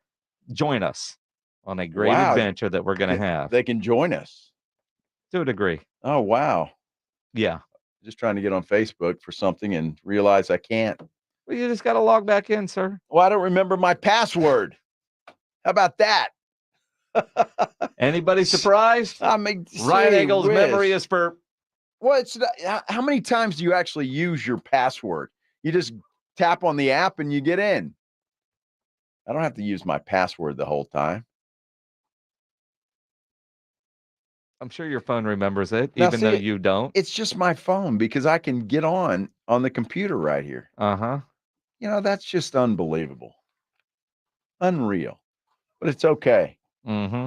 join us on a great adventure that we're going to have. They can join us. To a degree. Oh, wow. Yeah. Just trying to get on Facebook for something and realize I can't. Well, you just got to log back in, sir. Well, I don't remember my password. How about that? Anybody surprised? I mean, Ryan Eagle's memory is for... Well, it's how many times do you actually use your password? You just tap on the app and you get in. I don't have to use my password the whole time. I'm sure your phone remembers it, even though you don't. It's just my phone because I can get on the computer right here. Uh-huh. You know, that's just unbelievable. Unreal. But it's okay. Mm-hmm.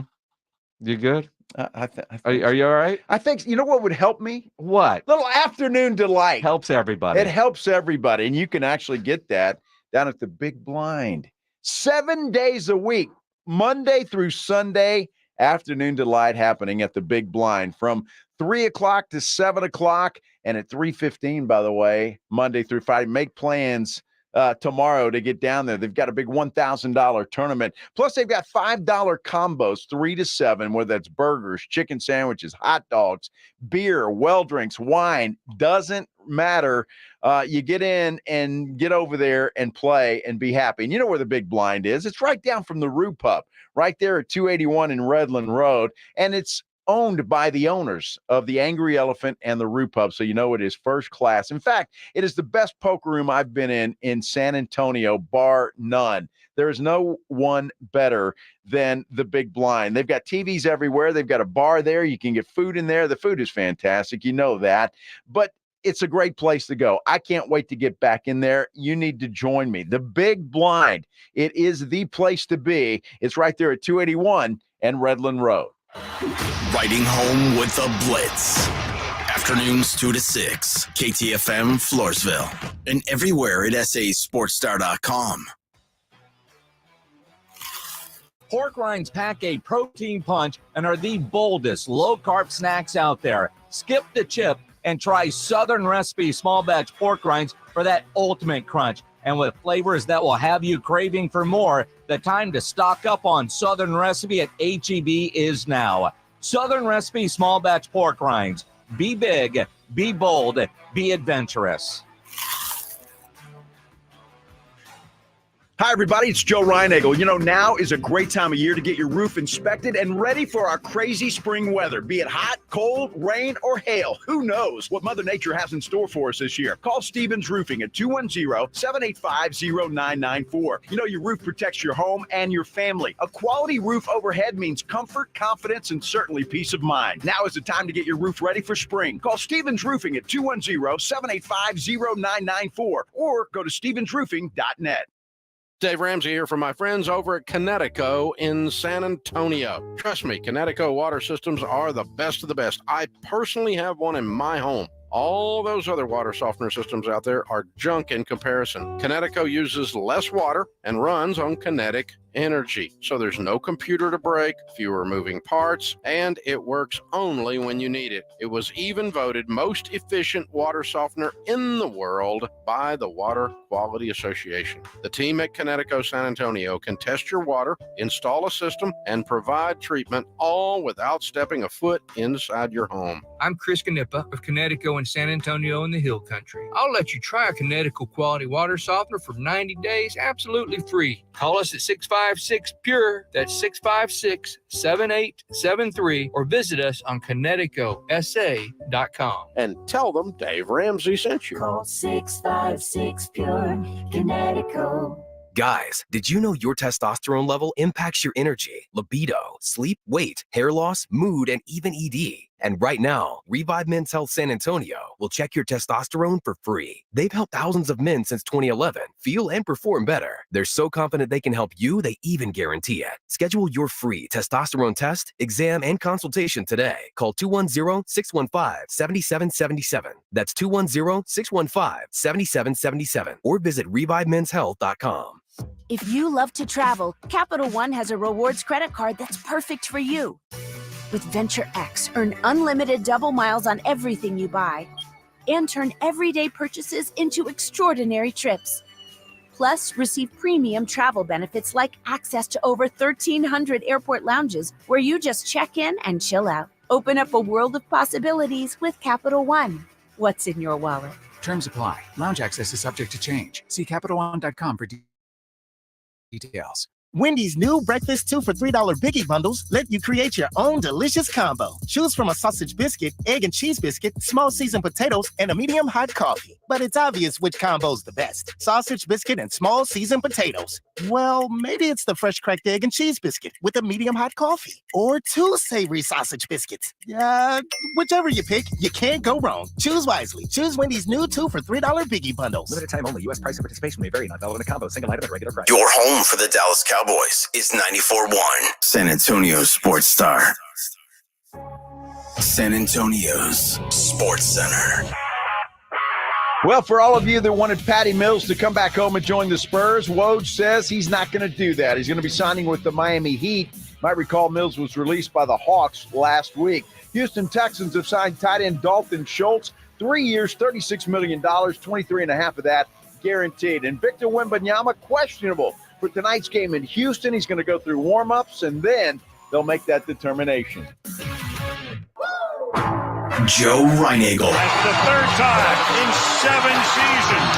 You good? I think are you all right? I think, you know what would help me? What? Little afternoon delight. Helps everybody. It helps everybody. And you can actually get that down at the Big Blind. 7 days a week, Monday through Sunday, afternoon delight happening at the Big Blind from 3 o'clock to 7 o'clock. And at 3:15, by the way, Monday through Friday. Make plans tomorrow to get down there. They've got a big $1,000 tournament. Plus, they've got $5 combos, 3 to 7, whether that's burgers, chicken sandwiches, hot dogs, beer, well drinks, wine. Doesn't matter. You get in and get over there and play and be happy. And you know where the Big Blind is. It's right down from the Roo Pub, right there at 281 in Redland Road. And it's owned by the owners of the Angry Elephant and the Roo Pub, so you know it is first class. In fact, it is the best poker room I've been in San Antonio, bar none. There is no one better than the Big Blind. They've got TVs everywhere. They've got a bar there. You can get food in there. The food is fantastic. You know that. But it's a great place to go. I can't wait to get back in there. You need to join me. The Big Blind. It is the place to be. It's right there at 281 and Redland Road. Riding home with the Blitz. Afternoons 2 to 6. KTFM Floresville. And everywhere at sasportstar.com. Pork rinds pack a protein punch and are the boldest low-carb snacks out there. Skip the chip and try Southern Recipe small batch pork rinds for that ultimate crunch. And with flavors that will have you craving for more, the time to stock up on Southern Recipe at H-E-B is now. Southern Recipe small batch pork rinds. Be big, be bold, be adventurous. Hi, everybody. It's Joe Reinagel. You know, now is a great time of year to get your roof inspected and ready for our crazy spring weather. Be it hot, cold, rain, or hail. Who knows what Mother Nature has in store for us this year? Call Stevens Roofing at 210-785-0994. You know, your roof protects your home and your family. A quality roof overhead means comfort, confidence, and certainly peace of mind. Now is the time to get your roof ready for spring. Call Stevens Roofing at 210-785-0994 or go to stevensroofing.net. Dave Ramsey here from my friends over at Connecticut in San Antonio. Trust me, Connecticut water systems are the best of the best. I personally have one in my home. All those other water softener systems out there are junk in comparison. Connecticut uses less water and runs on kinetic energy. So there's no computer to break, fewer moving parts, and it works only when you need it. It was even voted most efficient water softener in the world by the Water Quality Association. The team at Connecticut San Antonio can test your water, install a system, and provide treatment all without stepping a foot inside your home. I'm Chris Canepa of Connecticut and San Antonio in the Hill Country. I'll let you try a Connecticut quality water softener for 90 days absolutely free. Call us at 656-PURE, that's 656-7873, or visit us on ConnecticutSA.com. And tell them Dave Ramsey sent you. Call 656-PURE, Connecticut. Guys, did you know your testosterone level impacts your energy, libido, sleep, weight, hair loss, mood, and even ED? And right now, Revive Men's Health San Antonio will check your testosterone for free. They've helped thousands of men since 2011 feel and perform better. They're so confident they can help you, they even guarantee it. Schedule your free testosterone test, exam, and consultation today. Call 210-615-7777. That's 210-615-7777. Or visit ReviveMen'sHealth.com. If you love to travel, Capital One has a rewards credit card that's perfect for you. With Venture X, earn unlimited double miles on everything you buy and turn everyday purchases into extraordinary trips. Plus, receive premium travel benefits like access to over 1,300 airport lounges where you just check in and chill out. Open up a world of possibilities with Capital One. What's in your wallet? Terms apply. Lounge access is subject to change. See CapitalOne.com for details. Wendy's new breakfast 2 for $3 Biggie Bundles let you create your own delicious combo. Choose from a sausage biscuit, egg and cheese biscuit, small seasoned potatoes, and a medium hot coffee. But it's obvious which combo's the best. Sausage biscuit and small seasoned potatoes. Well, maybe it's the fresh cracked egg and cheese biscuit with a medium hot coffee. Or 2 savory sausage biscuits. Whichever you pick, you can't go wrong. Choose wisely. Choose Wendy's new 2 for $3 Biggie Bundles. Limited time only. U.S. price and participation may vary. Not valid in a combo. Single item at regular price. Your home for the Dallas Cowboys is 94.1 San Antonio Sports Star. San Antonio's Sports Center. Well, for all of you that wanted Patty Mills to come back home and join the Spurs, Woj says he's not going to do that. He's going to be signing with the Miami Heat. Might recall Mills was released by the Hawks last week. Houston Texans have signed tight end Dalton Schultz, 3 years, $36 million, 23.5 of that guaranteed. And Victor Wembanyama, questionable for tonight's game in Houston. He's going to go through warm-ups, and then they'll make that determination. Joe Reinagel. That's the third time in 7 seasons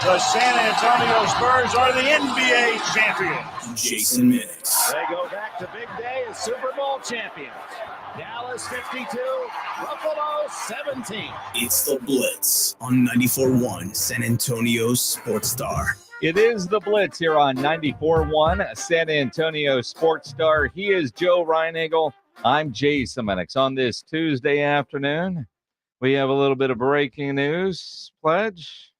the San Antonio Spurs are the NBA champions. Jason Minix. They go back to big day as Super Bowl champions. Dallas 52, Buffalo 17. It's the Blitz on 94.1 San Antonio Sports Star. It is the Blitz here on 94.1 San Antonio Sports Star. He is Joe Reinagel. I'm Jason Minix. On this Tuesday afternoon, we have a little bit of breaking news. Pledge.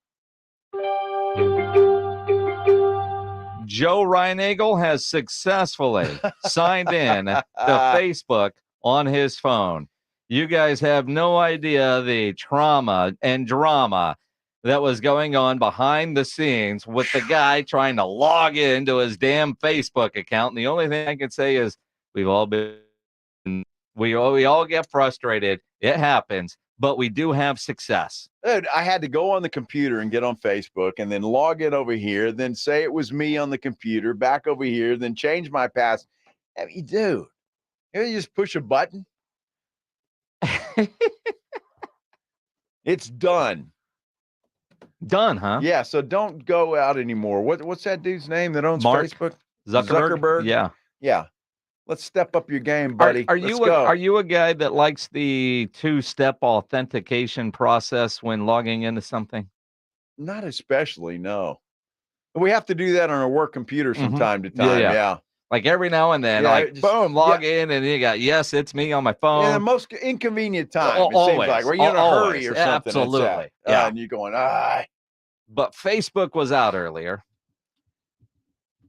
Joe Reinagel has successfully signed in to Facebook on his phone. You guys have no idea the trauma and drama that was going on behind the scenes with the guy trying to log into his damn Facebook account. And the only thing I can say is we all get frustrated It happens, but we do have success. Dude, I had to go on the computer and get on Facebook and then log in over here, then say it was me on the computer, back over here, then change my pass. I mean, dude, you just push a button. It's done. Done, huh? Yeah, so don't go out anymore. What's that dude's name that owns Mark Facebook? Zuckerberg? Yeah. Yeah. Let's step up your game, buddy. Are Let's you go. are you a guy that likes the two-step authentication process when logging into something? Not especially, no. We have to do that on our work computer from Mhm. time to time. Yeah. Like every now and then, Yeah, like just- boom, log in, and you got yes, it's me on my phone. Yeah, the most inconvenient time. Al- It seems always, like where you're in a always, hurry or something. it's absolutely, that. yeah. And you're going, ah. But Facebook was out earlier,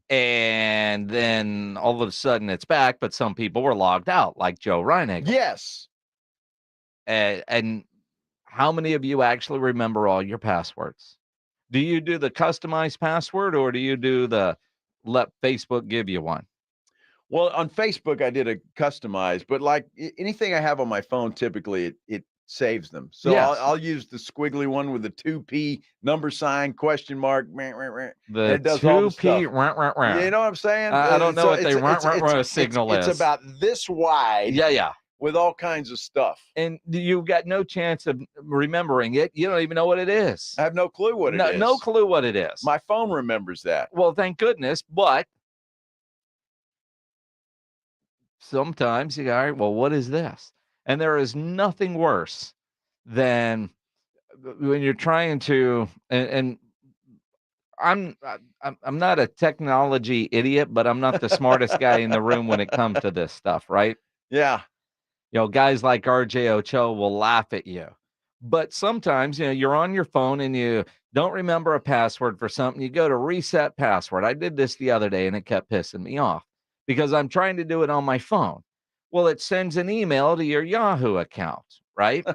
and then all of a sudden it's back. But some people were logged out, like Joe Reiniger. Yes. And how many of you actually remember all your passwords? Do you do the customized password, or do you do the let Facebook give you one? Well, on Facebook, I did a customized, but like anything I have on my phone, typically it saves them. So Yes. I'll use the squiggly one with the 2P number sign, question mark. And The it does all the 2P. stuff. You know what I'm saying? I don't know So what the signal it's is. about this wide. Yeah. With all kinds of stuff. And you've got no chance of remembering it. You don't even know what it is. I have no clue what it is. No clue what it is. My phone remembers that. Well, thank goodness. But sometimes you go, all right, well, what is this? And there is nothing worse than when you're trying to, and I'm not a technology idiot, but I'm not the smartest guy in the room when it comes to this stuff, right? Yeah. You know, guys like RJ Ochoa will laugh at you. But sometimes, you know, you're on your phone and you don't remember a password for something. You go to reset password. I did this the other day and it kept pissing me off because I'm trying to do it on my phone. Well, it sends an email to your Yahoo account, right?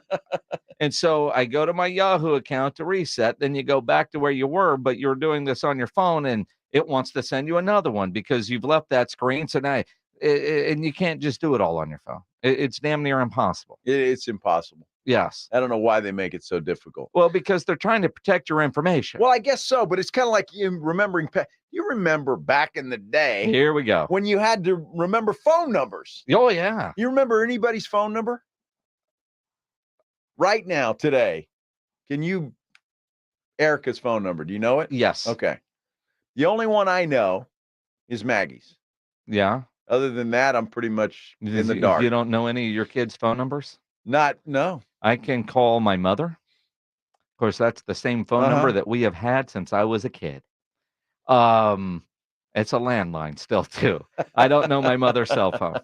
And so I go to my Yahoo account to reset. Then you go back to where you were, but you're doing this on your phone and it wants to send you another one because you've left that screen. So now, and you can't just do it all on your phone. It's damn near impossible. It's impossible. Yes. I don't know why they make it so difficult. Well, because they're trying to protect your information. Well, I guess so, but it's kind of like you remembering. You remember back in the day. Here we go. When you had to remember phone numbers. Oh, yeah. You remember anybody's phone number? Right now, today, can you, Erica's phone number, do you know it? Yes. Okay. The only one I know is Maggie's. Yeah. Other than that, I'm pretty much in the dark. You don't know any of your kids' phone numbers? No. I can call my mother. Of course, that's the same phone number that we have had since I was a kid. It's a landline still, too. I don't know my mother's cell phone.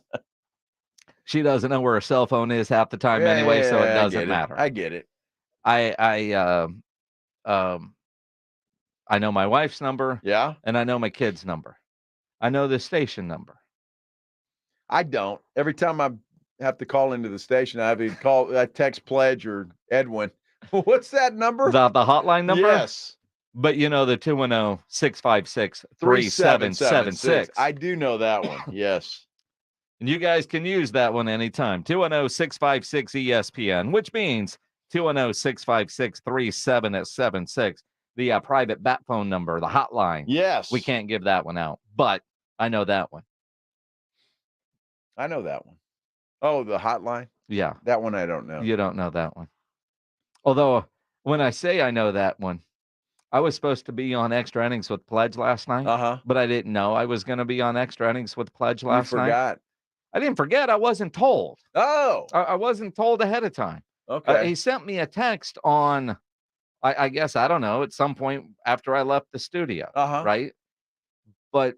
She doesn't know where her cell phone is half the time anyway, so it doesn't matter. I get it. I know my wife's number. Yeah. And I know my kid's number. I know the station number. I don't. Every time I have to call into the station, I text Pledge or Edwin. What's that number? The hotline number? Yes. But you know the 210-656-3776. I do know that one. Yes. And you guys can use that one anytime. 210-656-ESPN, which means 210-656-3776. The private bat phone number, the hotline. Yes. We can't give that one out, but I know that one. I know that one. Oh, the hotline? Yeah. That one I don't know. You don't know that one. Although, when I say I know that one, I was supposed to be on Extra Innings with Pledge last night, but I didn't know I was going to be on Extra Innings with Pledge last night. You forgot. I didn't forget. I wasn't told. Oh. I wasn't told ahead of time. Okay. He sent me a text on, I guess, I don't know, at some point after I left the studio, right? But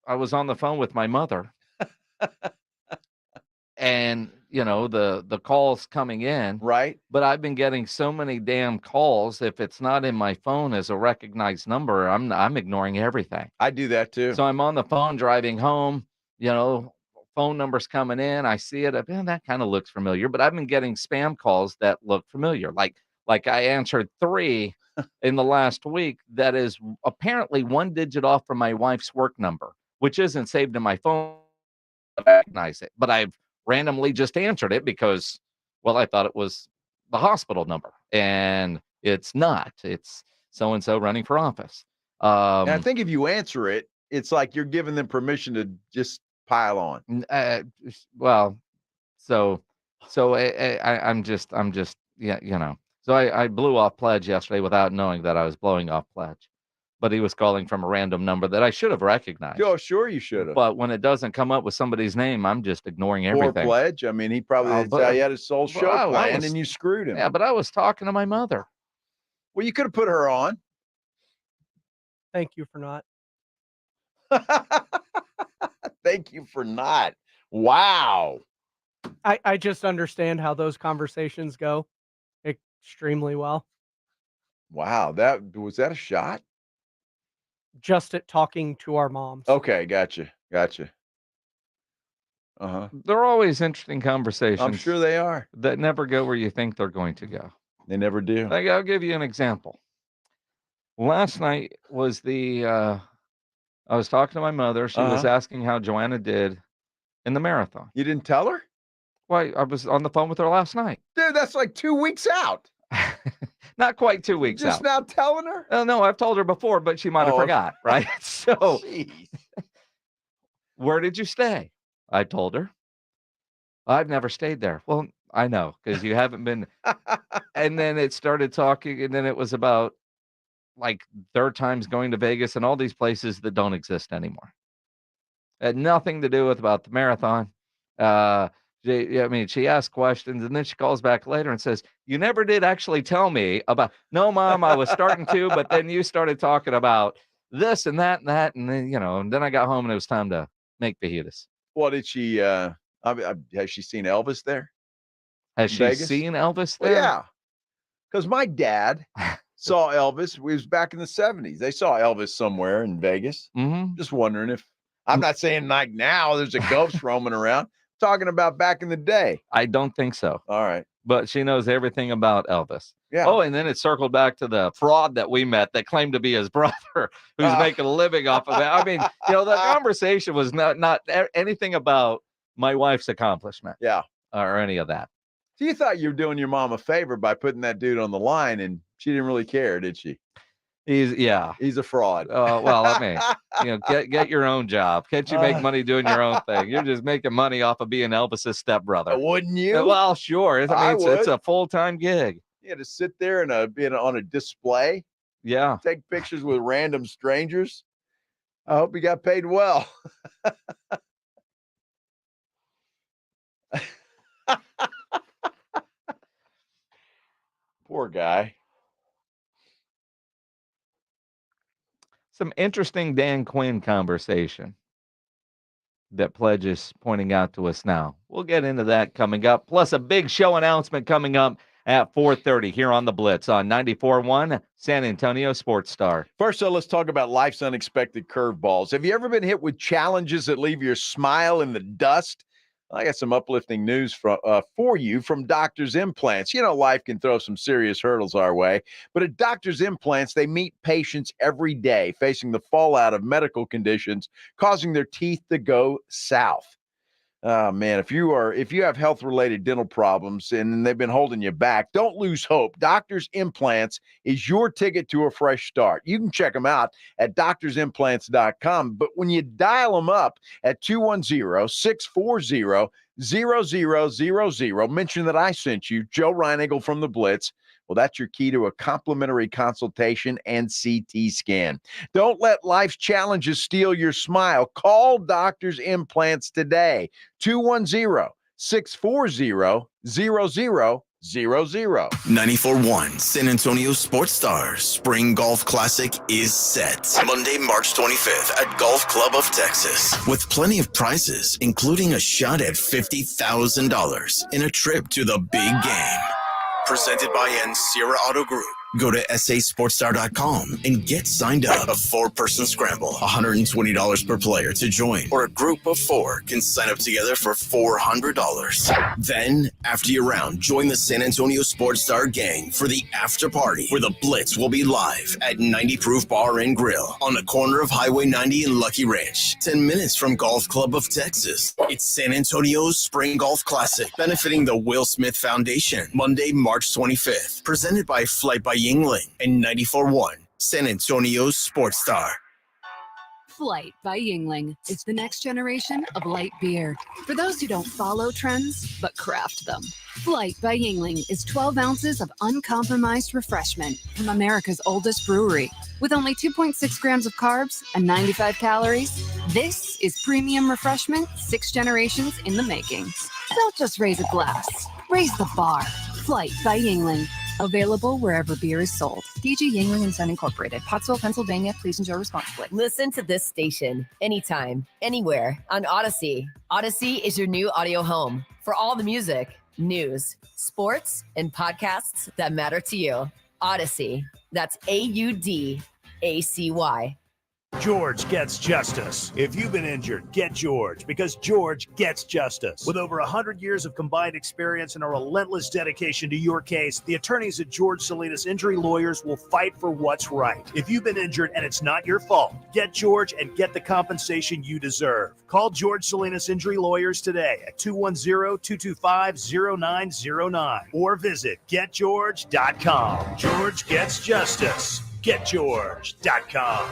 I was on the phone with my mother. And, you know, the calls coming in. Right. But I've been getting so many damn calls. If it's not in my phone as a recognized number, I'm ignoring everything. I do that too. So I'm on the phone driving home, you know, phone numbers coming in. I see it. Man, that kind of looks familiar. But I've been getting spam calls that look familiar. Like I answered 3 in the last week. That is apparently 1 digit off from my wife's work number, which isn't saved in my phone. I recognize it, but I've randomly just answered it because Well, I thought it was the hospital number, and it's not. It's so-and-so running for office. And I think if you answer it, it's like you're giving them permission to just pile on. Well, so I'm just, yeah, you know. So I blew off Pledge yesterday without knowing that I was blowing off Pledge. But he was calling from a random number that I should have recognized. Oh, sure you should have. But when it doesn't come up with somebody's name, I'm just ignoring everything. Or Pledge. I mean, he probably he had his soul show planned and you screwed him. Yeah, but I was talking to my mother. Well, you could have put her on. Thank you for not. Thank you for not. Wow. I just understand how those conversations go extremely well. Wow. Was that a shot? Just at talking to our moms. Okay, gotcha. Uh-huh. They're always interesting conversations. I'm sure they are. That never go where you think they're going to go. They never do. Like, I'll give you an example. Last night was I was talking to my mother. She was asking how Joanna did in the marathon. You didn't tell her? Well, I was on the phone with her last night. Dude, that's like 2 weeks out. Not quite 2 weeks Just out. now telling her? Oh, no, I've told her before, but she might have forgot, right? So, where did you stay? I told her. I've never stayed there. Well, I know, because you haven't been. And then it started talking, and then it was about like third times going to Vegas and all these places that don't exist anymore. It had nothing to do with about the marathon. She asked questions, and then she calls back later and says, "You never did actually tell me about." No, Mom, I was starting to, but then you started talking about this and that, and then and then I got home and it was time to make fajitas. What did she? Has she seen Elvis there? Has she seen Elvis there? Well, yeah, because my dad saw Elvis. We was back in the 70s. They saw Elvis somewhere in Vegas. Mm-hmm. Just wondering if I'm not saying like now there's a ghost roaming around. Talking about back in the day. I don't think so. All right. But she knows everything about Elvis. Yeah. Oh, and then it circled back to the fraud that we met that claimed to be his brother who's making a living off of it. I mean, the conversation was not anything about my wife's accomplishment. Yeah. Or any of that. So you thought you were doing your mom a favor by putting that dude on the line, and she didn't really care, did she? He's a fraud. Well, I mean, get your own job. Can't you make money doing your own thing? You're just making money off of being Elvis's stepbrother. Wouldn't you? Well, sure. I mean, it's a full-time gig. You had to sit there and be on a display. Yeah. Take pictures with random strangers. I hope he got paid well. Poor guy. Some interesting Dan Quinn conversation that Pledge is pointing out to us now. We'll get into that coming up. Plus a big show announcement coming up at 4:30 here on the Blitz on 94.1 San Antonio Sports Star. First, let's talk about life's unexpected curveballs. Have you ever been hit with challenges that leave your smile in the dust? I got some uplifting news for you from Doctor's Implants. Life can throw some serious hurdles our way, but at Doctor's Implants, they meet patients every day facing the fallout of medical conditions causing their teeth to go south. Oh, man, if you have health-related dental problems and they've been holding you back, don't lose hope. Doctor's Implants is your ticket to a fresh start. You can check them out at doctorsimplants.com, but when you dial them up at 210-640-0000, mention that I sent you, Joe Reinagle from the Blitz. Well, that's your key to a complimentary consultation and CT scan. Don't let life's challenges steal your smile. Call Doctor's Implants today. 210-640-0000. 94.1 San Antonio Sports Stars Spring Golf Classic is set. Monday, March 25th at Golf Club of Texas. With plenty of prizes, including a shot at $50,000 in a trip to the big game. Presented by Sierra Auto Group. Go to sasportstar.com and get signed up. A 4-person scramble, $120 per player to join, or a group of 4 can sign up together for $400. Then, after your round, join the San Antonio Sports Star gang for the after party, where the Blitz will be live at 90 Proof Bar and Grill on the corner of Highway 90 and Lucky Ranch, 10 minutes from Golf Club of Texas. It's San Antonio's Spring Golf Classic, benefiting the Will Smith Foundation, Monday, March 25th, presented by Flight by Yingling and 94.1 San Antonio's Sports Star. Flight by Yingling is the next generation of light beer. For those who don't follow trends, but craft them. Flight by Yingling is 12 ounces of uncompromised refreshment from America's oldest brewery. With only 2.6 grams of carbs and 95 calories, this is premium refreshment 6 generations in the making. Don't just raise a glass, raise the bar. Flight by Yingling. Available wherever beer is sold. DG Yingling and Son Incorporated, Pottsville, Pennsylvania. Please enjoy responsibly. Listen to this station anytime, anywhere on Odyssey. Odyssey is your new audio home for all the music, news, sports, and podcasts that matter to you. Odyssey. That's AUDACY. George gets justice. If you've been injured, get George, because George gets justice. With over 100 years of combined experience and a relentless dedication to your case, the attorneys at George Salinas Injury Lawyers will fight for what's right. If you've been injured and it's not your fault, get George and get the compensation you deserve. Call George Salinas Injury Lawyers today at 210-225-0909 or visit getgeorge.com. George gets justice. Getgeorge.com.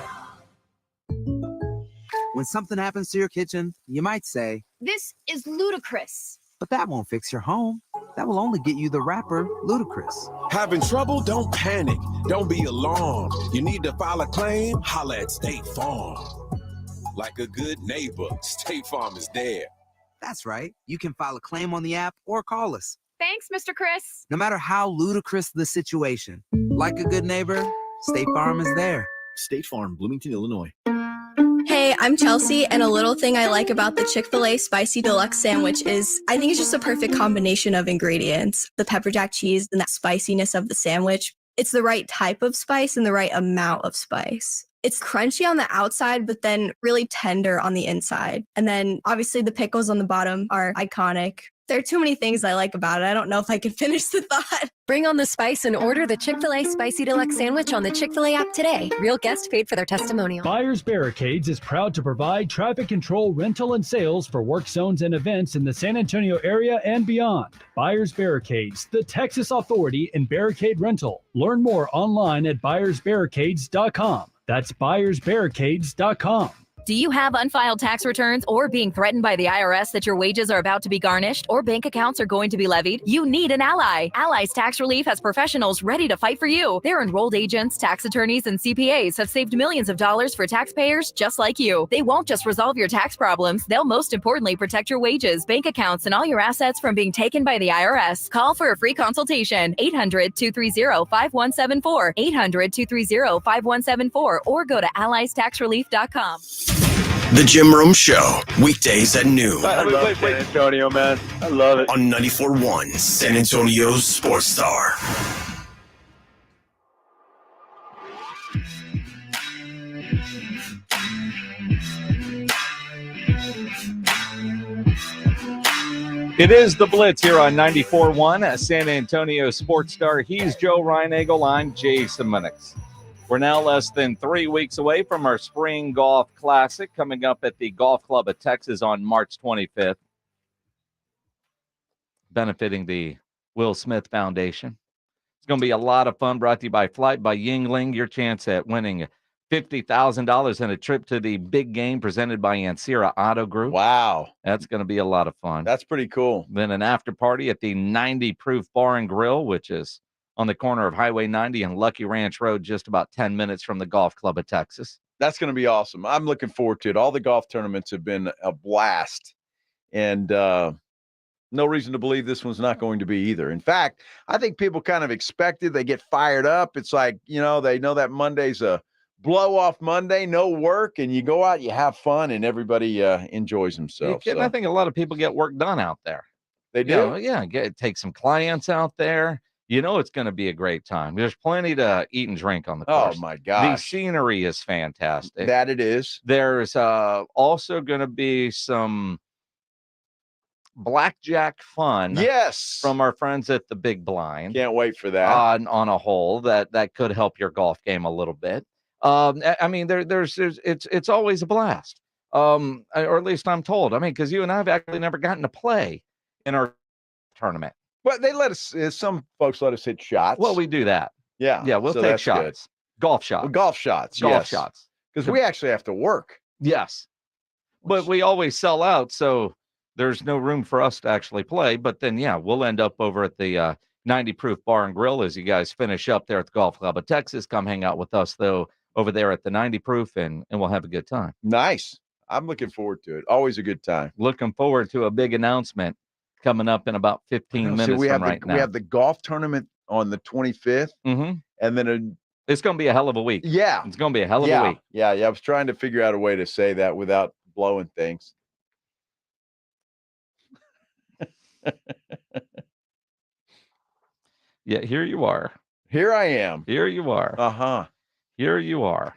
When something happens to your kitchen, you might say, "This is ludicrous." but that won't fix your home. That will only get you the rapper, Ludacris. Having trouble? Don't panic. Don't be alarmed. You need to file a claim? Holla at State Farm. Like a good neighbor, State Farm is there. That's right. You can file a claim on the app or call us. Thanks, Mr. Chris. No matter how ludicrous the situation, like a good neighbor, State Farm is there. State Farm, Bloomington, Illinois. Hey, I'm Chelsea, and a little thing I like about the Chick-fil-A Spicy Deluxe Sandwich is I think it's just a perfect combination of ingredients. The pepper jack cheese and that spiciness of the sandwich. It's the right type of spice and the right amount of spice. It's crunchy on the outside, but then really tender on the inside. And then obviously the pickles on the bottom are iconic. There are too many things I like about it. I don't know if I can finish the thought. Bring on the spice and order the Chick-fil-A Spicy Deluxe Sandwich on the Chick-fil-A app today. Real guests paid for their testimonial. Buyers Barricades is proud to provide traffic control, rental, and sales for work zones and events in the San Antonio area and beyond. Buyers Barricades, the Texas authority in barricade rental. Learn more online at buyersbarricades.com. That's buyersbarricades.com. Do you have unfiled tax returns or being threatened by the IRS that your wages are about to be garnished or bank accounts are going to be levied? You need an ally. Allies Tax Relief has professionals ready to fight for you. Their enrolled agents, tax attorneys, and CPAs have saved millions of dollars for taxpayers just like you. They won't just resolve your tax problems. They'll most importantly protect your wages, bank accounts, and all your assets from being taken by the IRS. Call for a free consultation. 800-230-5174. 800-230-5174 or go to alliestaxrelief.com. The Jim Rome Show, weekdays at noon. I love San Antonio, man. I love it. On 94.1 San Antonio's Sports Star. It is the Blitz here on 94.1 San Antonio Sports Star. He's Joe Reinagel. I'm Jason Minix. We're now less than 3 weeks away from our Spring Golf Classic coming up at the Golf Club of Texas on March 25th, benefiting the Will Smith Foundation. It's going to be a lot of fun, brought to you by Flight by Yingling. Your chance at winning $50,000 and a trip to the big game presented by Ancira Auto Group. Wow. That's going to be a lot of fun. That's pretty cool. Then an after party at the 90 Proof Bar and Grill, which is on the corner of Highway 90 and Lucky Ranch Road, just about 10 minutes from the Golf Club of Texas. That's going to be awesome. I'm looking forward to it. All the golf tournaments have been a blast, and no reason to believe this one's not going to be either. In fact, I think people kind of expect it. They get fired up. It's like, you know, they know that Monday's a blow-off Monday, no work, and you go out, you have fun, and everybody enjoys themselves. So. I think a lot of people get work done out there. They do? Take some clients out there. you know it's going to be a great time. There's plenty to eat and drink on the Oh, course. my The gosh. scenery is fantastic. That it is. There's also going to be some blackjack fun. Yes. From our friends at the Big Blind. Can't wait for that. On a hole that could help your golf game a little bit. I mean, it's always a blast. Or at least I'm told. I mean, because you and I have actually never gotten to play in our tournament. Well, they let us. Some folks let us hit shots. Well, we do that. Yeah. Yeah, we'll so take that's good. shots. Golf shots. Well, golf shots. Golf yes. shots. Because we actually have to work. Yes. But we always sell out, so there's no room for us to actually play. But then, yeah, we'll end up over at the 90 Proof Bar and Grill as you guys finish up there at the Golf Club of Texas. Come hang out with us, though, over there at the 90 Proof, and we'll have a good time. Nice. I'm looking forward to it. Always a good time. Looking forward to a big announcement coming up in about 15 minutes So we have from right now. We have the golf tournament on the 25th, and then it's going to be a hell of a week. Yeah, it's going to be a hell of a week. Yeah. I was trying to figure out a way to say that without blowing things. Yeah, here you are. Here I am. Here you are. Uh-huh. Here you are.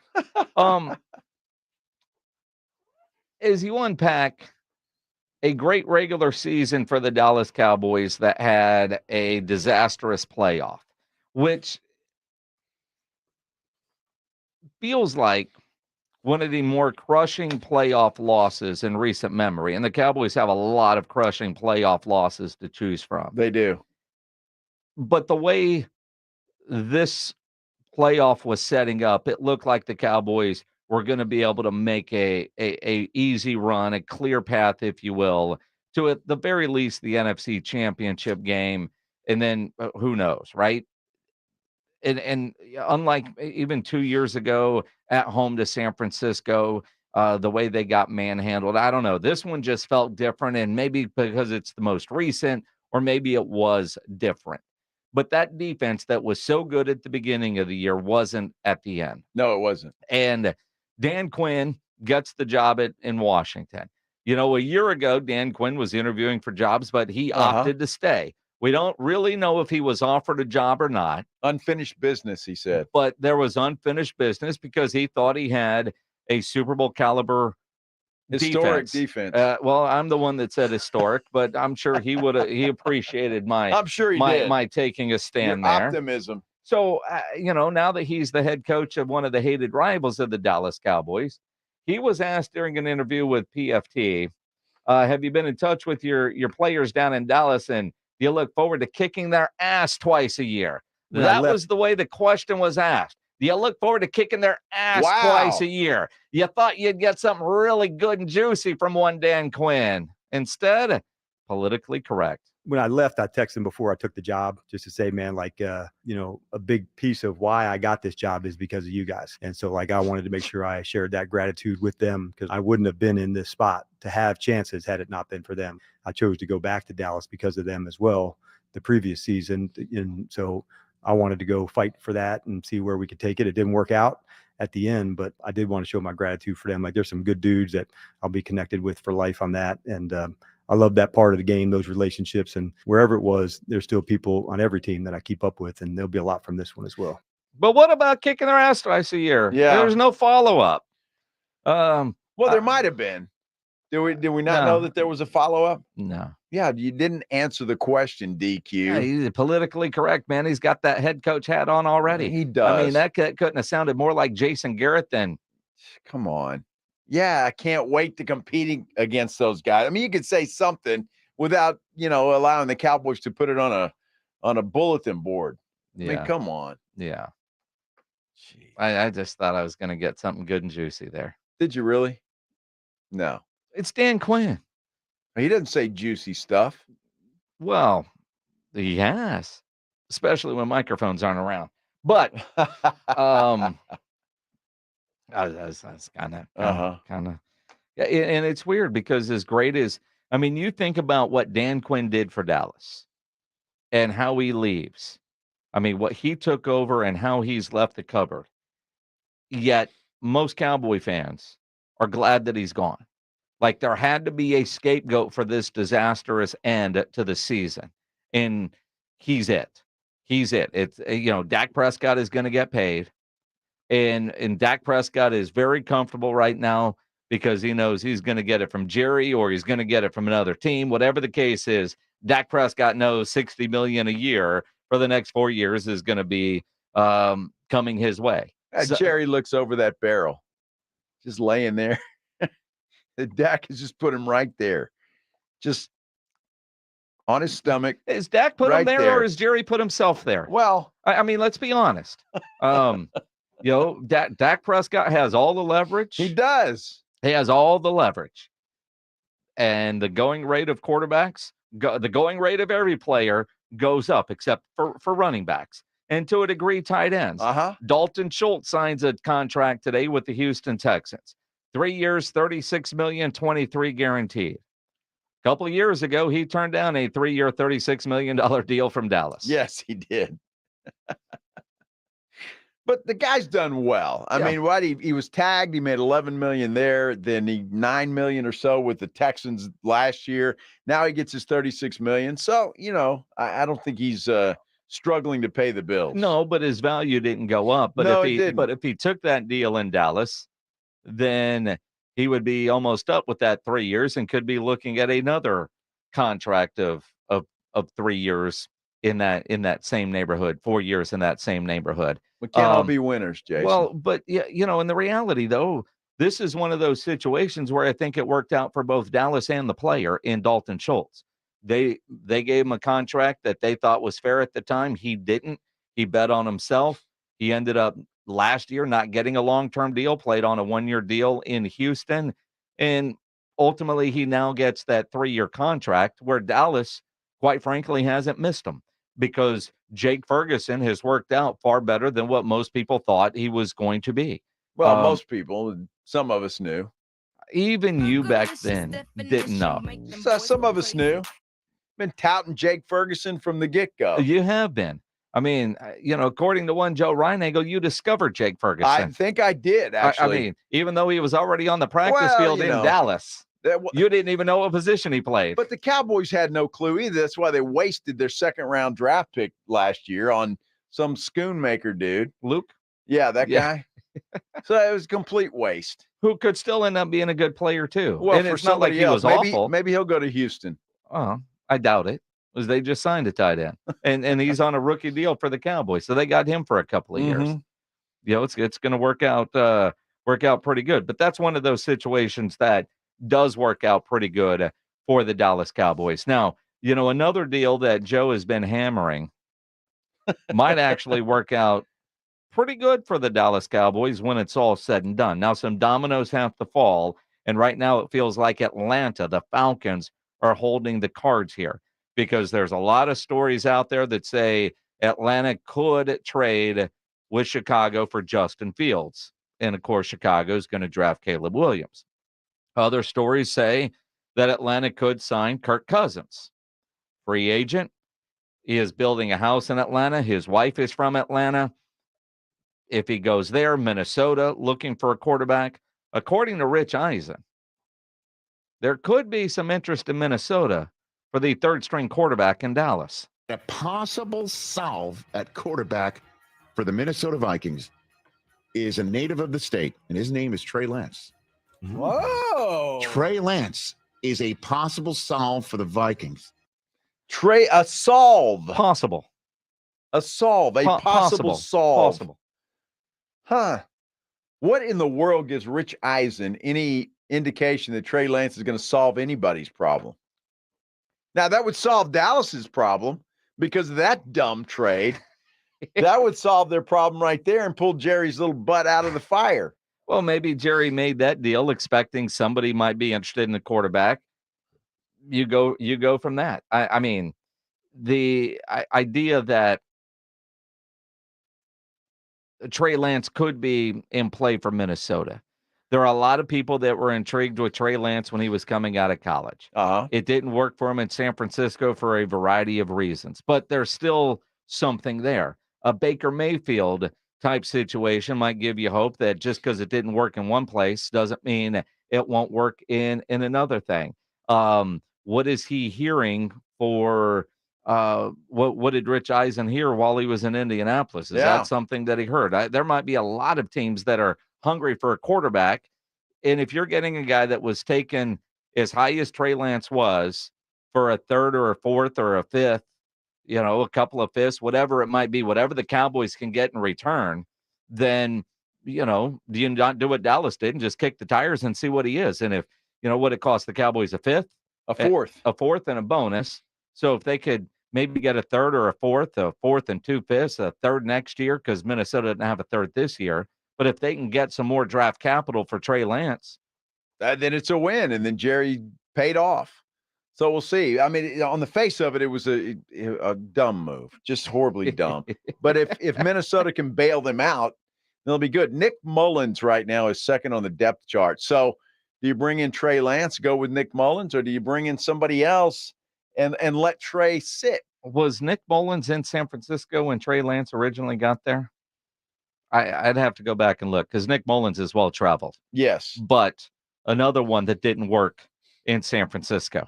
As you unpack a great regular season for the Dallas Cowboys that had a disastrous playoff, which feels like one of the more crushing playoff losses in recent memory. And the Cowboys have a lot of crushing playoff losses to choose from. They do. But the way this playoff was setting up, it looked like the Cowboys were going to be able to make a easy run, a clear path, if you will, to at the very least the NFC Championship game. And then who knows, right? And unlike even 2 years ago at home to San Francisco, the way they got manhandled, I don't know. This one just felt different, and maybe because it's the most recent, or maybe it was different. But that defense that was so good at the beginning of the year wasn't at the end. No, it wasn't. And Dan Quinn gets the job in Washington. You know, a year ago, Dan Quinn was interviewing for jobs, but he opted to stay. We don't really know if he was offered a job or not. Unfinished business, he said. But there was unfinished business because he thought he had a Super Bowl caliber historic defense. Well, I'm the one that said historic, but I'm sure he appreciated my I'm sure he did. my taking a stand Your there. optimism. So, now that he's the head coach of one of the hated rivals of the Dallas Cowboys, he was asked during an interview with PFT, have you been in touch with your players down in Dallas, and do you look forward to kicking their ass twice a year? That was the way the question was asked. Do you look forward to kicking their ass twice a year? You thought you'd get something really good and juicy from one Dan Quinn. Instead, politically correct. When I left, I texted him before I took the job just to say, man, like, a big piece of why I got this job is because of you guys. And so, like, I wanted to make sure I shared that gratitude with them, because I wouldn't have been in this spot to have chances had it not been for them. I chose to go back to Dallas because of them as well the previous season. And so I wanted to go fight for that and see where we could take it. It didn't work out at the end, but I did want to show my gratitude for them. Like, there's some good dudes that I'll be connected with for life on that. And, I love that part of the game, those relationships, and wherever it was, there's still people on every team that I keep up with, and there'll be a lot from this one as well. But what about kicking their ass twice a year? Yeah. There's no follow-up. Well, there might have been. Did we not know that there was a follow-up? No. Yeah, you didn't answer the question, DQ. Yeah, he's politically correct, man. He's got that head coach hat on already. He does. I mean, that couldn't have sounded more like Jason Garrett than. Come on. Yeah, I can't wait to competing against those guys. I mean, you could say something without, allowing the Cowboys to put it on a bulletin board. Yeah. I mean, come on. Yeah. I just thought I was going to get something good and juicy there. Did you really? No. It's Dan Quinn. He doesn't say juicy stuff. Well, he has, especially when microphones aren't around. But that's kind of, yeah. And it's weird because as great as, I mean, you think about what Dan Quinn did for Dallas and how he leaves. I mean, what he took over and how he's left the cupboard. Yet most Cowboy fans are glad that he's gone. Like, there had to be a scapegoat for this disastrous end to the season. And he's it. he's it. It's Dak Prescott is going to get paid, and Dak Prescott is very comfortable right now because he knows he's going to get it from Jerry or he's going to get it from another team. Whatever the case is, Dak Prescott knows $60 million a year for the next 4 years is going to be coming his way. Jerry looks over that barrel, just laying there. Dak has just put him right there, just on his stomach. Is Dak put him there, or is Jerry put himself there? Well, I mean, let's be honest. Dak Prescott has all the leverage. He does. He has all the leverage. And the going rate of quarterbacks, the going rate of every player goes up, except for running backs. And to a degree, tight ends. Dalton Schultz signs a contract today with the Houston Texans. 3 years, $36 million, 23 guaranteed. A couple of years ago, he turned down a 3-year, $36 million deal from Dallas. Yes, he did. But the guy's done well. I mean, he was tagged. He made $11 million there. Then he $9 million or so with the Texans last year. Now he gets his $36 million. So, I don't think he's struggling to pay the bills. No, but his value didn't go up. But if he took that deal in Dallas, then he would be almost up with that 3 years and could be looking at another contract of 3 years in that same neighborhood, 4 years in that same neighborhood. We can't all be winners, Jason. Well, but in the reality though, this is one of those situations where I think it worked out for both Dallas and the player in Dalton Schultz. They gave him a contract that they thought was fair at the time. He didn't. He bet on himself. He ended up last year not getting a long-term deal, played on a 1-year deal in Houston, and ultimately he now gets that 3-year contract where Dallas, quite frankly, hasn't missed him because Jake Ferguson has worked out far better than what most people thought he was going to be. Well, most people, some of us knew. Even you back then didn't know. So some of us knew. Been touting Jake Ferguson from the get-go. You have been. I mean, according to one Joe Reinagle, you discovered Jake Ferguson. I think I did, actually. I mean, even though he was already on the practice field in Dallas, you didn't even know what position he played. But the Cowboys had no clue either. That's why they wasted their second-round draft pick last year on some Schoonmaker dude. Luke? Yeah, that guy. So it was a complete waste. Who could still end up being a good player, too. Well, and for it's not like he was maybe, awful. Maybe he'll go to Houston. Oh, I doubt it. Because they just signed a tight end. And he's on a rookie deal for the Cowboys. So they got him for a couple of years. It's going to work out pretty good. But that's one of those situations that does work out pretty good for the Dallas Cowboys. Now, another deal that Joe has been hammering might actually work out pretty good for the Dallas Cowboys when it's all said and done. Now, some dominoes have to fall. And right now it feels like Atlanta, the Falcons, are holding the cards here. Because there's a lot of stories out there that say Atlanta could trade with Chicago for Justin Fields. And, of course, Chicago is going to draft Caleb Williams. Other stories say that Atlanta could sign Kirk Cousins. Free agent. He is building a house in Atlanta. His wife is from Atlanta. If he goes there, Minnesota looking for a quarterback. According to Rich Eisen, there could be some interest in Minnesota for the third-string quarterback in Dallas. A possible solve at quarterback for the Minnesota Vikings is a native of the state, and his name is Trey Lance. Whoa! Trey Lance is a possible solve for the Vikings. A solve. Possible. A solve. A possible solve. Possible. Huh. What in the world gives Rich Eisen any indication that Trey Lance is going to solve anybody's problem? Now, that would solve Dallas's problem because of that dumb trade. That would solve their problem right there and pull Jerry's little butt out of the fire. Well, maybe Jerry made that deal expecting somebody might be interested in the quarterback. You go from that. I mean, the idea that Trey Lance could be in play for Minnesota. There are a lot of people that were intrigued with Trey Lance when he was coming out of college. It didn't work for him in San Francisco for a variety of reasons, but there's still something there. A Baker Mayfield type situation might give you hope that just because it didn't work in one place doesn't mean it won't work in another thing. What is he hearing for what did Rich Eisen hear while he was in Indianapolis? Is that something that he heard? There might be a lot of teams that are hungry for a quarterback. And if you're getting a guy that was taken as high as Trey Lance was for a third or a fourth or a fifth, a couple of fifths, whatever it might be, whatever the Cowboys can get in return, then, do you not do what Dallas did and just kick the tires and see what he is? And if, what it cost the Cowboys, a fifth, a fourth and a bonus. So if they could maybe get a third or a fourth and 2/5, a third next year, because Minnesota didn't have a third this year. But if they can get some more draft capital for Trey Lance, then it's a win. And then Jerry paid off. So we'll see. I mean, on the face of it, it was a dumb move, just horribly dumb. But if Minnesota can bail them out, they'll be good. Nick Mullins right now is second on the depth chart. So do you bring in Trey Lance, go with Nick Mullins, or do you bring in somebody else and let Trey sit? Was Nick Mullins in San Francisco when Trey Lance originally got there? I'd have to go back and look, because Nick Mullins is well-traveled. Yes. But another one that didn't work in San Francisco.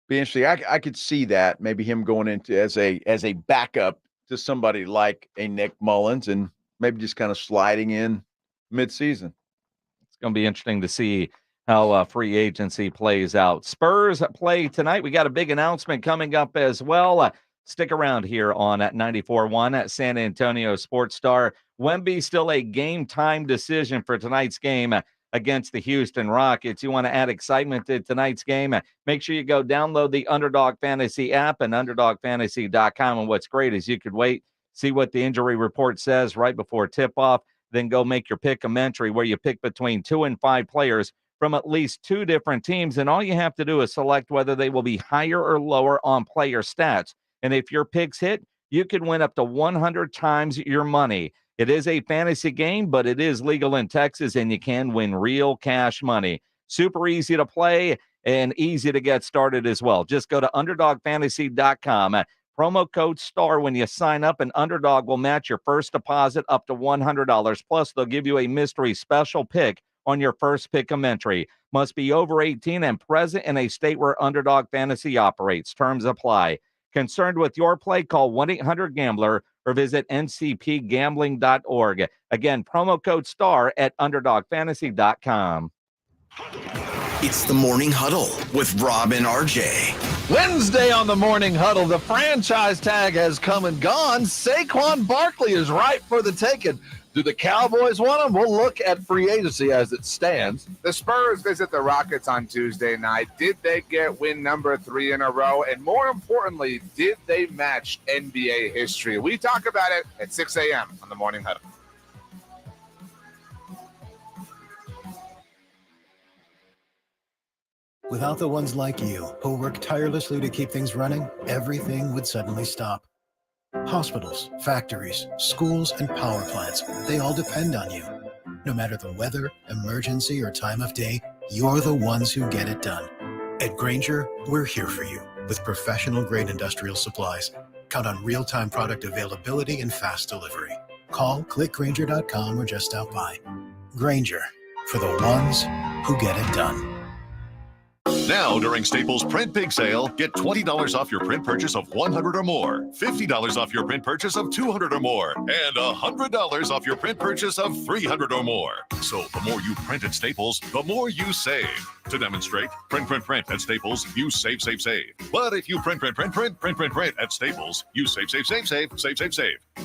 Be interesting. I could see that, maybe him going into as a backup to somebody like a Nick Mullins and maybe just kind of sliding in midseason. It's going to be interesting to see how free agency plays out. Spurs play tonight. We got a big announcement coming up as well. Stick around here on at 94.1 at San Antonio Sports Star. Wemby still a game time decision for tonight's game against the Houston Rockets. You want to add excitement to tonight's game? Make sure you go download the Underdog Fantasy app and UnderdogFantasy.com. And what's great is you could wait, see what the injury report says right before tip-off, then go make your pick-a-mentry where you pick between 2 and 5 players from at least 2 different teams. And all you have to do is select whether they will be higher or lower on player stats. And if your picks hit, you can win up to 100 times your money. It is a fantasy game, but it is legal in Texas, and you can win real cash money. Super easy to play and easy to get started as well. Just go to UnderdogFantasy.com. Promo code STAR when you sign up, and Underdog will match your first deposit up to $100. Plus, they'll give you a mystery special pick on your first pick-a-mentry. Must be over 18 and present in a state where Underdog Fantasy operates. Terms apply. Concerned with your play? Call 1-800-GAMBLER or visit ncpgambling.org. Again, promo code STAR at UnderdogFantasy.com. It's the Morning Huddle with Rob and RJ. Wednesday on the Morning Huddle, the franchise tag has come and gone. Saquon Barkley is ripe for the taking. Do the Cowboys want him? We'll look at free agency as it stands. The Spurs visit the Rockets on Tuesday night. Did they get win number 3 in a row? And more importantly, did they match NBA history? We talk about it at 6 a.m. on the Morning Huddle. Without the ones like you, who work tirelessly to keep things running, everything would suddenly stop. Hospitals, factories, schools, and power plants, they all depend on you. No matter the weather, emergency, or time of day, you're the ones who get it done. At Grainger, we're here for you with professional-grade industrial supplies. Count on real-time product availability and fast delivery. Call, click Grainger.com, or just stop by. Grainger, for the ones who get it done. Now, during Staples Print Big Sale, get $20 off your print purchase of $100 or more, $50 off your print purchase of $200 or more, and $100 off your print purchase of $300 or more. So the more you print at Staples, the more you save. To demonstrate, print at Staples, you save. But if you print at Staples, you save.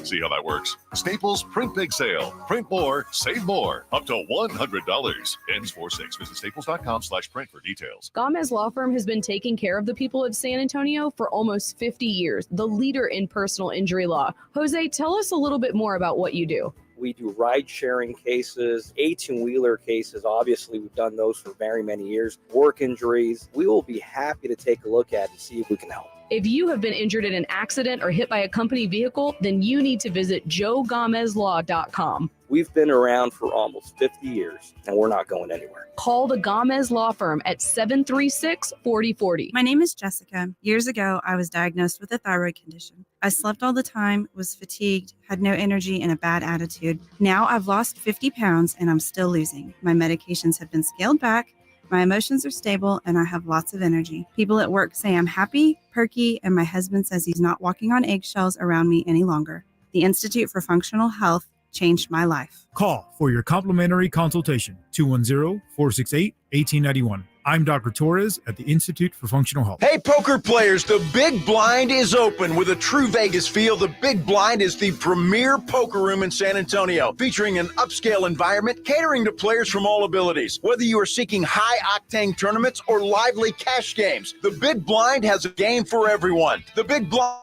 See how that works? Staples Print Big Sale. Print more, save more. Up to $100. Ends 4/6. Visit staples.com/print for details. Gomez Law Firm has been taking care of the people of San Antonio for almost 50 years, the leader in personal injury law. Jose, tell us a little bit more about what you do. We do ride-sharing cases, 18-wheeler cases. Obviously, we've done those for very many years. Work injuries. We will be happy to take a look at and see if we can help. If you have been injured in an accident or hit by a company vehicle, then you need to visit joegomezlaw.com. We've been around for almost 50 years, and we're not going anywhere. Call the Gomez Law Firm at 736-4040. My name is Jessica. Years ago, I was diagnosed with a thyroid condition. I slept all the time, was fatigued, had no energy, and a bad attitude. Now I've lost 50 pounds, and I'm still losing. My medications have been scaled back. My emotions are stable and I have lots of energy. People at work say I'm happy, perky, and my husband says he's not walking on eggshells around me any longer. The Institute for Functional Health changed my life. Call for your complimentary consultation, 210-468-1891. I'm Dr. Torres at the Institute for Functional Health. Hey, poker players, the Big Blind is open. With a true Vegas feel, the Big Blind is the premier poker room in San Antonio, featuring an upscale environment catering to players from all abilities. Whether you are seeking high-octane tournaments or lively cash games, the Big Blind has a game for everyone. The Big Blind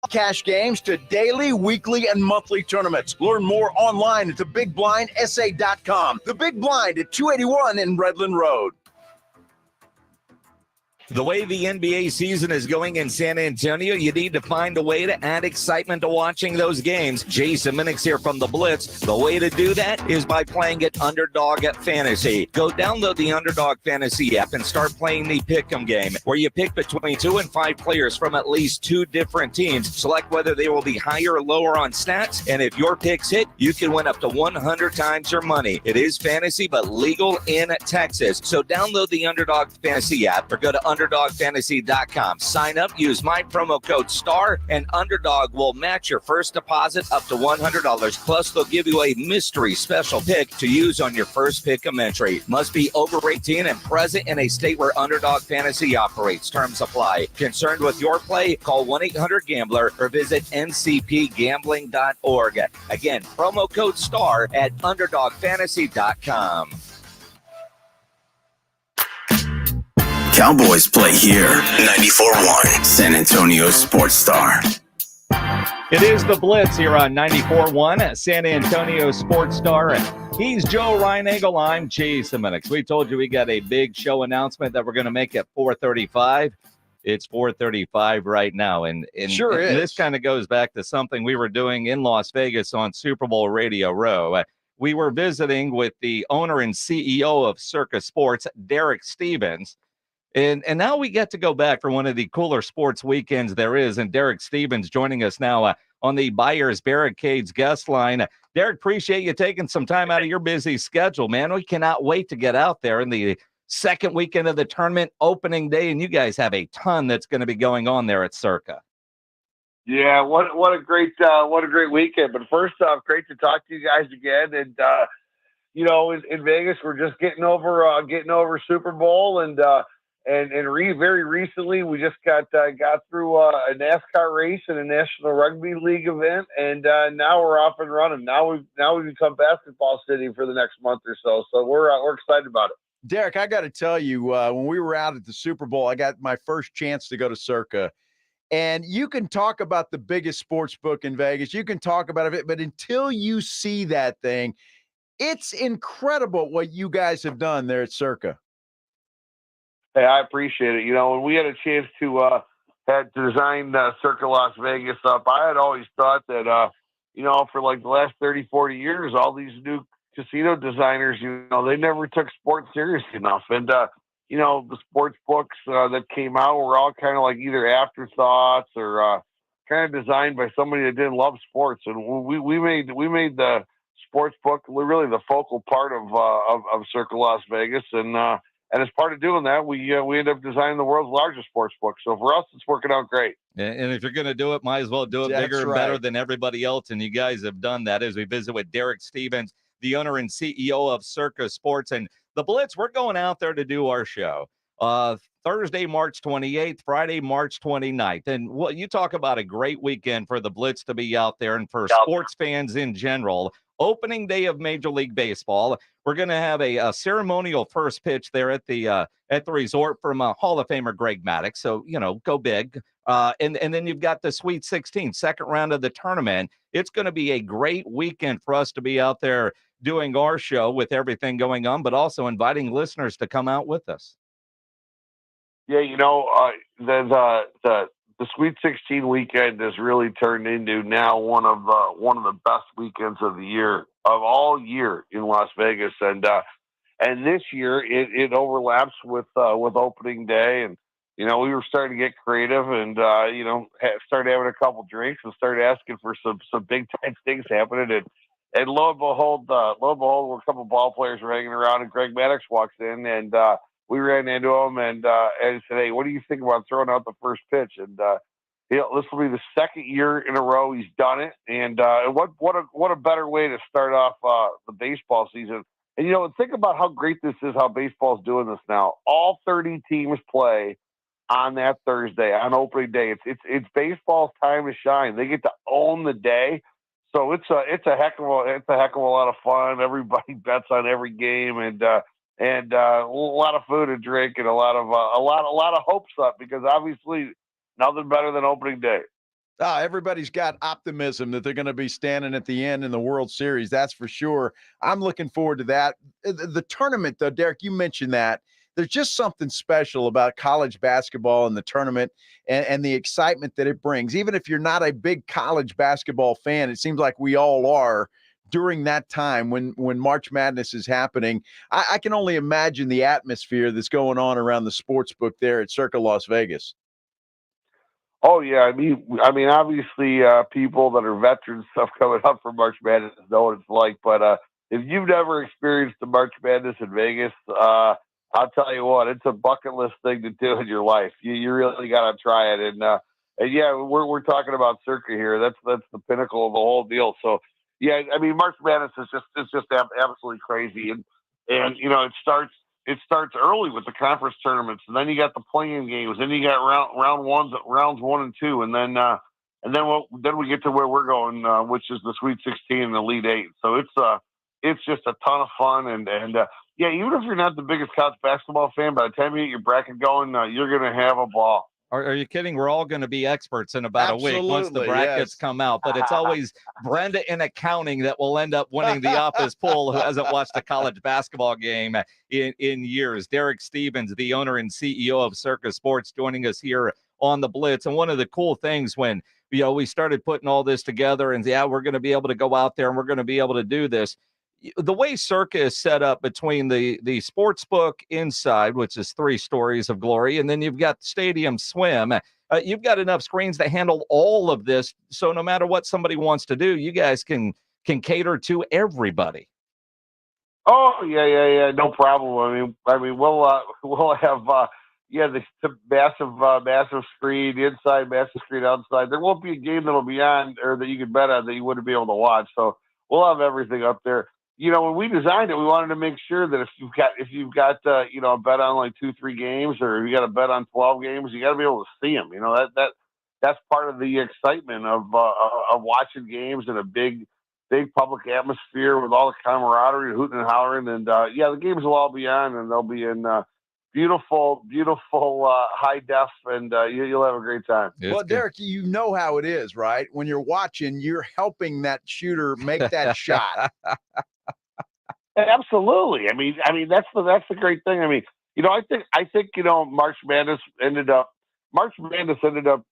cash games to daily, weekly, and monthly tournaments. Learn more online at thebigblindsa.com. The Big Blind at 281 in Redland Road. The way the NBA season is going in San Antonio, you need to find a way to add excitement to watching those games. Jason Minix here from the Blitz. The way to do that is by playing at Underdog Fantasy. Go download the Underdog Fantasy app and start playing the Pick'em game, where you pick between 2 and 5 players from at least 2 different teams. Select whether they will be higher or lower on stats, and if your picks hit, you can win up to 100 times your money. It is fantasy, but legal in Texas. So download the Underdog Fantasy app or go to UnderdogFantasy.com. Sign up, use my promo code STAR, and Underdog will match your first deposit up to $100. Plus, they'll give you a mystery special pick to use on your first pick'em entry. Must be over 18 and present in a state where Underdog Fantasy operates. Terms apply. Concerned with your play? Call 1-800-GAMBLER or visit ncpgambling.org. Again, promo code STAR at UnderdogFantasy.com. Cowboys play here. 94.1 San Antonio Sports Star. It is the Blitz here on 94.1 San Antonio Sports Star. He's Joe Reinagel. I'm Jason Minix. We told you we got a big show announcement that we're going to make at 4:35. It's 4:35 right now. And Sure is. This kind of goes back to something we were doing in Las Vegas on Super Bowl Radio Row. We were visiting with the owner and CEO of Circa Sports, Derek Stevens. And now we get to go back for one of the cooler sports weekends there is. And Derek Stevens joining us now on the Buyers Barricades guest line. Derek, appreciate you taking some time out of your busy schedule, man. We cannot wait to get out there in the second weekend of the tournament, opening day. And you guys have a ton that's going to be going on there at Circa. Yeah, what a great weekend. But first off, great to talk to you guys again. And in Vegas, we're just getting over Super Bowl and very recently, we just got through a NASCAR race and a National Rugby League event, and now we're off and running. Now we've become basketball city for the next month or so. So we're excited about it. Derek, I got to tell you, when we were out at the Super Bowl, I got my first chance to go to Circa. And you can talk about the biggest sports book in Vegas. You can talk about it, but until you see that thing, it's incredible what you guys have done there at Circa. Hey, I appreciate it. When we had a chance to design Circa Las Vegas up, I had always thought that, for like the last 30, 40 years, all these new casino designers, they never took sports seriously enough. And, the sports books that came out were all kind of like either afterthoughts or kind of designed by somebody that didn't love sports. And we made the sports book really the focal part of Circa Las Vegas. And as part of doing that, we end up designing the world's largest sports book. So for us, it's working out great. And if you're going to do it, might as well do it bigger and better than everybody else. And you guys have done that as we visit with Derek Stevens, the owner and CEO of Circa Sports. And the Blitz, we're going out there to do our show. Thursday, March 28th, Friday, March 29th. And you talk about a great weekend for the Blitz to be out there and for sports fans in general. Opening day of Major League Baseball. We're going to have a ceremonial first pitch there at the resort from Hall of Famer Greg Maddux. So, go big. And then you've got the Sweet 16, second round of the tournament. It's going to be a great weekend for us to be out there doing our show with everything going on, but also inviting listeners to come out with us. Yeah, the Sweet 16 weekend has really turned into now one of the best weekends of all year in Las Vegas, and this year it overlaps with opening day, and we were starting to get creative and started having a couple drinks and started asking for some big time things happening, And lo and behold, we're a couple ball players were hanging around, and Greg Maddox walks in, and we ran into him and said, "Hey, what do you think about throwing out the first pitch?" And this will be the second year in a row he's done it. And what a better way to start off the baseball season. And think about how great this is. How baseball's doing this now. All 30 teams play on that Thursday on opening day. It's baseball's time to shine. They get to own the day. So it's a heck of a lot of fun. Everybody bets on every game, and a lot of food and drink, and a lot of hopes up, because obviously nothing better than opening day. Everybody's got optimism that they're going to be standing at the end in the World Series. That's for sure. I'm looking forward to that. The tournament, though, Derek, you mentioned that. There's just something special about college basketball and the tournament and the excitement that it brings. Even if you're not a big college basketball fan, it seems like we all are during that time when March Madness is happening. I can only imagine the atmosphere that's going on around the sports book there at Circa Las Vegas. Oh yeah, I mean, obviously, people that are veterans stuff coming up for March Madness know what it's like. But if you've never experienced the March Madness in Vegas, I'll tell you what, it's a bucket list thing to do in your life. You really got to try it. And yeah, we're talking about Circa here. That's the pinnacle of the whole deal. So yeah, I mean, March Madness is just absolutely crazy. And it starts early with the conference tournaments, and then you got the playing games, then you got rounds 1 and 2, and then we get to where we're going, which is the Sweet 16 and the Elite 8. So it's just a ton of fun, and yeah, even if you're not the biggest college basketball fan, by the time you get your bracket going, you're gonna have a ball. Are you kidding? We're all going to be experts in about a week once the brackets come out. But it's always Brenda in accounting that will end up winning the office pool, who hasn't watched a college basketball game in years. Derek Stevens, the owner and CEO of Circa Sports, joining us here on the Blitz. And one of the cool things when we started putting all this together and we're going to be able to go out there and we're going to be able to do this. The way Circa is set up between the sports book inside, which is 3 stories of glory, and then you've got Stadium Swim. You've got enough screens to handle all of this. So no matter what somebody wants to do, you guys can cater to everybody. Oh yeah, no problem. I mean, we'll have the massive screen inside, massive screen outside. There won't be a game that'll be on or that you can bet on that you wouldn't be able to watch. So we'll have everything up there. When we designed it, we wanted to make sure that if you've got a bet on like 2-3 games, or you got a bet on 12 games, you got to be able to see them. That's part of the excitement of watching games in a big public atmosphere with all the camaraderie, hooting and hollering. And the games will all be on, and they'll be in beautiful high def, and you'll have a great time. Well, Derek, you know how it is, right? When you're watching, you're helping that shooter make that shot. Absolutely. I mean that's the great thing. I think March Madness ended up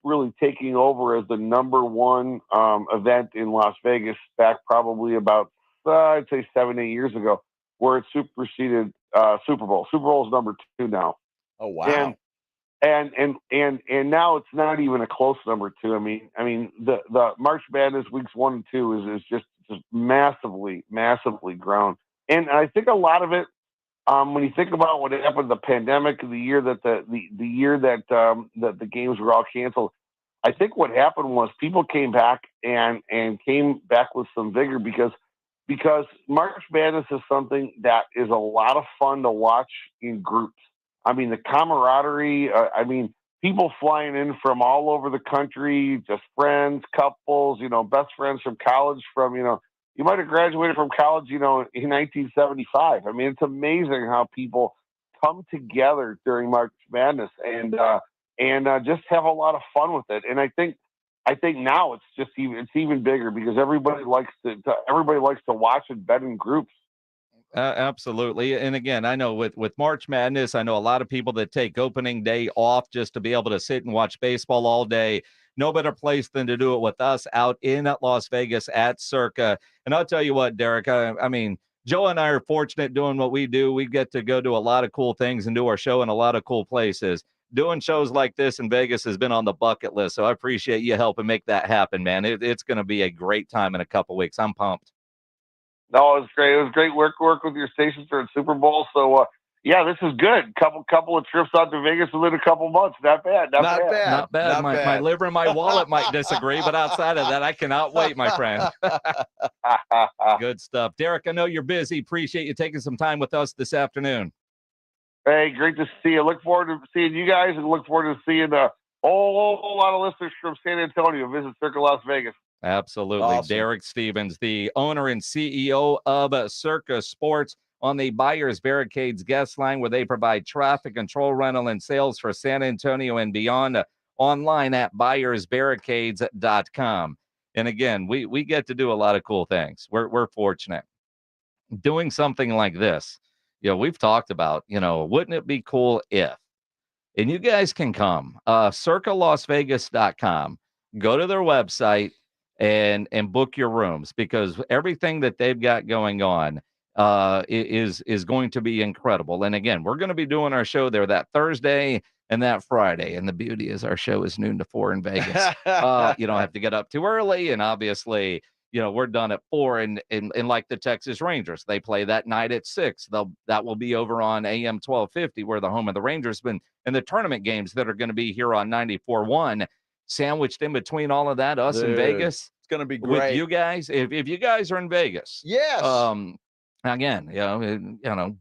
really taking over as the number one event in Las Vegas back probably about I'd say 7-8 years ago, where it superseded Super Bowl. Super Bowl is number 2 now. Oh wow. And now it's not even a close number 2. I mean the March Madness weeks 1 and 2 is just massively grown. And I think a lot of it, when you think about what happened, the pandemic, the year that the games were all canceled, I think what happened was people came back and came back with some vigor because March Madness is something that is a lot of fun to watch in groups. I mean, the camaraderie. People flying in from all over the country, just friends, couples, best friends from college, you might have graduated from college, in 1975. I mean, it's amazing how people come together during March Madness and just have a lot of fun with it. And I think now it's even bigger because everybody likes to watch and bet in groups. Absolutely. And again, I know with March Madness, I know a lot of people that take opening day off just to be able to sit and watch baseball all day. No better place than to do it with us out in Las Vegas at Circa. And I'll tell you what, Derek, I mean, Joe and I are fortunate doing what we do. We get to go to a lot of cool things and do our show in a lot of cool places. Doing shows like this in Vegas has been on the bucket list. So I appreciate you helping make that happen, man. It's going to be a great time in a couple weeks. I'm pumped. No, it was great. It was great work with your stations during Super Bowl. So, yeah, this is good. Couple of trips out to Vegas within a couple months. Not bad. Not bad. Not bad. My liver and my wallet might disagree, but outside of that, I cannot wait, my friend. Good stuff. Derek, I know you're busy. Appreciate you taking some time with us this afternoon. Hey, great to see you. Look forward to seeing you guys and look forward to seeing a whole lot of listeners from San Antonio visit Circa Las Vegas. Absolutely. Awesome. Derek Stevens, the owner and CEO of Circa Sports, on the Buyers Barricades guest line, where they provide traffic control, rental, and sales for San Antonio and beyond, online at buyersbarricades.com. And again, we get to do a lot of cool things. We're fortunate. Doing something like this, we've talked about, wouldn't it be cool if, and you guys can come, circalasvegas.com, go to their website and book your rooms, because everything that they've got going on is going to be incredible. And again, we're going to be doing our show there that Thursday and that Friday. And the beauty is our show is noon to 4 in Vegas. You don't have to get up too early. And obviously, we're done at 4. And like the Texas Rangers, they play that night at 6. That will be over on AM 1250, where the home of the Rangers been, and the tournament games that are going to be here on 94.1. Sandwiched in between all of that, us in Vegas. It's going to be great. With you guys. If you guys are in Vegas. Yes. Again,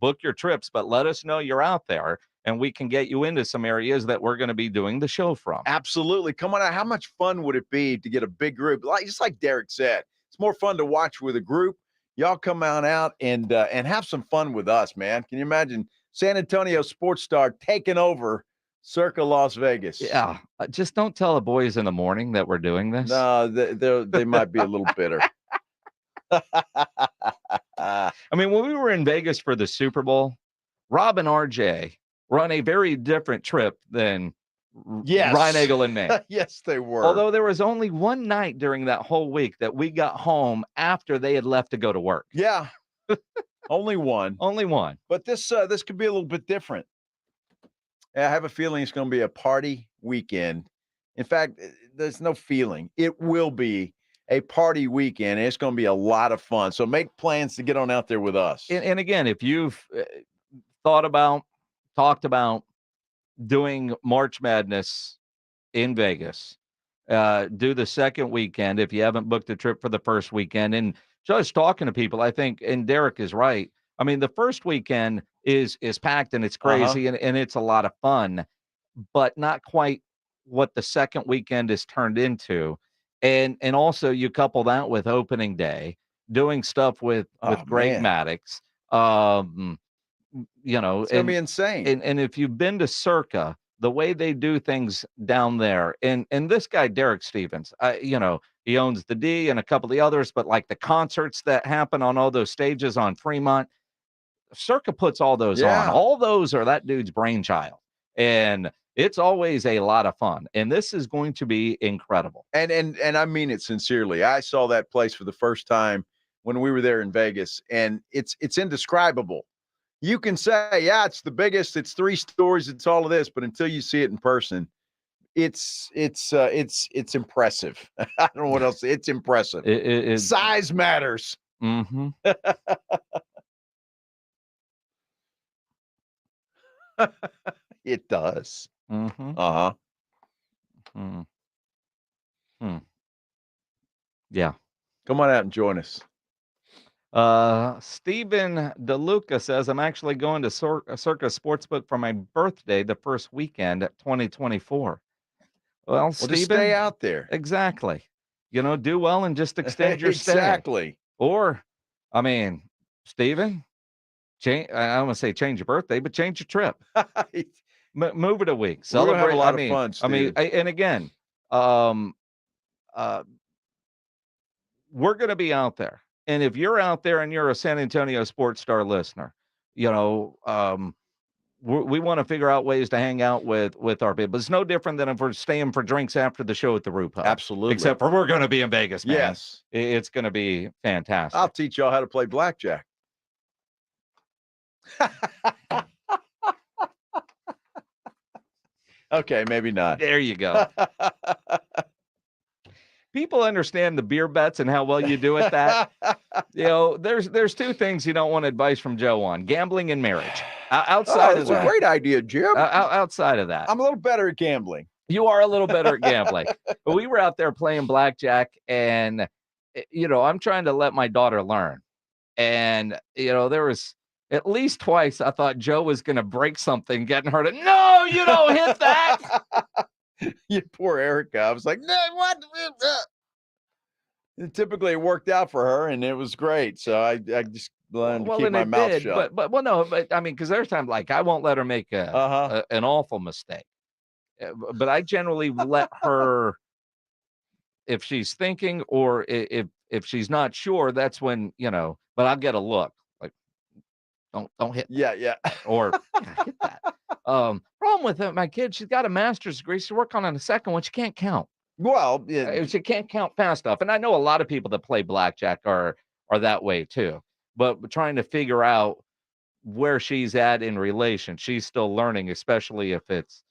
book your trips, but let us know you're out there, and we can get you into some areas that we're going to be doing the show from. Absolutely. Come on out. How much fun would it be to get a big group? Just like Derek said, it's more fun to watch with a group. Y'all come on out and have some fun with us, man. Can you imagine San Antonio Sports Star taking over Circa Las Vegas? Yeah. Just don't tell the boys in the morning that we're doing this. No, they might be a little bitter. I mean, when we were in Vegas for the Super Bowl, Rob and RJ were on a very different trip than Ryan Eagle and me. Yes, they were. Although there was only one night during that whole week that we got home after they had left to go to work. Yeah. Only one. Only one. But this could be a little bit different. I have a feeling it's going to be a party weekend. In fact, there's no feeling. It will be a party weekend. It's going to be a lot of fun. So make plans to get on out there with us. And again, if you've talked about doing March Madness in Vegas, do the second weekend if you haven't booked a trip for the first weekend. And just talking to people, I think, and Derek is right. I mean, the first weekend is packed and it's crazy and it's a lot of fun, but not quite what the second weekend is turned into. And also you couple that with opening day, doing stuff with Greg Maddux, it's gonna be insane. And if you've been to Circa, the way they do things down there, and this guy Derek Stevens, he owns the D and a couple of the others, but like the concerts that happen on all those stages on Fremont, Circa puts all those on. All those are that dude's brainchild, and it's always a lot of fun. And this is going to be incredible. And I mean it sincerely. I saw that place for the first time when we were there in Vegas, and it's indescribable. You can say, yeah, it's the biggest, it's 3 stories, it's all of this, but until you see it in person, it's impressive. I don't know what else. It's impressive. Size matters. Mm-hmm. It does. Mm-hmm. Uh-huh. Yeah. Come on out and join us. Stephen DeLuca says, I'm actually going to Circa Sportsbook for my birthday the first weekend at 2024. Well, Stephen, just stay out there. Exactly. Do well and just extend your stay. Exactly. Or, I mean, Stephen, I don't want to say change your birthday, but change your trip. Move it a week. Celebrate. We're gonna have a lot of fun, Steve. And again, we're going to be out there. And if you're out there and you're a San Antonio Sports Star listener, we want to figure out ways to hang out with our people. It's no different than if we're staying for drinks after the show at the Roof Hub. Absolutely. Except for we're going to be in Vegas, man. Yes. It's going to be fantastic. I'll teach y'all how to play blackjack. Okay, maybe not. There you go. people understand the beer bets and how well you do at that. There's two things you don't want advice from Joe on: gambling and marriage. Outside of that's that, a great idea, Jim. Outside of that, I'm a little better at gambling. You are a little better at gambling. But we were out there playing blackjack, and I'm trying to let my daughter learn. And there was at least twice I thought Joe was going to break something, getting her to, no, you don't hit that. You poor Erica. I was like, no, what? And typically it worked out for her, and it was great. So I just learned to keep my mouth shut. But I mean, because there's times like I won't let her make an awful mistake. But I generally let her, if she's thinking or if she's not sure, that's when, but I'll get a look like, don't hit. Yeah. Or hit that. Problem with my kid, she's got a master's degree. She's working on a second one. She can't count. Well, she can't count fast enough. And I know a lot of people that play blackjack are that way too, but trying to figure out where she's at in relation. She's still learning, especially if it's,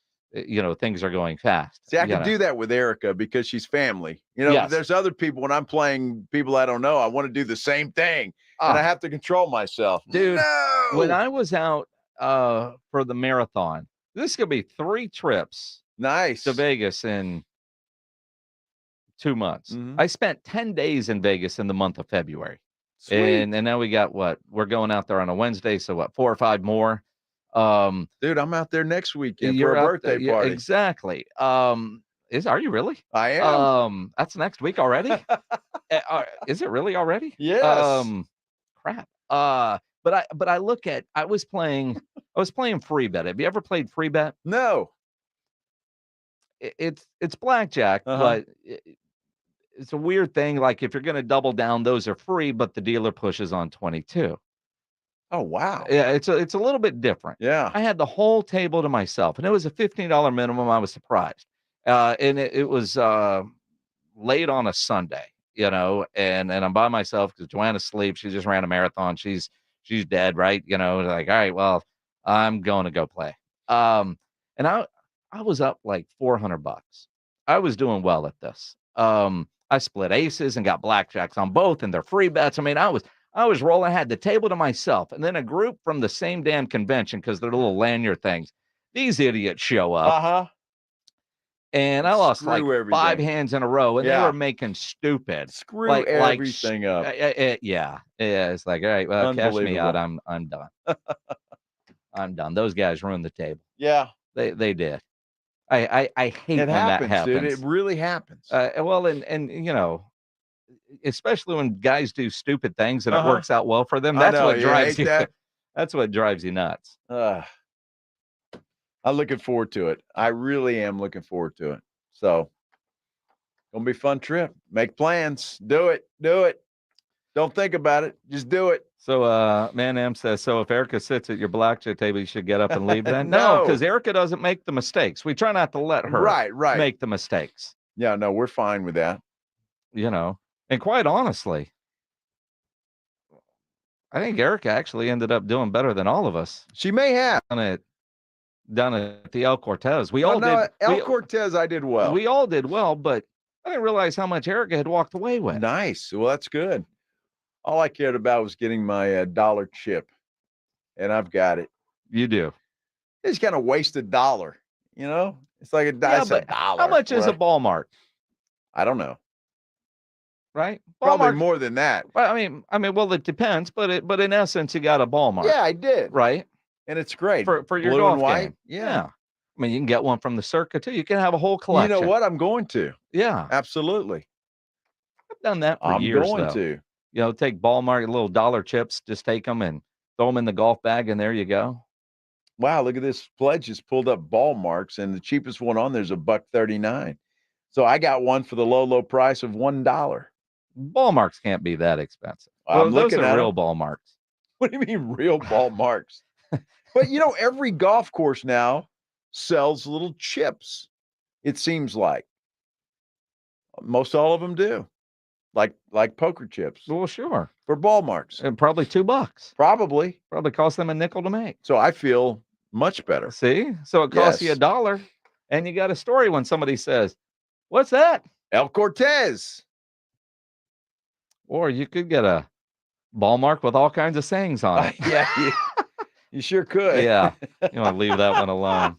things are going fast. See, I can do that with Erica because she's family. Yes. There's other people when I'm playing people I don't know, I want to do the same thing. And I have to control myself. Dude, when I was out for the marathon, this is going to be 3 trips to Vegas in 2 months. Mm-hmm. I spent 10 days in Vegas in the month of February. Sweet. And now we got we're going out there on a Wednesday. So 4 or 5 more. Dude, I'm out there next weekend for a birthday party. Exactly. Are you really? I am. That's next week already. Is it really already? Yes. Crap. But I look at, I was playing free bet. Have you ever played free bet? No. It's blackjack, but it's a weird thing. Like if you're going to double down, those are free, but the dealer pushes on 22. Oh, wow. Yeah, it's a little bit different. Yeah. I had the whole table to myself, and it was a $15 minimum. I was surprised. And it was late on a Sunday, and I'm by myself because Joanna's asleep. She just ran a marathon. She's dead, right? Like, all right, well, I'm going to go play. And I was up like $400. I was doing well at this. I split aces and got blackjacks on both, and they're free bets. I mean, I was rolling. I had the table to myself, and then a group from the same damn convention, because they're little lanyard things. These idiots show up. And I lost like everything. 5 hands in a row, and they were making stupid. Screw everything up. Yeah. It's like, all right, well, cash me out. I'm done. I'm done. Those guys ruined the table. Yeah. They did. I hate when that happens. Dude. It really happens. Well, and especially when guys do stupid things and it works out well for them. That's what drives you. That's what drives you nuts. I'm looking forward to it. I really am looking forward to it. So, gonna be a fun trip. Make plans. Do it. Don't think about it. Just do it. So, Man M says, so if Erica sits at your blackjack table, you should get up and leave then? No, because Erica doesn't make the mistakes. We try not to let her make the mistakes. Yeah, no, we're fine with that. And quite honestly, I think Erica actually ended up doing better than all of us. She may have done it at the El Cortez. El Cortez, I did well. We all did well, but I didn't realize how much Erica had walked away with. Nice. Well, that's good. All I cared about was getting my dollar chip, and I've got it. You do. It's kind of waste $1. It's like $1. How much is a ball mark? I don't know. Right? Probably more than that. Well, I mean, well, it depends, but in essence, you got a ball mark. Yeah, I did. Right? And it's great for your blue golf and white. Game. Yeah. I mean, you can get one from the Circa too. You can have a whole collection. You know what? I'm going to. Yeah, absolutely. I've done that for years. I'm going to. Take ball mark, little dollar chips, just take them and throw them in the golf bag, and there you go. Wow, look at this. Pledge just pulled up ball marks, and the cheapest one on there's $1.39. So I got one for the low price of $1. Ball marks can't be that expensive. I'm looking at real ball marks. What do you mean real ball marks? But every golf course now sells little chips. It seems like most all of them do, like poker chips. Well, sure, for ball marks, and probably $2. Probably cost them a nickel to make. So I feel much better. See, so it costs you $1, and you got a story when somebody says, "What's that?" El Cortez. Or you could get a ball mark with all kinds of sayings on it. Yeah, you sure could. Yeah. You want to leave that one alone.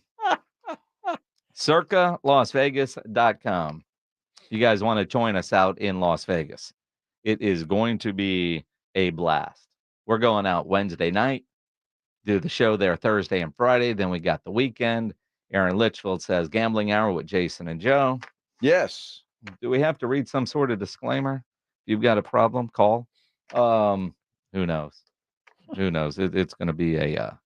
Circa LasVegas.com. You guys want to join us out in Las Vegas. It is going to be a blast. We're going out Wednesday night, do the show there Thursday and Friday. Then we got the weekend. Aaron Litchfield says gambling hour with Jason and Joe. Yes. Do we have to read some sort of disclaimer? If you've got a problem, call. Who knows? Who knows? It's going to be a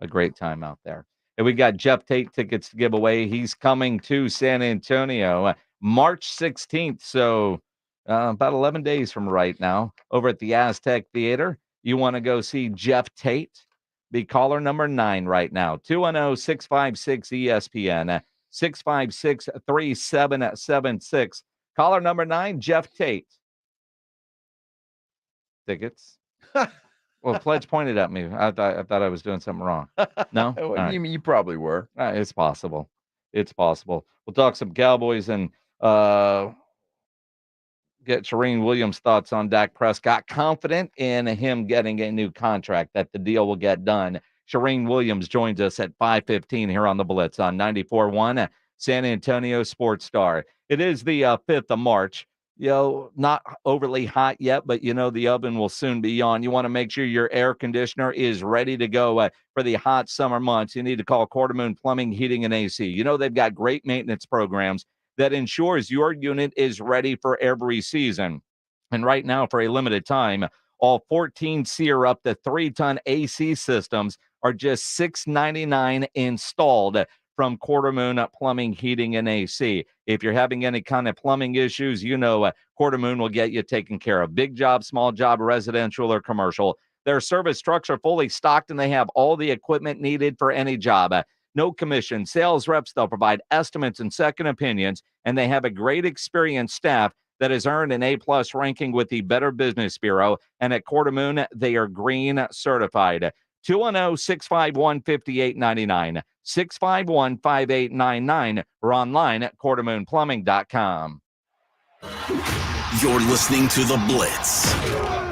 great time out there. And we got Jeff Tate tickets to give away. He's coming to San Antonio March 16th. So about 11 days from right now over at the Aztec Theater. You want to go see Jeff Tate? Be caller number 9 right now. 210-656-ESPN, 656-3776. Caller number 9, Jeff Tate. Tickets. Well, Pledge pointed at me. I thought I was doing something wrong. No? Well, All right. you probably were. It's possible. It's possible. We'll talk some Cowboys and get Shereen Williams' thoughts on Dak Prescott. Confident in him getting a new contract, that the deal will get done. Shereen Williams joins us at 5:15 here on the Blitz on 94.1 San Antonio Sports Star. It is the 5th of March. Not overly hot yet, but the oven will soon be on. You want to make sure your air conditioner is ready to go for the hot summer months. You need to call Quartermoon Plumbing, Heating, and AC. They've got great maintenance programs that ensures your unit is ready for every season. And right now, for a limited time, all 14 SEER up to 3-ton AC systems are just $6.99 installed from Quartermoon Plumbing, Heating, and AC. If you're having any kind of plumbing issues, Quartermoon will get you taken care of. Big job, small job, residential or commercial. Their service trucks are fully stocked, and they have all the equipment needed for any job. No commission. Sales reps, they'll provide estimates and second opinions, and they have a great experienced staff that has earned an A-plus ranking with the Better Business Bureau. And at Quartermoon, they are green certified. 210-651-5899, 651-5899, or online at quartermoonplumbing.com. You're listening to The Blitz.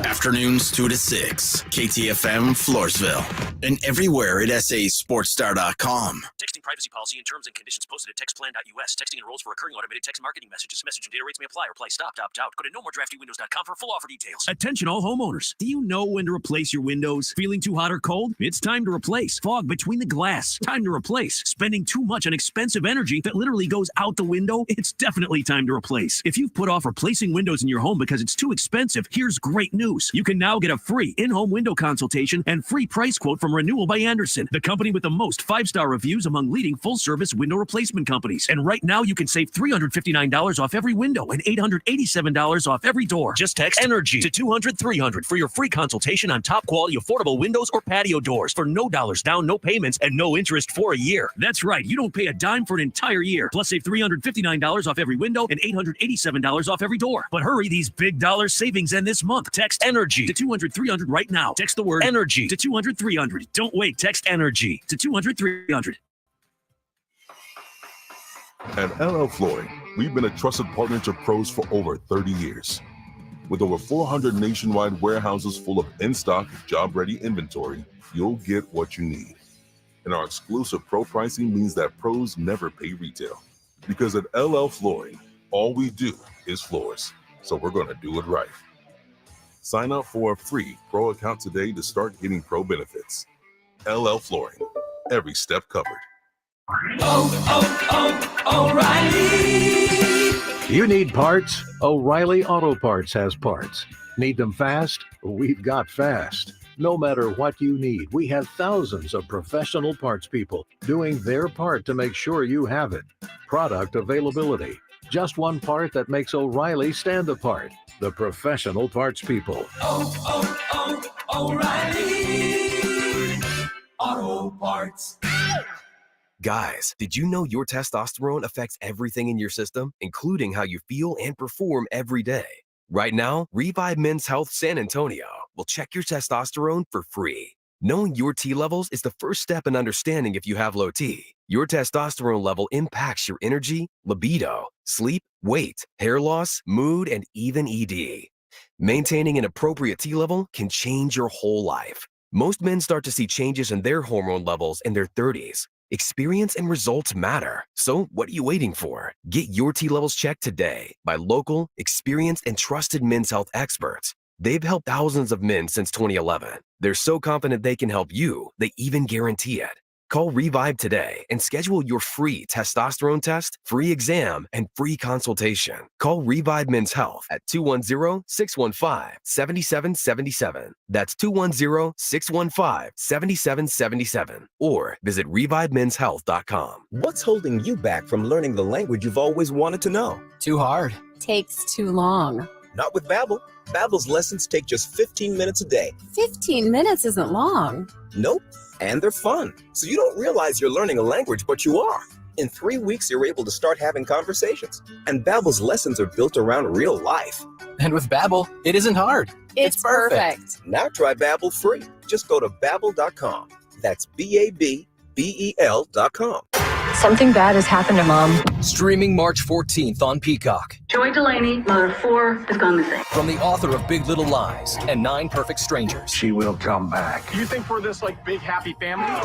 Afternoons 2 to 6, KTFM Floresville, and everywhere at sasportstar.com. Texting privacy policy and terms and conditions posted at textplan.us. Texting enrolls for recurring automated text marketing messages. Message and data rates may apply. Reply stop to opt out. Go to nomoredraftywindows.com for full offer details. Attention all homeowners. Do you know when to replace your windows? Feeling too hot or cold? It's time to replace. Fog between the glass. Time to replace. Spending too much on expensive energy that literally goes out the window? It's definitely time to replace. If you've put off replacing windows in your home because it's too expensive, here's great news. You can now get a free in-home window consultation and free price quote from Renewal by Andersen, the company with the most 5-star reviews among leading full-service window replacement companies. And right now, you can save $359 off every window and $887 off every door. Just text ENERGY to 200-300 for your free consultation on top-quality affordable windows or patio doors for no dollars down, no payments, and no interest for a year. That's right. You don't pay a dime for an entire year. Plus, save $359 off every window and $887 off every door. But hurry, these big dollar savings end this month. Text ENERGY to 200-300 right now. Text the word ENERGY to 200-300. Don't wait. Text ENERGY to 200-300. At LL Flooring, we've been a trusted partner to pros for over 30 years. With over 400 nationwide warehouses full of in-stock, job-ready inventory, you'll get what you need. And our exclusive pro pricing means that pros never pay retail. Because at LL Flooring, all we do is floors. So we're going to do it right. Sign up for a free pro account today to start getting pro benefits. LL Flooring, every step covered. O'Reilly. You need parts? O'Reilly Auto Parts has parts. Need them fast? We've got fast. No matter what you need, we have thousands of professional parts people doing their part to make sure you have it. Product availability. Just one part that makes O'Reilly stand apart. The professional parts people. O'Reilly Auto Parts. Guys, did you know your testosterone affects everything in your system, including how you feel and perform every day? Right now, Revive Men's Health San Antonio will check your testosterone for free. Knowing your T levels is the first step in understanding if you have low T. Your testosterone level impacts your energy, libido, sleep, weight, hair loss, mood, and even ED. Maintaining an appropriate T level can change your whole life. Most men start to see changes in their hormone levels in their 30s. Experience and results matter. So what are you waiting for? Get your T levels checked today by local, experienced, and trusted men's health experts. They've helped thousands of men since 2011. They're so confident they can help you, they even guarantee it. Call Revive today and schedule your free testosterone test, free exam, and free consultation. Call Revive Men's Health at 210-615-7777. That's 210-615-7777. Or visit ReviveMen'sHealth.com. What's holding you back from learning the language you've always wanted to know? Too hard. Takes too long. Not with Babbel. Babbel's lessons take just 15 minutes a day. 15 minutes isn't long. Nope. And they're fun. So you don't realize you're learning a language, but you are. In 3 weeks, you're able to start having conversations. And Babbel's lessons are built around real life. And with Babbel, it isn't hard. It's perfect. Now try Babbel free. Just go to Babbel.com. That's Babbel.com. Something bad has happened to Mom. Streaming March 14th on Peacock. Joy Delaney, mother of 4, has gone missing. From the author of Big Little Lies and 9 Perfect Strangers. She will come back. You think we're this big happy family? I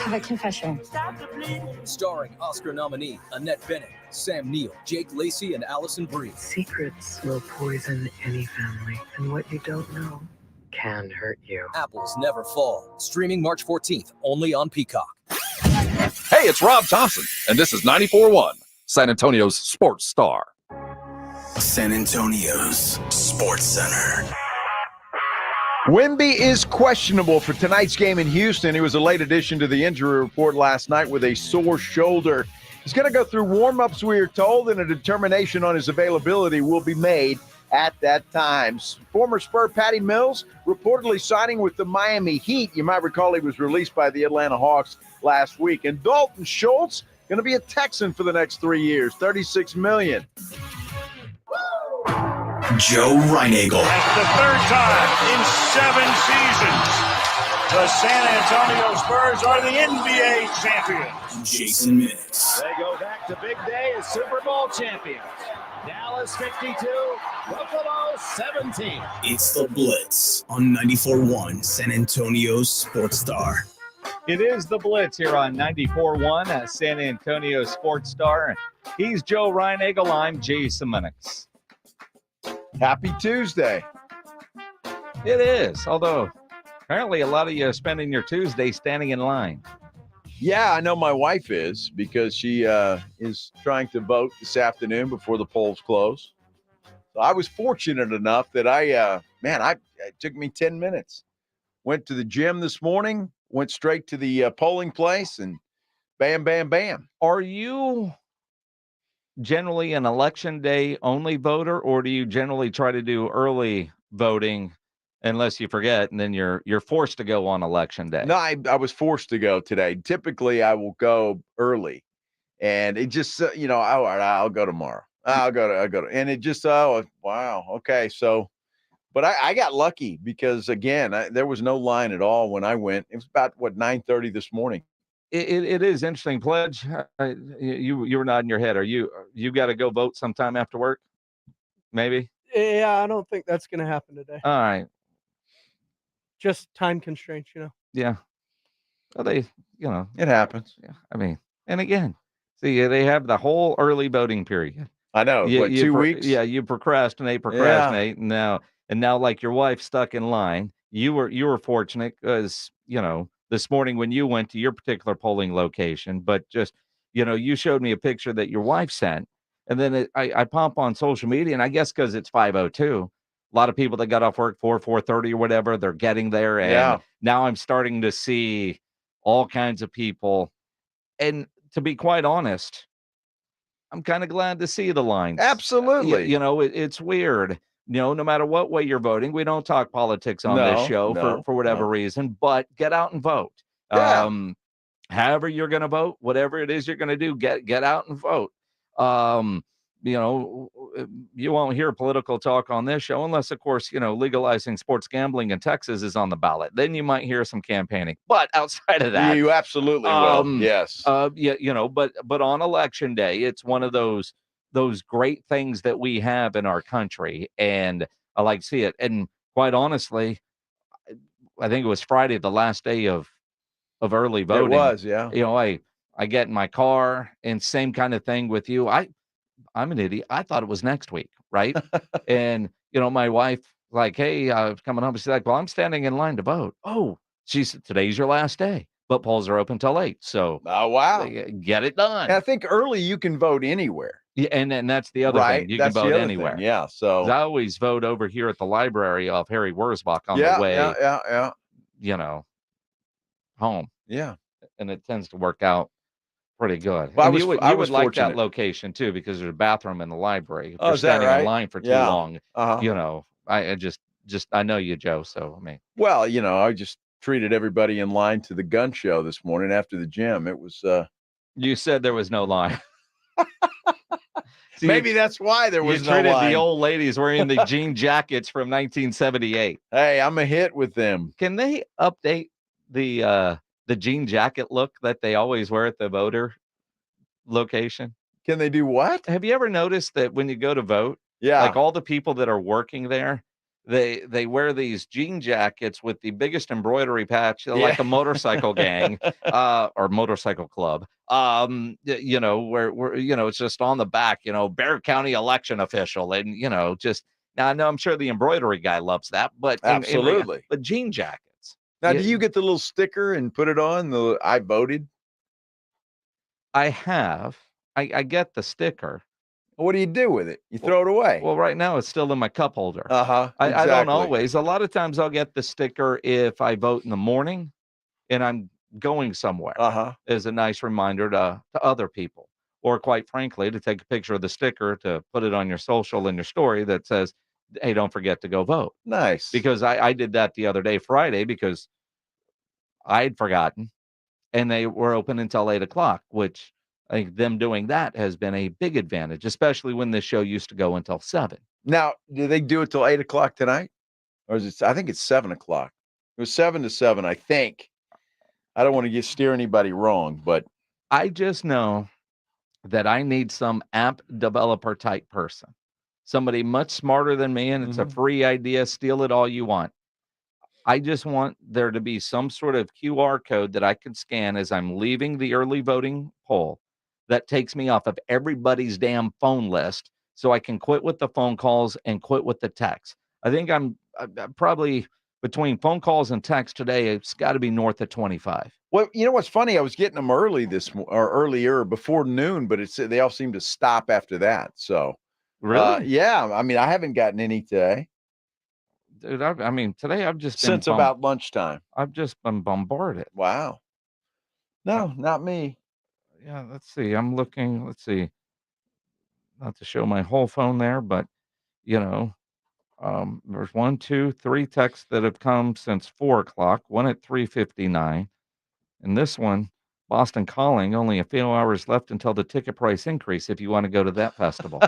have a confession. Starring Oscar nominee Annette Bening, Sam Neill, Jake Lacey, and Allison Brie. Secrets will poison any family, and what you don't know can hurt you. Apples Never Fall. Streaming March 14th, only on Peacock. Hey, it's Rob Thompson, and this is 94.1, San Antonio's Sports Star. San Antonio's Sports Center. Wemby is questionable for tonight's game in Houston. He was a late addition to the injury report last night with a sore shoulder. He's going to go through warm-ups, we are told, and a determination on his availability will be made at that time. Former Spur Patty Mills reportedly signing with the Miami Heat. You might recall he was released by the Atlanta Hawks last week. And Dalton Schultz going to be a Texan for the next 3 years, $36 million. Joe Reinagel. That's the third time in 7 seasons the San Antonio Spurs are the NBA champions. Jason Minix. They go back to big day as Super Bowl champions. Dallas 52, Buffalo 17. It's the Blitz on 94.1 San Antonio's Sports Star. It is the Blitz here on 94.1 San Antonio Sports Star. He's Joe Reinagel. I'm Jason Minix. Happy Tuesday. It is, although apparently a lot of you are spending your Tuesday standing in line. Yeah, I know my wife is, because she is trying to vote this afternoon before the polls close. So I was fortunate enough that it took me 10 minutes. Went to the gym this morning, went straight to the polling place, and bam, bam, bam. Are you generally an election day only voter, or do you generally try to do early voting unless you forget, and then you're forced to go on election day? No, I was forced to go today. Typically, I will go early, and it just I'll go tomorrow. I'll go to, and it just wow, okay. So, but I got lucky because again, there was no line at all when I went. It was about 9:30 this morning. It is interesting. Pledge, you were nodding your head. Are you got to go vote sometime after work? Maybe. Yeah, I don't think that's going to happen today. All right. Just time constraints, Yeah. Well, it happens. Yeah. I mean, and again, see, they have the whole early voting period. I know. 2 weeks? Yeah, you procrastinate, Yeah. and now, like your wife stuck in line. You were fortunate because this morning when you went to your particular polling location, but just you showed me a picture that your wife sent, and then I pop on social media, and I guess because it's 5:02. A lot of people that got off work 4:30 or whatever, they're getting there. And now I'm starting to see all kinds of people. And to be quite honest, I'm kind of glad to see the lines. Absolutely. It's weird. No matter what way you're voting, we don't talk politics on this show for whatever reason, but get out and vote. Yeah. However you're going to vote, whatever it is you're going to do, get out and vote. you won't hear political talk on this show unless, of course, legalizing sports gambling in Texas is on the ballot. Then you might hear some campaigning. But outside of that, you absolutely will. Yes. But on election day, it's one of those great things that we have in our country, and I like to see it. And quite honestly, I think it was Friday, the last day of early voting. It was, yeah. I get in my car, and same kind of thing with you. I'm an idiot. I thought it was next week, right? And my wife, like, hey, coming home. She's like, well, I'm standing in line to vote. Oh, she said, today's your last day, but polls are open till 8. So, oh wow, get it done. And I think early you can vote anywhere. Yeah, and that's the other thing. You can vote anywhere. Thing. Yeah, so I always vote over here at the library off Harry Wurzbach on the way. Yeah. Home. Yeah, and it tends to work out pretty good. Well, and you would like fortunate. that location too, because there's a bathroom in the library. If Oh, you're is that standing right? in line for too long, I just I know you, Joe. So I mean, well, I just treated everybody in line to the gun show this morning after the gym. It was. You said there was no line. See, maybe that's why there was no line. You treated the old ladies wearing the jean jackets from 1978. Hey, I'm a hit with them. Can they update the jean jacket look that they always wear at the voter location? Can they do what? Have you ever noticed that when you go to vote, like all the people that are working there, they wear these jean jackets with the biggest embroidery patch, like a motorcycle gang or motorcycle club. Where it's just on the back, Bear County election official, and just now I know I'm sure the embroidery guy loves that, but absolutely, but jean jackets. Now, do you get the little sticker and put it on the I voted? I have. I get the sticker. What do you do with it? You throw it away. Well, right now it's still in my cup holder. Exactly. I don't always. A lot of times I'll get the sticker if I vote in the morning and I'm going somewhere. As a nice reminder to other people. Or quite frankly, to take a picture of the sticker to put it on your social and your story that says, hey, don't forget to go vote. Nice. Because I did that the other day, Friday, because I had forgotten and they were open until 8 o'clock, which I think them doing that has been a big advantage, especially when this show used to go until 7. Now, do they do it till 8 o'clock tonight? Or is it, I think it's 7 o'clock. It was 7 to 7, I think. I don't want to steer anybody wrong, but I just know that I need some app developer type person, somebody much smarter than me, and it's a free idea. Steal it all you want. I just want there to be some sort of QR code that I can scan as I'm leaving the early voting poll that takes me off of everybody's damn phone list so I can quit with the phone calls and quit with the texts. I think I'm probably between phone calls and text today, it's got to be north of 25. Well, you know what's funny? I was getting them early earlier before noon, but they all seem to stop after that. So, really? Yeah. I mean, I haven't gotten any today. Dude, I mean, today I've just been since about lunchtime. I've just been bombarded. Wow. No, not me. Yeah, let's see. I'm looking. Let's see. Not to show my whole phone there, but there's 1, 2, 3 texts that have come since 4 o'clock. One at 3:59, and this one, Boston Calling. Only a few hours left until the ticket price increase. If you want to go to that festival,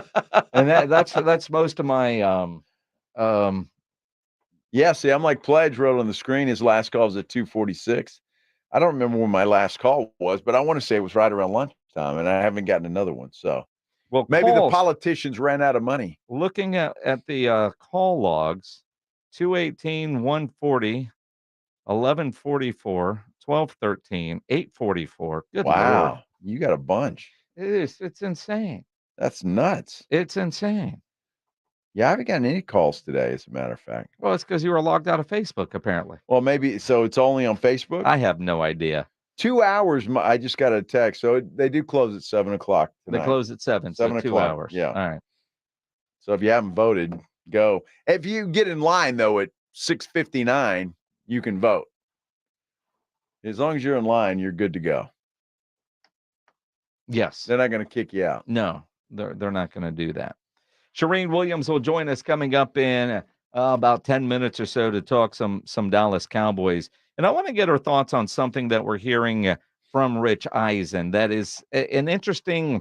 and that's most of my Yeah, see, I'm like Pledge wrote on the screen. His last call was at 2:46. I don't remember when my last call was, but I want to say it was right around lunchtime, and I haven't gotten another one. So, well, maybe the politicians ran out of money. Looking at the call logs, 218, 140, 1144, 1213, 844. Good wow, Lord. You got a bunch. It is. It's insane. That's nuts. It's insane. Yeah, I haven't gotten any calls today, as a matter of fact. Well, it's because you were logged out of Facebook, apparently. Well, maybe. So it's only on Facebook? I have no idea. 2 hours. I just got a text. So they do close at 7 o'clock tonight. They close at 7, 7 so 2 o'clock. hours. Yeah. All right. So if you haven't voted, go. If you get in line, though, at 6:59, you can vote. As long as you're in line, you're good to go. Yes. They're not going to kick you out. No, they're not going to do that. Shireen Williams will join us coming up in about 10 minutes or so to talk some Dallas Cowboys. And I want to get her thoughts on something that we're hearing from Rich Eisen. That is an interesting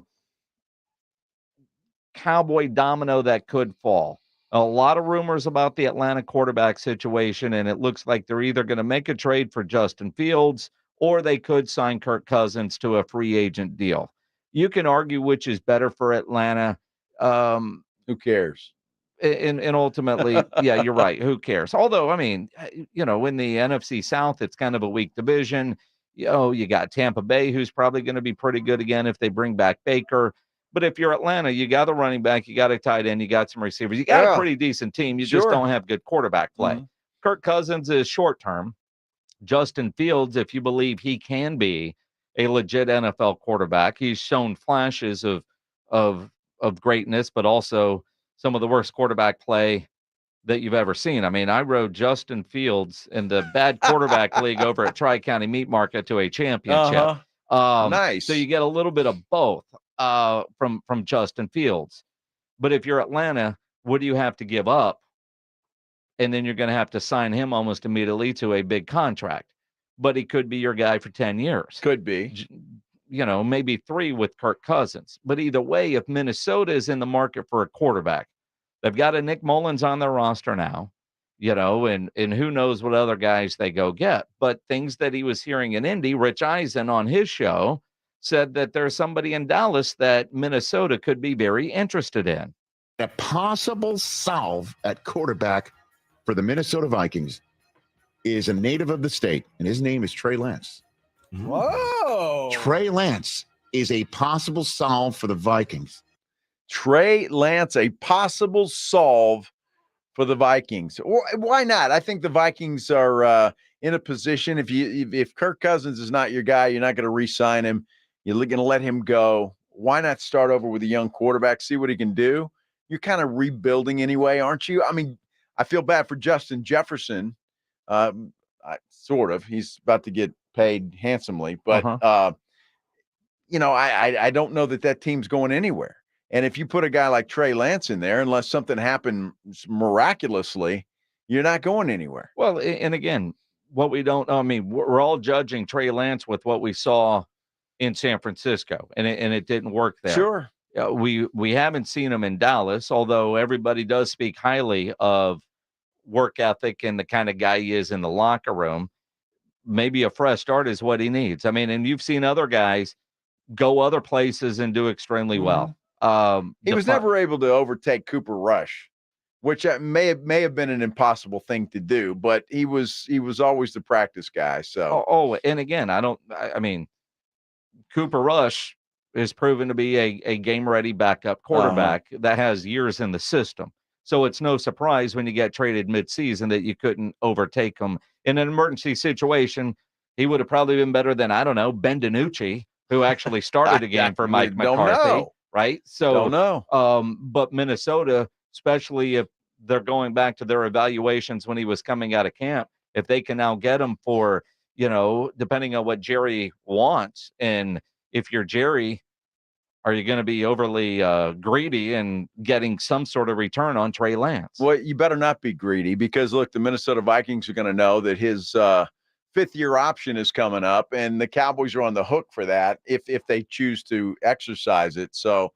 Cowboy domino that could fall. A lot of rumors about the Atlanta quarterback situation, and it looks like they're either going to make a trade for Justin Fields or they could sign Kirk Cousins to a free agent deal. You can argue which is better for Atlanta. Who cares? And ultimately, yeah, you're right. Who cares? Although, I mean, in the NFC South, it's kind of a weak division. You got Tampa Bay, who's probably going to be pretty good again if they bring back Baker. But if you're Atlanta, you got a running back, you got a tight end, you got some receivers. You got a pretty decent team. You just don't have good quarterback play. Kirk Cousins is short term. Justin Fields, if you believe he can be a legit NFL quarterback, he's shown flashes of greatness, but also some of the worst quarterback play that you've ever seen. I mean, I rode Justin Fields in the bad quarterback league over at Tri-County Meat Market to a championship. Nice. So you get a little bit of both from Justin Fields. But if you're Atlanta, what do you have to give up? And then you're going to have to sign him almost immediately to a big contract. But he could be your guy for 10 years. Could be. Maybe 3 with Kirk Cousins. But either way, if Minnesota is in the market for a quarterback, they've got a Nick Mullins on their roster now, and who knows what other guys they go get. But things that he was hearing in Indy, Rich Eisen on his show said that there's somebody in Dallas that Minnesota could be very interested in. A possible solve at quarterback for the Minnesota Vikings is a native of the state, and his name is Trey Lance. Whoa. Trey Lance is a possible solve for the Vikings. Trey Lance, a possible solve for the Vikings. Or why not? I think the Vikings are in a position, if Kirk Cousins is not your guy, you're not going to re-sign him. You're going to let him go. Why not start over with a young quarterback, see what he can do? You're kind of rebuilding anyway, aren't you? I mean, I feel bad for Justin Jefferson. Sort of. He's about to get paid handsomely. But, I don't know that team's going anywhere. And if you put a guy like Trey Lance in there, unless something happened miraculously, you're not going anywhere. Well, and again, what we don't know, I mean, we're all judging Trey Lance with what we saw in San Francisco, and it didn't work there. Sure. We haven't seen him in Dallas, although everybody does speak highly of work ethic and the kind of guy he is in the locker room. Maybe a fresh start is what he needs. I mean, and you've seen other guys go other places and do extremely well. He was never able to overtake Cooper Rush, which may have been an impossible thing to do, but he was always the practice guy. So and again, I mean, Cooper Rush is proven to be a game-ready backup quarterback that has years in the system. So it's no surprise when you get traded midseason that you couldn't overtake him. In an emergency situation, he would have probably been better than, Ben DiNucci, who actually started a game for Mike McCarthy, right? So, don't know. But Minnesota, especially if they're going back to their evaluations when he was coming out of camp, if they can now get him for, depending on what Jerry wants, and if you're Jerry, are you going to be overly greedy and getting some sort of return on Trey Lance? Well, you better not be greedy because, look, the Minnesota Vikings are going to know that his fifth-year option is coming up, and the Cowboys are on the hook for that if they choose to exercise it. So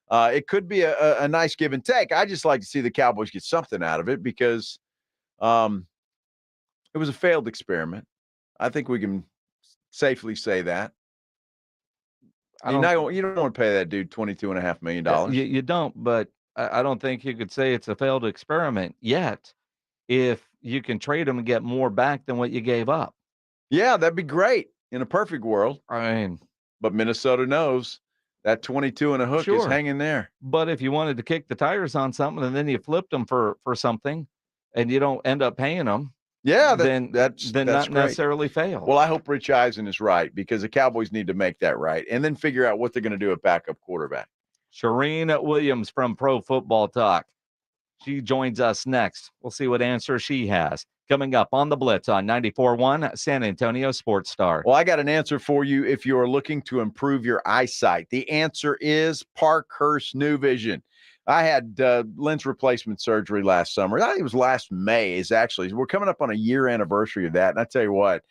it could be a nice give and take. I just like to see the Cowboys get something out of it because it was a failed experiment. I think we can safely say that. You don't want to pay that dude $22.5 million. You don't, but I don't think you could say it's a failed experiment yet if you can trade him and get more back than what you gave up. Yeah, that'd be great in a perfect world. I mean, but Minnesota knows that 22 and a hook is hanging there. But if you wanted to kick the tires on something and then you flipped them for something and you don't end up paying them, that's not great. Necessarily fail. Well, I hope Rich Eisen is right because the Cowboys need to make that right and then figure out what they're going to do at backup quarterback. Shireen Williams from Pro Football Talk. She joins us next. We'll see what answer she has. Coming up on the Blitz on 94.1 San Antonio Sports Star. Well, I got an answer for you if you are looking to improve your eyesight. The answer is Parkhurst New Vision. I had lens replacement surgery last summer. I think it was last May. We're coming up on a year anniversary of that. And I tell you what,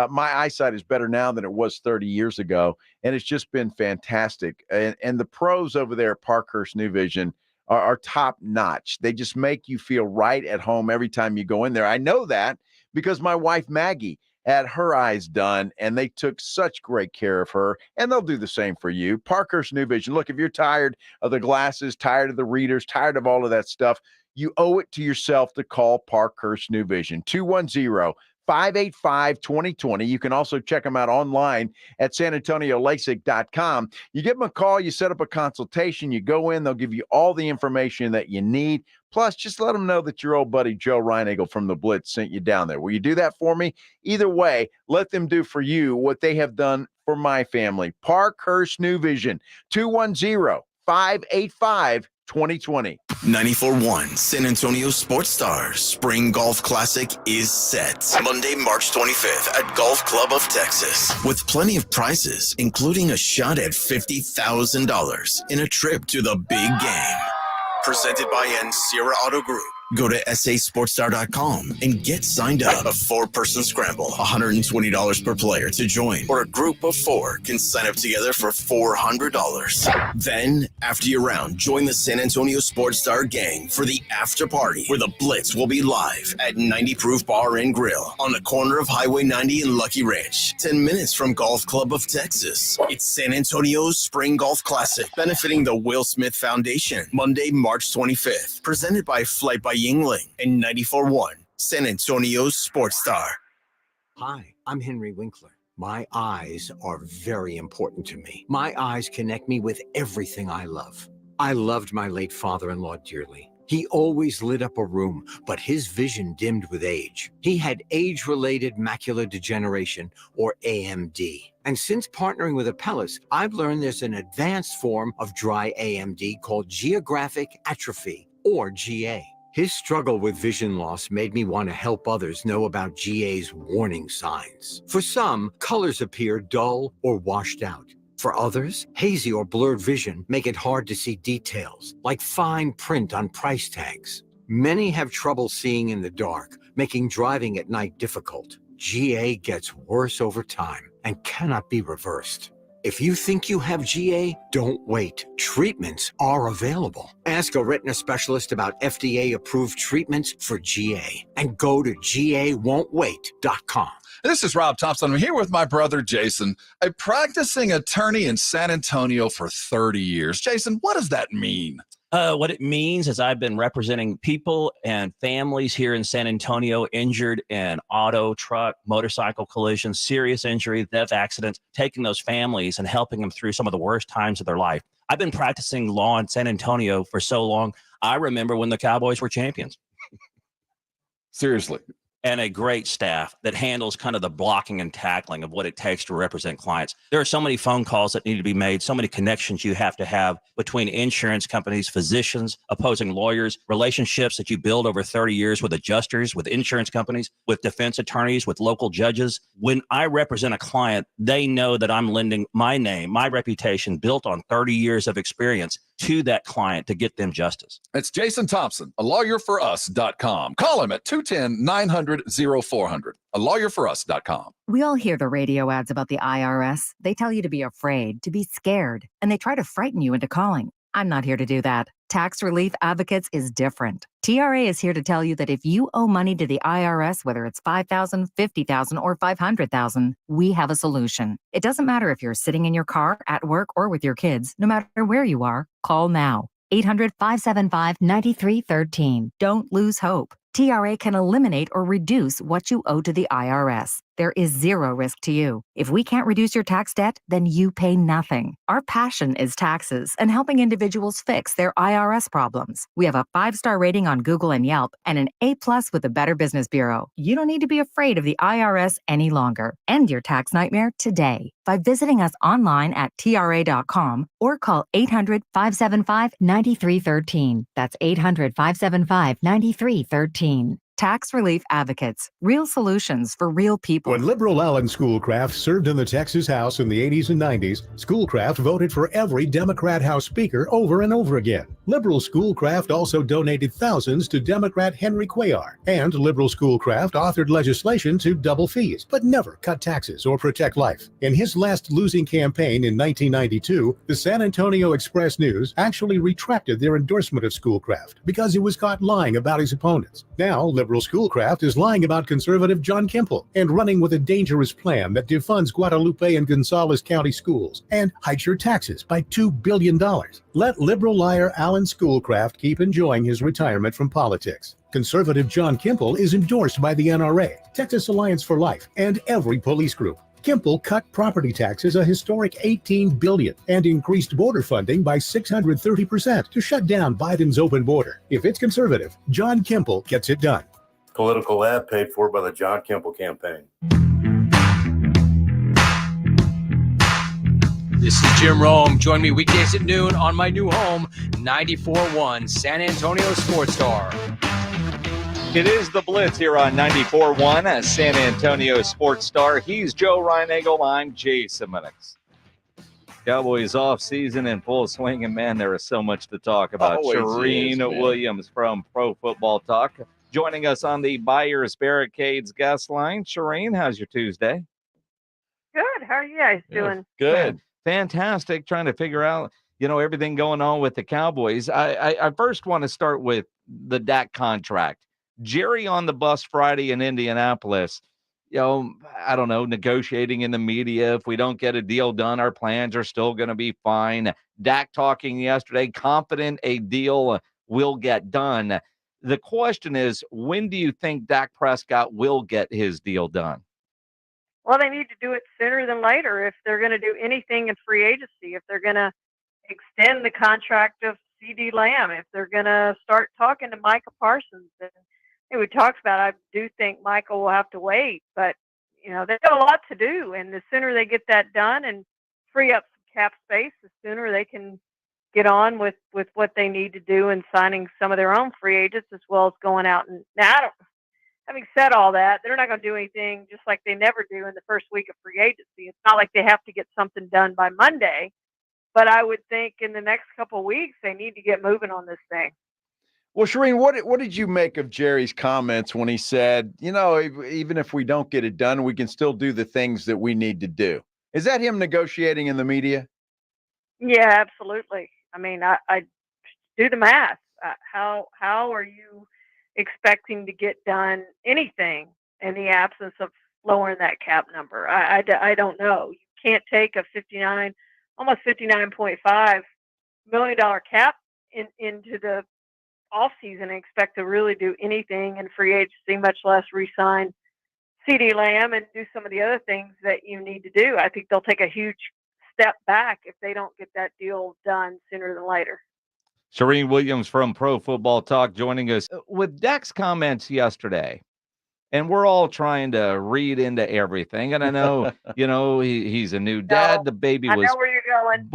my eyesight is better now than it was 30 years ago. And it's just been fantastic. And the pros over there at Parkhurst New Vision are top notch. They just make you feel right at home every time you go in there. I know that because my wife, Maggie, had her eyes done, and they took such great care of her, and they'll do the same for you. Parkhurst New Vision. Look, if you're tired of the glasses, tired of the readers, tired of all of that stuff, you owe it to yourself to call Parkhurst New Vision, 210-585-2020. You can also check them out online at sanantoniolasik.com. You give them a call, you set up a consultation, you go in, they'll give you all the information that you need. Plus, just let them know that your old buddy Joe Reinagle from the Blitz sent you down there. Will you do that for me? Either way, let them do for you what they have done for my family. Parkhurst New Vision, 210-585-2020. 94.1 San Antonio Sports Stars Spring Golf Classic is set Monday, March 25th at Golf Club of Texas with plenty of prizes, including a shot at $50,000 in a trip to the big game. Presented by Sierra Auto Group. Go to sasportstar.com and get signed up. A 4-person scramble, $120 per player to join, or a group of 4 can sign up together for $400. Then, after your round, join the San Antonio Sports Star gang for the after party, where the Blitz will be live at 90 Proof Bar and Grill on the corner of Highway 90 and Lucky Ranch, 10 minutes from Golf Club of Texas. It's San Antonio's Spring Golf Classic, benefiting the Will Smith Foundation, Monday, March 25th, presented by Flight by Yingling and 94.1 San Antonio's Sports Star. Hi, I'm Henry Winkler. My eyes are very important to me. My eyes connect me with everything I love. I loved my late father-in-law dearly. He always lit up a room, but his vision dimmed with age. He had age-related macular degeneration, or AMD. And since partnering with Apellis, I've learned there's an advanced form of dry AMD called geographic atrophy, or GA. His struggle with vision loss made me want to help others know about GA's warning signs. For some, colors appear dull or washed out. For others, hazy or blurred vision make it hard to see details, like fine print on price tags. Many have trouble seeing in the dark, making driving at night difficult. GA gets worse over time and cannot be reversed. If you think you have GA, don't wait. Treatments are available. Ask a retina specialist about FDA-approved treatments for GA and go to GAWon'tWait.com. This is Rob Thompson. I'm here with my brother, Jason, a practicing attorney in San Antonio for 30 years. Jason, what does that mean? What it means is I've been representing people and families here in San Antonio injured in auto, truck, motorcycle collisions, serious injury, death accidents, taking those families and helping them through some of the worst times of their life. I've been practicing law in San Antonio for so long. I remember when the Cowboys were champions. Seriously. And a great staff that handles kind of the blocking and tackling of what it takes to represent clients. There are so many phone calls that need to be made, so many connections you have to have between insurance companies, physicians, opposing lawyers, relationships that you build over 30 years with adjusters, with insurance companies, with defense attorneys, with local judges. When I represent a client, they know that I'm lending my name, my reputation built on 30 years of experience to that client to get them justice. It's Jason Thompson, alawyer4us.com. Call him at 210-900-0400, alawyer4us.com. We all hear the radio ads about the IRS. They tell you to be afraid, to be scared, and they try to frighten you into calling. I'm not here to do that. Tax Relief Advocates is different. TRA is here to tell you that if you owe money to the IRS, whether it's $5,000, $50,000, or $500,000, we have a solution. It doesn't matter if you're sitting in your car, at work, or with your kids. No matter where you are, call now. 800-575-9313. Don't lose hope. TRA can eliminate or reduce what you owe to the IRS. There is zero risk to you. If we can't reduce your tax debt, then you pay nothing. Our passion is taxes and helping individuals fix their IRS problems. We have a 5-star rating on Google and Yelp and an A+ with the Better Business Bureau. You don't need to be afraid of the IRS any longer. End your tax nightmare today by visiting us online at TRA.com or call 800-575-9313. That's 800-575-9313. Tax Relief Advocates. Real solutions for real people. When liberal Alan Schoolcraft served in the Texas House in the 80s and 90s, Schoolcraft voted for every Democrat House Speaker over and over again. Liberal Schoolcraft also donated thousands to Democrat Henry Cuellar, and Liberal Schoolcraft authored legislation to double fees, but never cut taxes or protect life. In his last losing campaign in 1992, the San Antonio Express-News actually retracted their endorsement of Schoolcraft because it was caught lying about his opponents. Now, Liberal Schoolcraft is lying about conservative John Kimple and running with a dangerous plan that defunds Guadalupe and Gonzales County schools and hikes your taxes by $2 billion. Let liberal liar Alan Schoolcraft keep enjoying his retirement from politics. Conservative John Kimple is endorsed by the NRA, Texas Alliance for Life, and every police group. Kimple cut property taxes a historic $18 billion and increased border funding by 630% to shut down Biden's open border. If it's conservative, John Kimple gets it done. Political ad paid for by the John Kimple campaign. This is Jim Rome. Join me weekdays at noon on my new home, 94.1 San Antonio Sports Star. It is the Blitz here on 94.1 San Antonio Sports Star. He's Joe Reinagel. I'm Jason Minix. Cowboys off season in full swing, and man, there is so much to talk about. Always Shireen is, Williams from Pro Football Talk joining us on the Buyers Barricades guest line. Shireen, how's your Tuesday? Good. How are you guys doing? Good. Fantastic. Trying to figure out, everything going on with the Cowboys. I first want to start with the Dak contract. Jerry on the bus Friday in Indianapolis, I don't know, negotiating in the media. If we don't get a deal done, our plans are still going to be fine. Dak talking yesterday, confident a deal will get done. The question is, when do you think Dak Prescott will get his deal done? Well, they need to do it sooner than later if they're going to do anything in free agency, if they're going to extend the contract of CD Lamb, if they're going to start talking to Micah Parsons. And we talked about, I do think Michael will have to wait, but, they've got a lot to do. And the sooner they get that done and free up some cap space, the sooner they can get on with what they need to do and signing some of their own free agents as well as going out. And now, having said all that, they're not going to do anything just like they never do in the first week of free agency. It's not like they have to get something done by Monday, but I would think in the next couple of weeks, they need to get moving on this thing. Well, Shireen, what did you make of Jerry's comments when he said, even if we don't get it done, we can still do the things that we need to do? Is that him negotiating in the media? Yeah, absolutely. I mean, I do the math. How are you expecting to get done anything in the absence of lowering that cap number? I don't know. You can't take a almost $59.5 million cap into the offseason and expect to really do anything in free agency, much less re-sign CD Lamb and do some of the other things that you need to do. I think they'll take a huge step back if they don't get that deal done sooner than later. Shireen Williams from Pro Football Talk joining us. With Dak's comments yesterday, and we're all trying to read into everything. And I know, he's a new dad. The baby was. I know where you're going.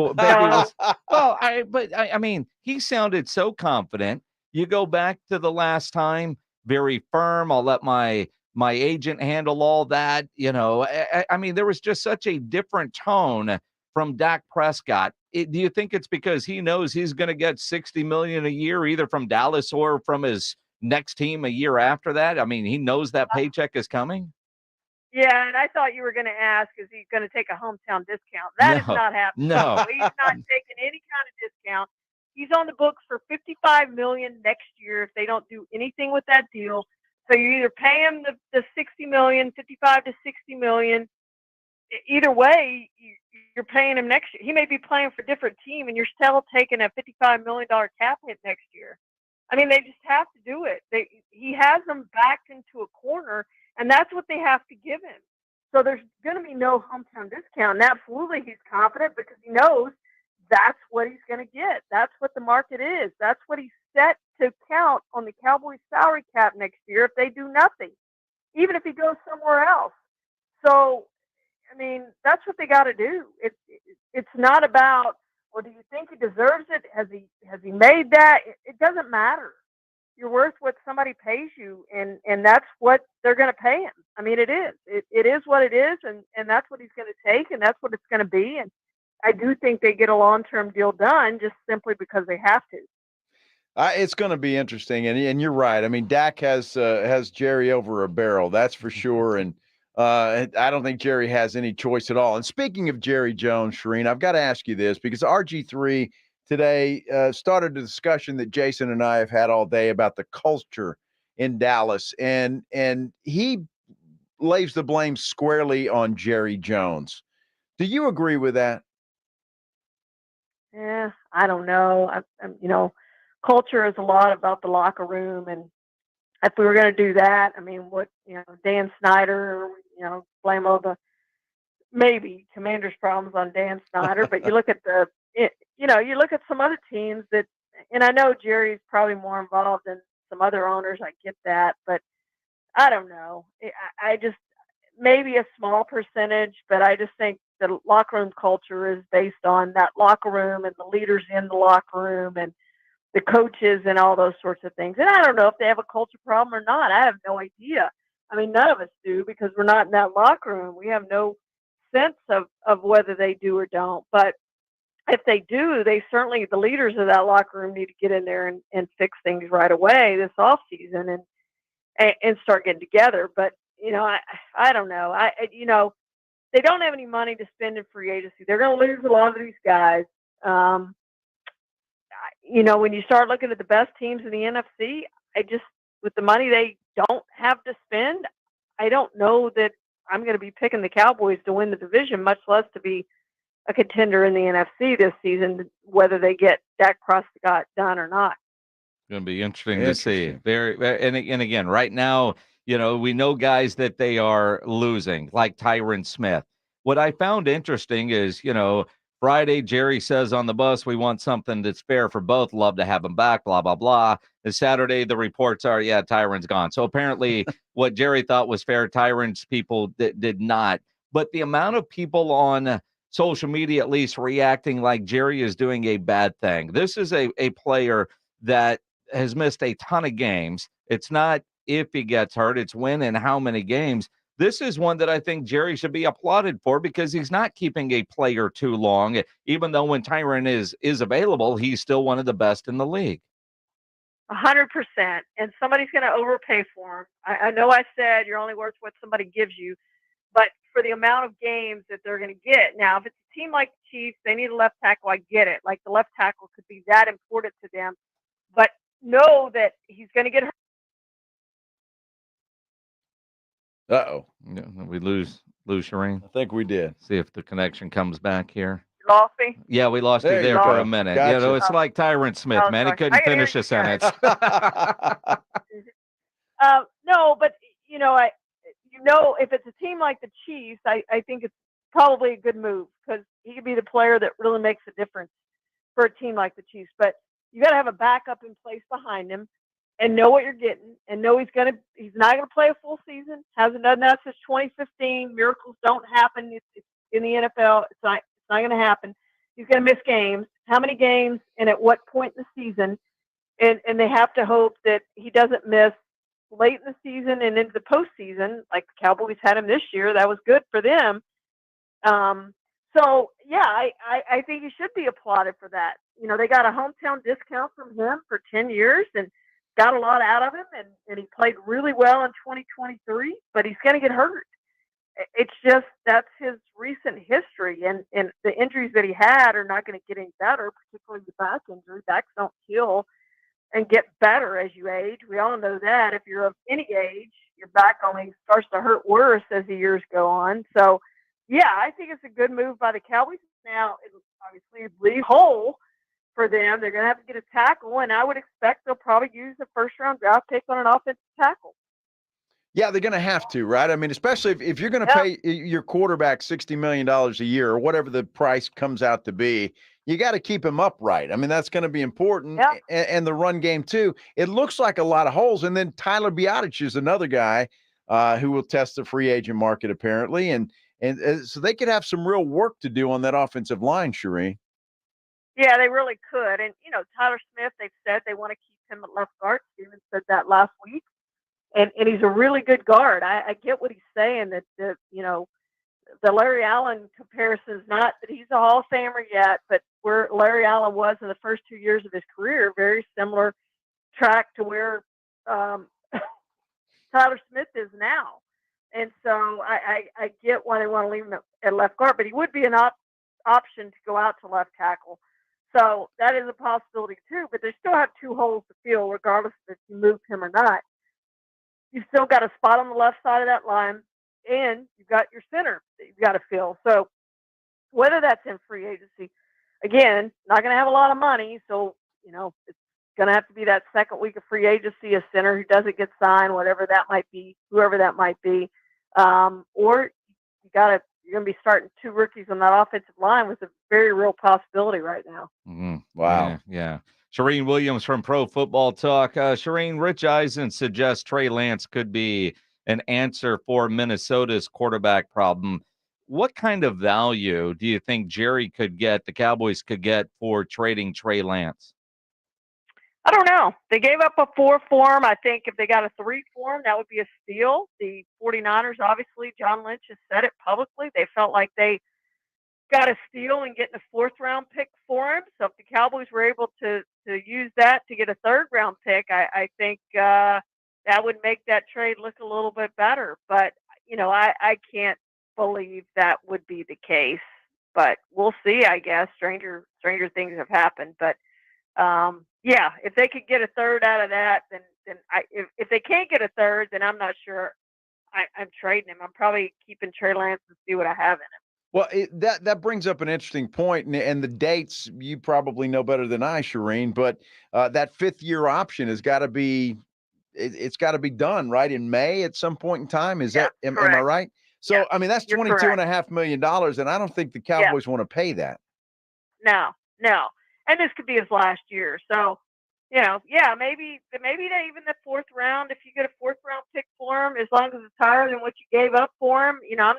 I mean, he sounded so confident. You go back to the last time, very firm. I'll let my agent handle all that. I mean, there was just such a different tone from Dak Prescott. Do you think it's because he knows he's going to get $60 million a year, either from Dallas or from his next team a year after that? I mean, he knows that paycheck is coming. Yeah, and I thought you were going to ask, is he going to take a hometown discount? That is not happening. No. He's not taking any kind of discount. He's on the books for $55 million next year if they don't do anything with that deal. So you either pay him the $60 million, $55 to $60 million. Either way, you're paying him next year. He may be playing for a different team, and you're still taking a $55 million cap hit next year. I mean, they just have to do it. He has them backed into a corner, and that's what they have to give him. So there's going to be no hometown discount. And absolutely, he's confident because he knows that's what he's going to get. That's what the market is. That's what he's set to count on the Cowboys salary cap next year if they do nothing, even if he goes somewhere else. So, I mean, that's what they got to do. It's not about, well, do you think he deserves it? Has he made that? It doesn't matter. You're worth what somebody pays you, and that's what they're going to pay him. I mean, it is. It is what it is, and that's what he's going to take, and that's what it's going to be. And I do think they get a long-term deal done just simply because they have to. It's going to be interesting, and you're right. I mean, Dak has Jerry over a barrel, that's for sure. And I don't think Jerry has any choice at all. And speaking of Jerry Jones, Shireen, I've got to ask you this because RG3 today started a discussion that Jason and I have had all day about the culture in Dallas, and he lays the blame squarely on Jerry Jones. Do you agree with that? Yeah, I don't know. Culture is a lot about the locker room, and if we were going to do that, I mean, Dan Snyder, blame all the maybe Commanders' problems on Dan Snyder, but you look at you look at some other teams that, and I know Jerry's probably more involved than some other owners. I get that, but I don't know. I just maybe a small percentage, but I just think the locker room culture is based on that locker room and the leaders in the locker room and the coaches and all those sorts of things. And I don't know if they have a culture problem or not. I have no idea. I mean, none of us do because we're not in that locker room. We have no sense of whether they do or don't. But if they do, they certainly, the leaders of that locker room need to get in there and fix things right away this off season and start getting together. But, I don't know. They don't have any money to spend in free agency. They're going to lose a lot of these guys. When you start looking at the best teams in the NFC, with the money they don't have to spend, I don't know that I'm going to be picking the Cowboys to win the division, much less to be a contender in the NFC this season, whether they get Dak Prescott done or not. It's going to be interesting to see. And again, right now, we know guys that they are losing, like Tyron Smith. What I found interesting is, Friday, Jerry says on the bus, we want something that's fair for both. Love to have him back, blah, blah, blah. And Saturday, the reports are, yeah, Tyron's gone. So apparently what Jerry thought was fair, Tyron's people did not. But the amount of people on social media, at least, reacting like Jerry is doing a bad thing. This is a player that has missed a ton of games. It's not if he gets hurt, it's when and how many games. This is one that I think Jerry should be applauded for because he's not keeping a player too long. Even though when Tyron is available, he's still one of the best in the league. 100%. And somebody's going to overpay for him. I know I said you're only worth what somebody gives you, but for the amount of games that they're going to get. Now, if it's a team like the Chiefs, they need a left tackle. I get it. Like the left tackle could be that important to them. But know that he's going to get hurt. Uh-oh. Yeah, we lose Shireen. I think we did. See if the connection comes back here. You lost me? Yeah, we lost you there for a minute. Gotcha. It's like Tyron Smith, man. He couldn't finish a sentence. No, but, if it's a team like the Chiefs, I think it's probably a good move because he could be the player that really makes a difference for a team like the Chiefs. But you got to have a backup in place behind him and know what you're getting and know he's not going to play a full season. Hasn't done that since 2015. Miracles don't happen in the NFL. It's not going to happen. He's going to miss games. How many games and at what point in the season? And they have to hope that he doesn't miss late in the season and into the postseason, like the Cowboys had him this year. That was good for them. So yeah, I think he should be applauded for that. They got a hometown discount from him for 10 years and got a lot out of him, and he played really well in 2023, but he's going to get hurt. It's just, that's his recent history, and the injuries that he had are not going to get any better, particularly the back injury. Backs don't heal and get better as you age. We all know that. If you're of any age, your back only starts to hurt worse as the years go on. So, yeah, I think it's a good move by the Cowboys. Now, it'll obviously leave hole for them. They're going to have to get a tackle, and I would expect they'll probably use a first-round draft pick on an offensive tackle. Yeah, they're going to have to, right? I mean, especially if you're going to pay your quarterback $60 million a year or whatever the price comes out to be, you got to keep him upright. I mean, that's going to be important. And the run game, too. It looks like a lot of holes. And then Tyler Biadasz is another guy who will test the free agent market, apparently. And so they could have some real work to do on that offensive line, Shireen. Yeah, they really could. And, Tyler Smith, they've said they want to keep him at left guard. Steven said that last week. And he's a really good guard. I get what he's saying, that the Larry Allen comparison is not that he's a Hall of Famer yet, but where Larry Allen was in the first 2 years of his career, very similar track to where Tyler Smith is now. And so I get why they want to leave him at left guard, but he would be an option to go out to left tackle. So that is a possibility too, but they still have two holes to fill regardless if you move him or not. You've still got a spot on the left side of that line, and you've got your center that you've got to fill. So whether that's in free agency, again, not going to have a lot of money. So, it's going to have to be that second week of free agency, a center who doesn't get signed, whatever that might be, whoever that might be. Or you're going to be starting two rookies on that offensive line with a very real possibility right now. Mm-hmm. Wow. Yeah. Shereen Williams from Pro Football Talk. Shereen, Rich Eisen suggests Trey Lance could be an answer for Minnesota's quarterback problem. What kind of value do you think the Cowboys could get for trading Trey Lance? I don't know. They gave up a 4 for him. I think if they got a 3 for him, that would be a steal. The 49ers, obviously, John Lynch has said it publicly. They felt like they got a steal and getting a 4th-round pick for him. So if the Cowboys were able to use that to get a 3rd-round pick, I think that would make that trade look a little bit better. But, I can't believe that would be the case. But we'll see, I guess. Stranger things have happened. But, yeah, if they could get a 3rd out of that, then if they can't get a 3rd, then I'm not sure I'm trading him. I'm probably keeping Trey Lance and see what I have in him. Well, that brings up an interesting point, and the dates you probably know better than I, Shereen. But that 5th-year option has got to be, it's got to be done right in May at some point in time. Am I right? So yeah, I mean that's $22.5 million, and I don't think the Cowboys want to pay that. No, and this could be his last year. So maybe even the 4th round. If you get a 4th-round pick for him, as long as it's higher than what you gave up for him, I'm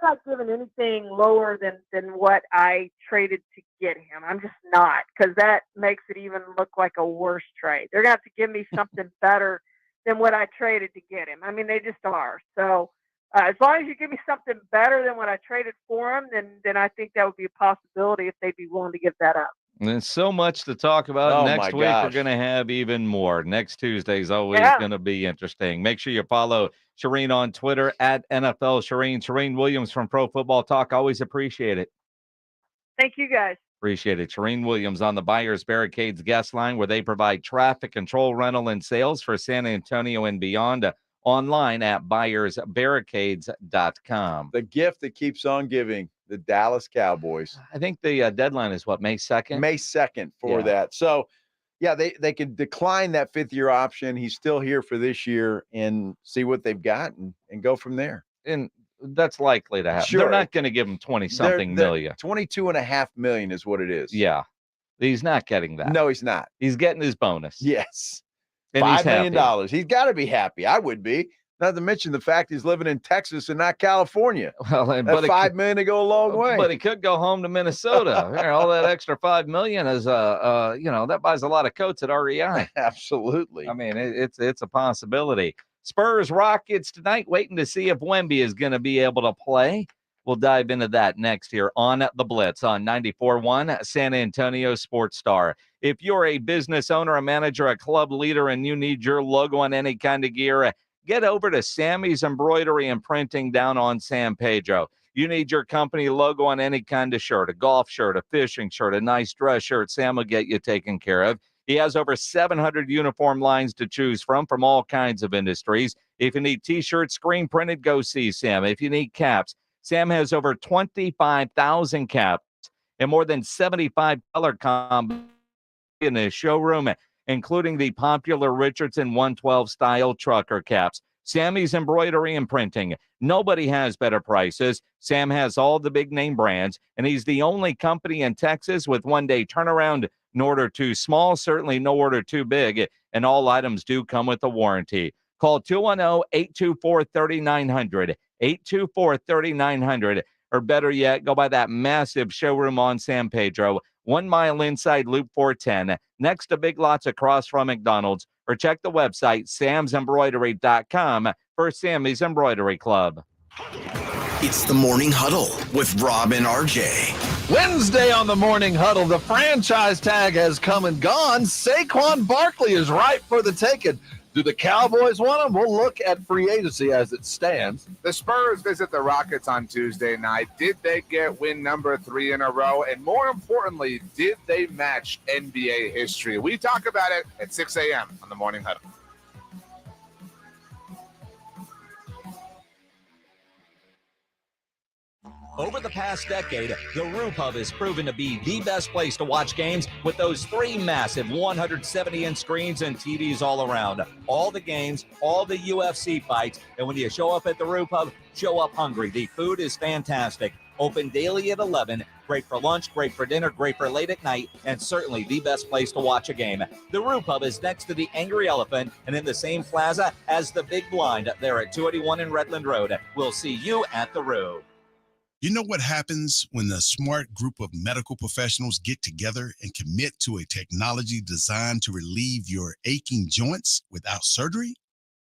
not giving anything lower than what I traded to get him. I'm just not, because that makes it even look like a worse trade. They're going to have to give me something better than what I traded to get him. I mean, they just are. So as long as you give me something better than what I traded for him, then I think that would be a possibility if they'd be willing to give that up. And there's so much to talk about. Oh, Next week, we're going to have even more. Next Tuesday is always going to be interesting. Make sure you follow Shereen on Twitter at NFL Shereen. Shereen Williams from Pro Football Talk. Always appreciate it. Thank you, guys. Appreciate it. Shereen Williams on the Buyers Barricades guest line, where they provide traffic control, rental, and sales for San Antonio and beyond. Online at buyersbarricades.com. The gift that keeps on giving, the Dallas Cowboys. I think the deadline is May 2nd? May 2nd for that. So, yeah, they could decline that 5th-year option. He's still here for this year and see what they've got and go from there. And that's likely to happen. Sure. They're not going to give him 20-something million. $22.5 million is what it is. Yeah. He's not getting that. No, he's not. He's getting his bonus. Yes. And $5 million. He's got to be happy. I would be. Not to mention the fact he's living in Texas and not California. Well, that $5 million to go a long way. But he could go home to Minnesota. All that extra $5 million is, that buys a lot of coats at REI. Absolutely. I mean, it's a possibility. Spurs Rockets tonight. Waiting to see if Wemby is going to be able to play. We'll dive into that next here on The Blitz on 94.1 San Antonio Sports Star. If you're a business owner, a manager, a club leader, and you need your logo on any kind of gear, get over to Sammy's Embroidery and Printing down on San Pedro. You need your company logo on any kind of shirt, a golf shirt, a fishing shirt, a nice dress shirt, Sam will get you taken care of. He has over 700 uniform lines to choose from all kinds of industries. If you need T-shirts, screen printed, go see Sam. If you need caps, Sam has over 25,000 caps and more than 75 color combinations in his showroom, including the popular Richardson 112 style trucker caps. Sammy's Embroidery and Printing. Nobody has better prices. Sam has all the big name brands, and he's the only company in Texas with one-day turnaround. No order too small, certainly no order too big, and all items do come with a warranty. Call 210-824-3900, 824-3900, or better yet, go by that massive showroom on San Pedro, 1 mile inside Loop 410, next to Big Lots across from McDonald's, or check the website, samsembroidery.com, for Sammy's Embroidery Club. It's the Morning Huddle with Rob and RJ Wednesday on the Morning Huddle, the franchise tag has come and gone. Saquon Barkley is ripe for the taking. Do the Cowboys want him? We'll look at free agency as it stands. The Spurs visit the Rockets on Tuesday night. Did they get win number 3 in a row? And more importantly, did they match NBA history? We talk about it at 6 a.m. on the Morning Huddle. Over the past decade, the Roo Pub has proven to be the best place to watch games with those 3 massive 170-inch screens and TVs all around. All the games, all the UFC fights, and when you show up at the Roo Pub, show up hungry. The food is fantastic. Open daily at 11. Great for lunch, great for dinner, great for late at night, and certainly the best place to watch a game. The Roo Pub is next to the Angry Elephant and in the same plaza as the Big Blind there at 281 in Redland Road. We'll see you at the Roo. You know what happens when a smart group of medical professionals get together and commit to a technology designed to relieve your aching joints without surgery?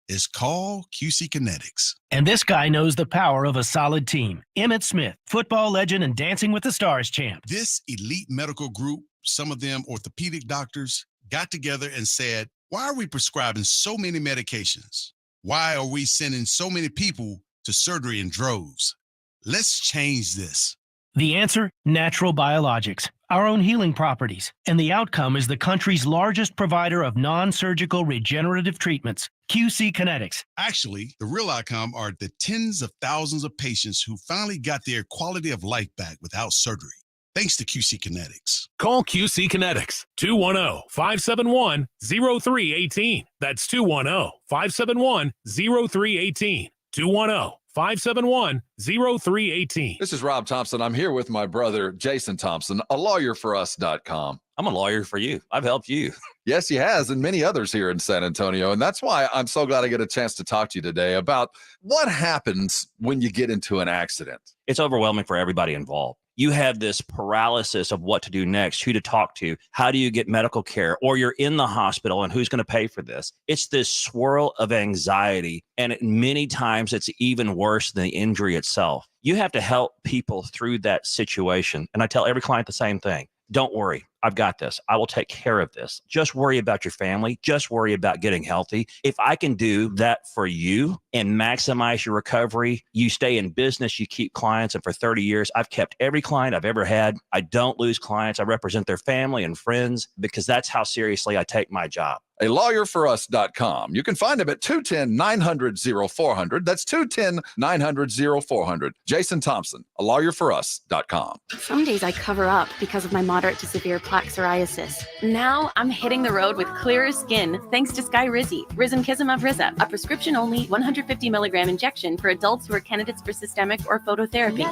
It's called QC Kinetics. And this guy knows the power of a solid team. Emmitt Smith, football legend and Dancing with the Stars champ. This elite medical group, some of them orthopedic doctors, got together and said, why are we prescribing so many medications? Why are we sending so many people to surgery in droves? Let's change this. The answer? Natural biologics, our own healing properties. And the outcome is the country's largest provider of non-surgical regenerative treatments, QC Kinetics. Actually, the real outcome are the tens of thousands of patients who finally got their quality of life back without surgery, thanks to QC Kinetics. Call QC Kinetics, 210-571-0318. That's 210-571-0318. 210-571-0318. This is Rob Thompson. I'm here with my brother, Jason Thompson, a lawyerforus.com. I'm a lawyer for you. I've helped you. Yes, he has, and many others here in San Antonio. And that's why I'm so glad I get a chance to talk to you today about what happens when you get into an accident. It's overwhelming for everybody involved. You have this paralysis of what to do next, who to talk to, how do you get medical care, or you're in the hospital and who's going to pay for this? It's this swirl of anxiety, and many times it's even worse than the injury itself. You have to help people through that situation. And I tell every client the same thing. Don't worry. I've got this. I will take care of this. Just worry about your family. Just worry about getting healthy. If I can do that for you and maximize your recovery, you stay in business, you keep clients. And for 30 years, I've kept every client I've ever had. I don't lose clients. I represent their family and friends because that's how seriously I take my job. A lawyerforus.com. You can find him at 210-900-0400. That's 210-900-0400. Jason Thompson, a lawyerforus.com. Some days I cover up because of my moderate to severe plaque psoriasis. Now I'm hitting the road with clearer skin thanks to Skyrizi, Risankizumab Riza, a prescription-only 150 milligram injection for adults who are candidates for systemic or phototherapy.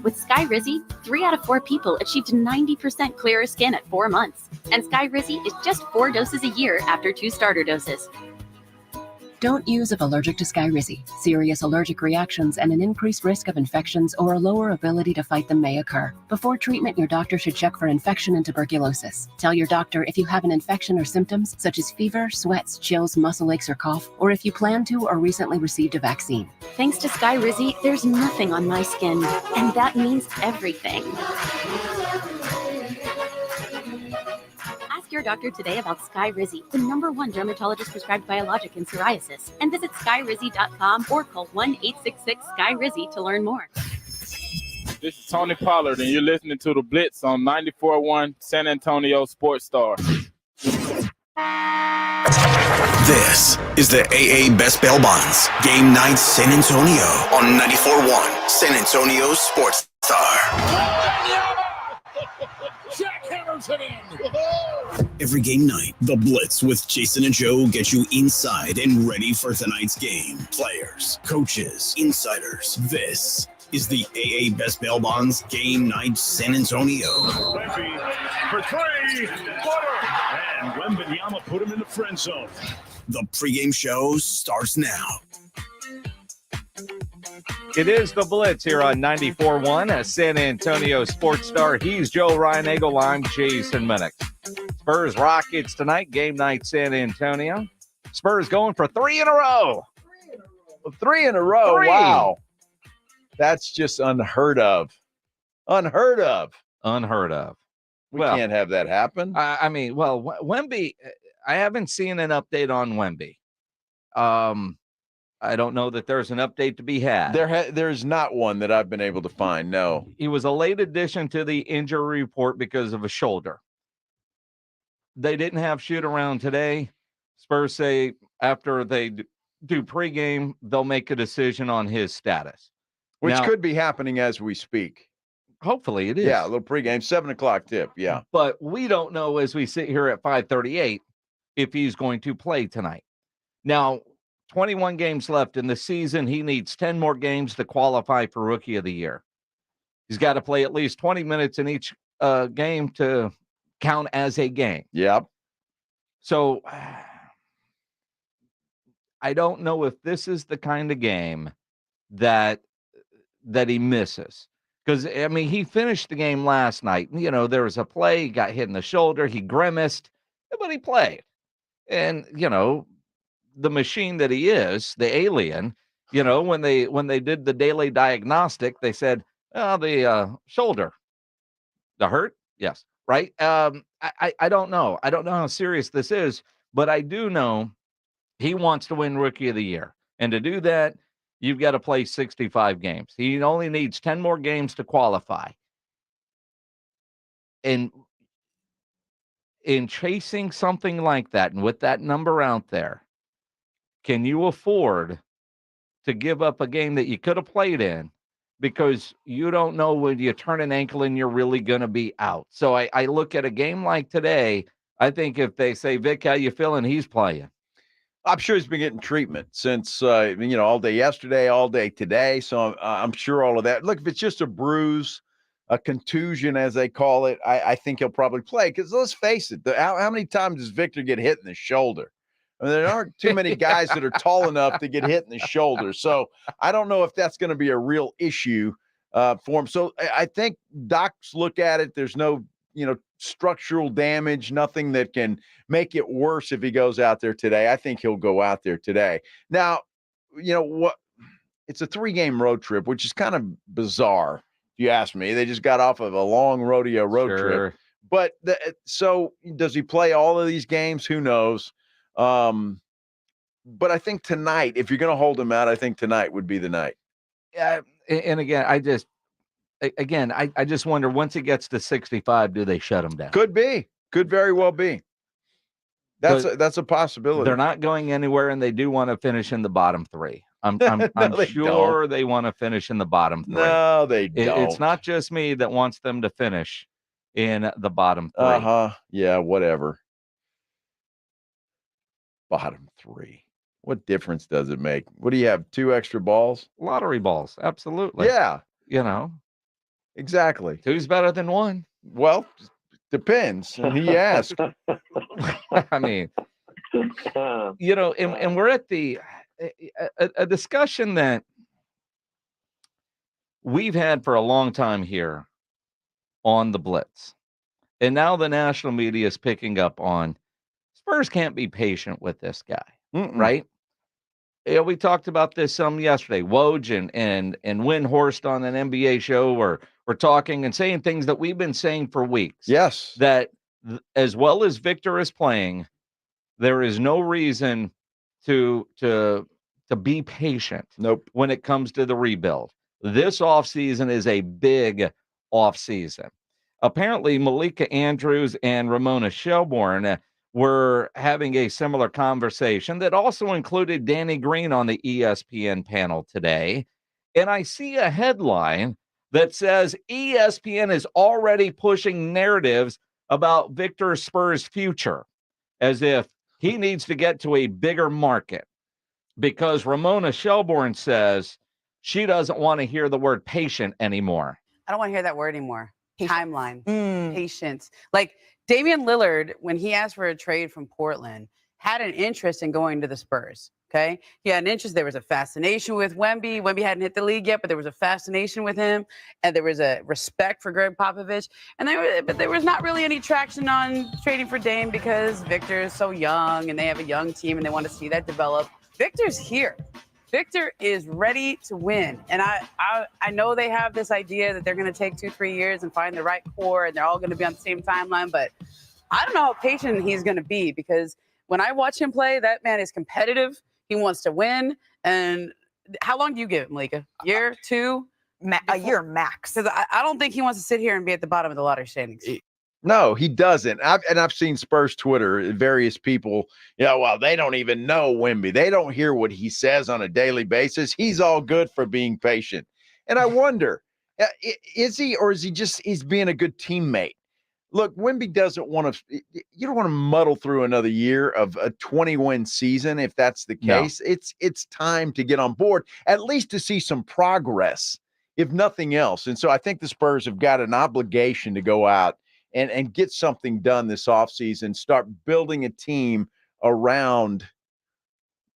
With Skyrizi, 3 out of 4 people achieved 90% clearer skin at 4 months. And Skyrizi is just 4 doses a year after 2 starter doses. Don't use if allergic to Skyrizi. Serious allergic reactions and an increased risk of infections or a lower ability to fight them may occur. Before treatment, your doctor should check for infection and tuberculosis. Tell your doctor if you have an infection or symptoms such as fever, sweats, chills, muscle aches, or cough, or if you plan to or recently received a vaccine. Thanks to Skyrizi, there's nothing on my skin, and that means everything. Ask your doctor today about Skyrizi, the #1 dermatologist prescribed biologic in psoriasis, and visit skyrizi.com or call 1-866-SKY-RIZZI to learn more. This is Tony Pollard, and you're listening to the Blitz on 94.1 San Antonio Sports Star. This is the AA Best Bail Bonds Game Night San Antonio on 94.1 San Antonio Sports Star. Every game night, the Blitz with Jason and Joe get you inside and ready for tonight's game. Players, coaches, insiders. This is the AA Best Bail Bonds Game Night San Antonio. Wemby for 3, and Wemby put him in the friend zone. The pregame show starts now. It is the Blitz here on 94.1 at San Antonio Sports Star. He's Joe Ryan Eagle. I'm Jason Minnick. Spurs Rockets tonight, game night San Antonio. Spurs going for 3 in a row. 3 in a row. 3. Wow. That's just unheard of. Unheard of. Unheard of. We can't have that happen. I mean, well, Wemby, I haven't seen an update on Wemby. I don't know that there's an update to be had. There's not one that I've been able to find, no. He was a late addition to the injury report because of a shoulder. They didn't have shoot around today. Spurs say after they do pregame, they'll make a decision on his status. Which Now, could be happening as we speak. Hopefully it is. Yeah, a little pregame, 7 o'clock tip, yeah. But we don't know as we sit here at 5:38 if he's going to play tonight. Now, 21 games left in the season. He needs 10 more games to qualify for Rookie of the Year. He's got to play at least 20 minutes in each game to count as a game. Yep. So I don't know if this is the kind of game that he misses. Because, I mean, he finished the game last night. You know, there was a play, he got hit in the shoulder, he grimaced, but he played. And, you know, the machine that he is, the alien, you know, when they did the daily diagnostic, they said, oh, the shoulder. The hurt? Yes. Right? I don't know. I don't know how serious this is, but I do know he wants to win Rookie of the Year. And to do that, you've got to play 65 games. He only needs 10 more games to qualify. And in chasing something like that, and with that number out there, can you afford to give up a game that you could have played in because you don't know when you turn an ankle and you're really going to be out? So I look at a game like today, I think if they say, Vic, how you feeling? He's playing. I'm sure he's been getting treatment since, all day yesterday, all day today. So I'm sure all of that. Look, if it's just a bruise, a contusion, as they call it, I think he'll probably play. Because let's face it, how many times does Victor get hit in the shoulder? I mean, there aren't too many guys that are tall enough to get hit in the shoulder. So I don't know if that's going to be a real issue for him. So I think docs look at it. There's no, structural damage, nothing that can make it worse if he goes out there today. I think he'll go out there today. Now, what? It's a 3-game road trip, which is kind of bizarre, if you ask me. They just got off of a long rodeo road trip. But so does he play all of these games? Who knows? But I think tonight, if you're going to hold him out, I think tonight would be the night. Yeah, and again, I just wonder, once it gets to 65, do they shut him down? Could be. Could very well be. That's a possibility. They're not going anywhere, and they do want to finish in the bottom 3. I'm sure they want to finish in the bottom 3. No, they don't. It's not just me that wants them to finish in the bottom 3. Yeah, whatever. Bottom 3. What difference does it make? What do you have? 2 extra balls? Lottery balls. Absolutely. Yeah. Exactly. 2's better than 1. Well, depends. And he asked. I mean, and we're at a discussion that we've had for a long time here on the Blitz. And now the national media is picking up on Spurs can't be patient with this guy, right? We talked about this some yesterday. Woj and Windhorst on an NBA show were talking and saying things that we've been saying for weeks. Yes. That as well as Victor is playing, there is no reason to be patient. Nope. When it comes to the rebuild. This offseason is a big offseason. Apparently, Malika Andrews and Ramona Shelbourne were having a similar conversation that also included Danny Green on the ESPN panel today. And I see a headline that says ESPN is already pushing narratives about Victor Spurs' future, as if he needs to get to a bigger market, because Ramona Shelbourne says she doesn't want to hear the word patient anymore. I don't want to hear that word anymore. Timeline, patience. Like Damian Lillard, when he asked for a trade from Portland, had an interest in going to the Spurs. Okay. He had an interest. There was a fascination with Wemby. Wemby hadn't hit the league yet, but there was a fascination with him. And there was a respect for Greg Popovich. And there was not really any traction on trading for Dame because Victor is so young and they have a young team and they want to see that develop. Victor's here. Victor is ready to win. And I know they have this idea that they're going to take 2-3 years and find the right core and they're all going to be on the same timeline. But I don't know how patient he's going to be, because when I watch him play, that man is competitive. He wants to win. And how long do you give him, Malika? Year, two? A year max. Because I don't think he wants to sit here and be at the bottom of the lottery standings. No, he doesn't. I've seen Spurs Twitter, various people, well, they don't even know Wemby. They don't hear what he says on a daily basis. He's all good for being patient. And I wonder, is he, or is he just, he's being a good teammate? Look, Wemby doesn't want to, you don't want to muddle through another year of a 20-win season. If that's the case, no. It's time to get on board, at least to see some progress, if nothing else. And so I think the Spurs have got an obligation to go out and get something done this offseason, start building a team around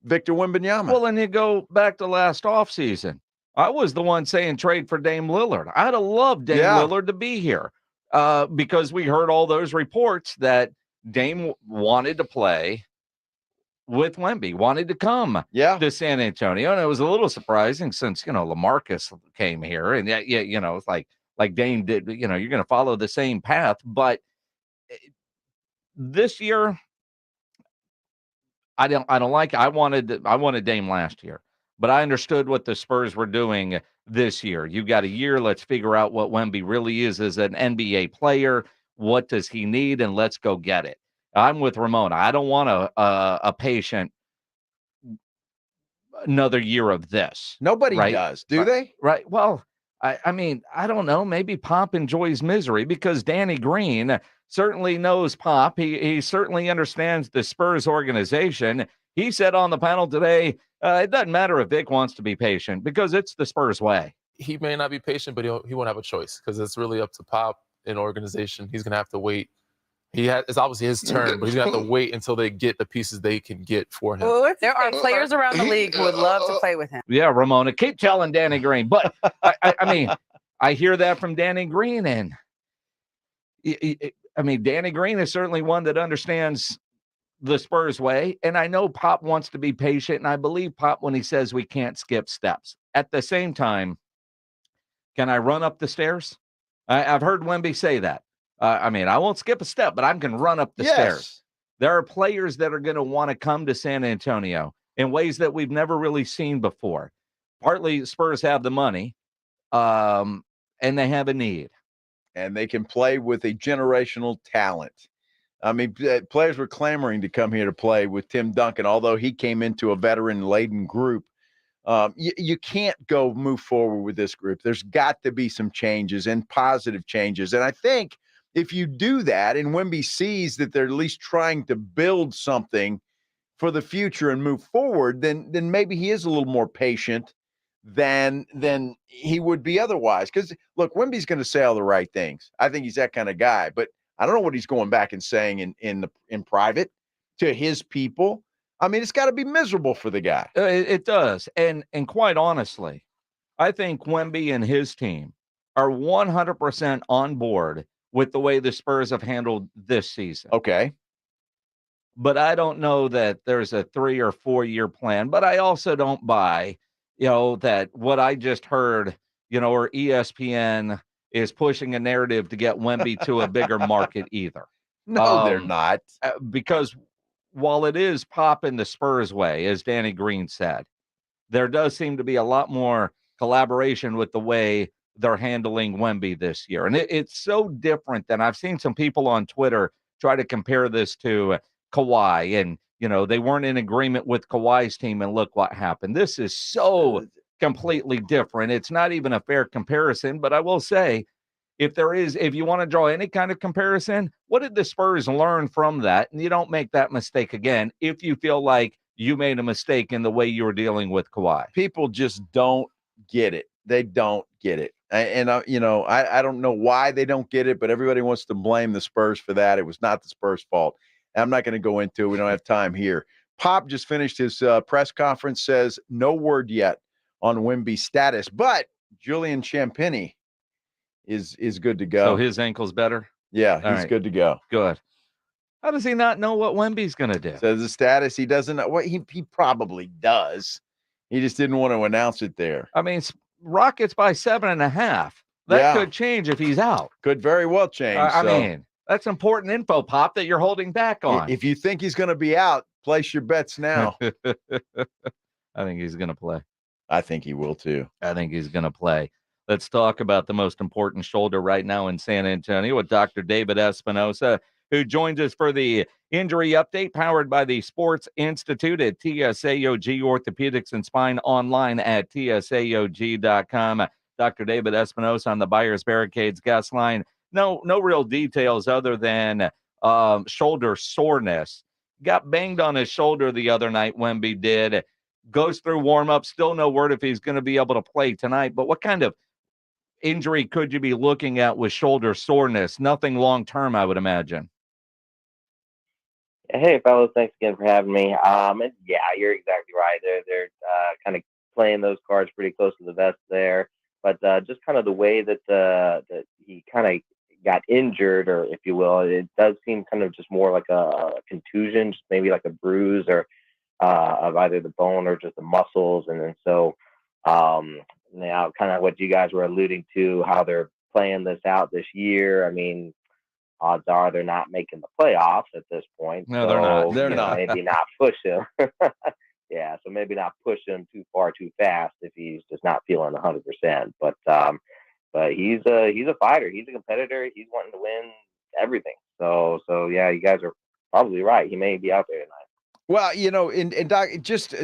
Victor Wembanyama. Well, and you go back to last offseason. I was the one saying trade for Dame Lillard. I'd have loved Dame Lillard to be here because we heard all those reports that Dame wanted to play with Wemby, wanted to come to San Antonio. And it was a little surprising since, LaMarcus came here. And, it's like Dame did, you're going to follow the same path. But this year, I don't like it. I wanted Dame last year, but I understood what the Spurs were doing this year. You got a year. Let's figure out what Wemby really is as an NBA player. What does he need? And let's go get it. I'm with Ramona. I don't want a patient another year of this. Nobody does, do they? Right. Well, I mean, I don't know. Maybe Pop enjoys misery because Danny Green certainly knows Pop. He certainly understands the Spurs organization. He said on the panel today, it doesn't matter if Vic wants to be patient because it's the Spurs way. He may not be patient, but he won't have a choice because it's really up to Pop and organization. He's going to have to wait. It's obviously his turn, but he's going to have to wait until they get the pieces they can get for him. Well, there are players around the league who would love to play with him. Yeah, Ramona, keep telling Danny Green. But, I mean, I hear that from Danny Green. And, Danny Green is certainly one that understands the Spurs way. And I know Pop wants to be patient. And I believe Pop when he says we can't skip steps. At the same time, can I run up the stairs? I've heard Wemby say that. I won't skip a step, but I can run up the stairs. There are players that are going to want to come to San Antonio in ways that we've never really seen before. Partly Spurs have the money, and they have a need. And they can play with a generational talent. Players were clamoring to come here to play with Tim Duncan, although he came into a veteran-laden group. You can't move forward with this group. There's got to be some changes and positive changes. And I think if you do that and Wemby sees that they're at least trying to build something for the future and move forward, then maybe he is a little more patient than he would be otherwise. Because, look, Wemby's going to say all the right things. I think he's that kind of guy. But I don't know what he's going back and saying in private to his people. It's got to be miserable for the guy. It does. And quite honestly, I think Wemby and his team are 100% on board with the way the Spurs have handled this season. Okay. But I don't know that there's a 3 or 4 year plan. But I also don't buy, that what I just heard, or ESPN is pushing a narrative to get Wemby to a bigger market either. No, they're not. Because while it is Pop in the Spurs way, as Danny Green said, there does seem to be a lot more collaboration with the way they're handling Wemby this year. And it's so different than I've seen some people on Twitter try to compare this to Kawhi. And, they weren't in agreement with Kawhi's team. And look what happened. This is so completely different. It's not even a fair comparison. But I will say, if you want to draw any kind of comparison, what did the Spurs learn from that? And you don't make that mistake again if you feel like you made a mistake in the way you were dealing with Kawhi. People just don't get it. They don't get it. And I don't know why they don't get it, but everybody wants to blame the Spurs for that. It was not the Spurs' fault. I'm not going to go into it. We don't have time here. Pop just finished his press conference, says no word yet on Wemby's status, but Julian Champagnie is good to go. So his ankle's better? Yeah, he's good to go. Good. How does he not know what Wemby's going to do? So the status, he doesn't know. Well, he probably does. He just didn't want to announce it there. I mean, Rockets by 7.5. That could change if he's out. Could very well change. I mean, that's important info, Pop, that you're holding back on. If you think he's going to be out, place your bets now. I think he's going to play. I think he will too. I think he's going to play. Let's talk about the most important shoulder right now in San Antonio with Dr. David Espinoza, who joins us for the injury update powered by the Sports Institute at TSAOG Orthopedics and Spine online at TSAOG.com. Dr. David Espinoza on the Buyers Barricades guest line. No real details other than shoulder soreness. Got banged on his shoulder the other night, Wemby did. Goes through warm-up, still no word if he's going to be able to play tonight. But what kind of injury could you be looking at with shoulder soreness? Nothing long-term, I would imagine. Hey, fellas, thanks again for having me. And yeah, you're exactly right. They're kind of playing those cards pretty close to the vest there. But just kind of the way that that he kind of got injured, or if you will, it does seem kind of just more like a contusion, just maybe like a bruise or of either the bone or just the muscles. And then so now kind of what you guys were alluding to, how they're playing this out this year. I mean, odds are they're not making the playoffs at this point. No, they're not. They're not. Maybe not push him. Yeah, so maybe not push him too far too fast if he's just not feeling 100%. But he's a fighter. He's a competitor. He's wanting to win everything. So yeah, you guys are probably right. He may be out there tonight. Well, you know, and Doc, just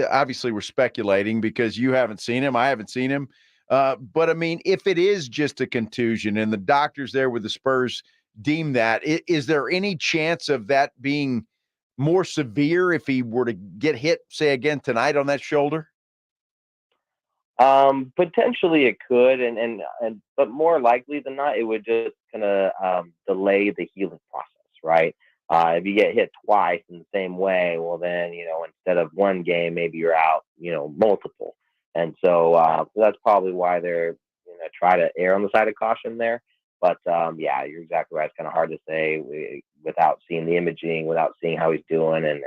obviously we're speculating because you haven't seen him. I haven't seen him. But I mean, if it is just a contusion and the doctors there with the Spurs deem that, is there any chance of that being more severe if he were to get hit, say, again tonight on that shoulder? Potentially it could, but more likely than not, it would just kind of delay the healing process, right? If you get hit twice in the same way, well, then, you know, instead of one game, maybe you're out, you know, multiple. And so that's probably why they're going to try to err on the side of caution there. But yeah, you're exactly right. It's kind of hard to say without seeing the imaging, without seeing how he's doing and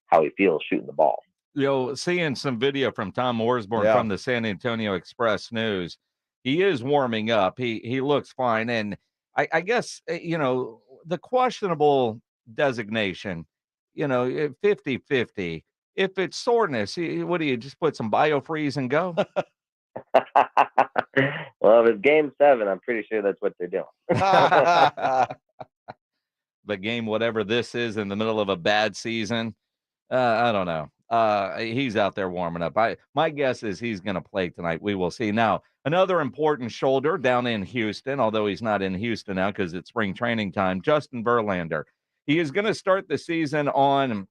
how he feels shooting the ball. You know, seeing some video from Tom Orsborn from the San Antonio Express News, he is warming up. He looks fine. And I guess, you know, the questionable designation, you know, 50-50. If it's soreness, what do you just put some biofreeze and go? Well, if it's game 7, I'm pretty sure that's what they're doing. The game, whatever this is, in the middle of a bad season, I don't know. He's out there warming up. My guess is he's going to play tonight. We will see. Now, another important shoulder down in Houston, although he's not in Houston now because it's spring training time, Justin Verlander. He is going to start the season on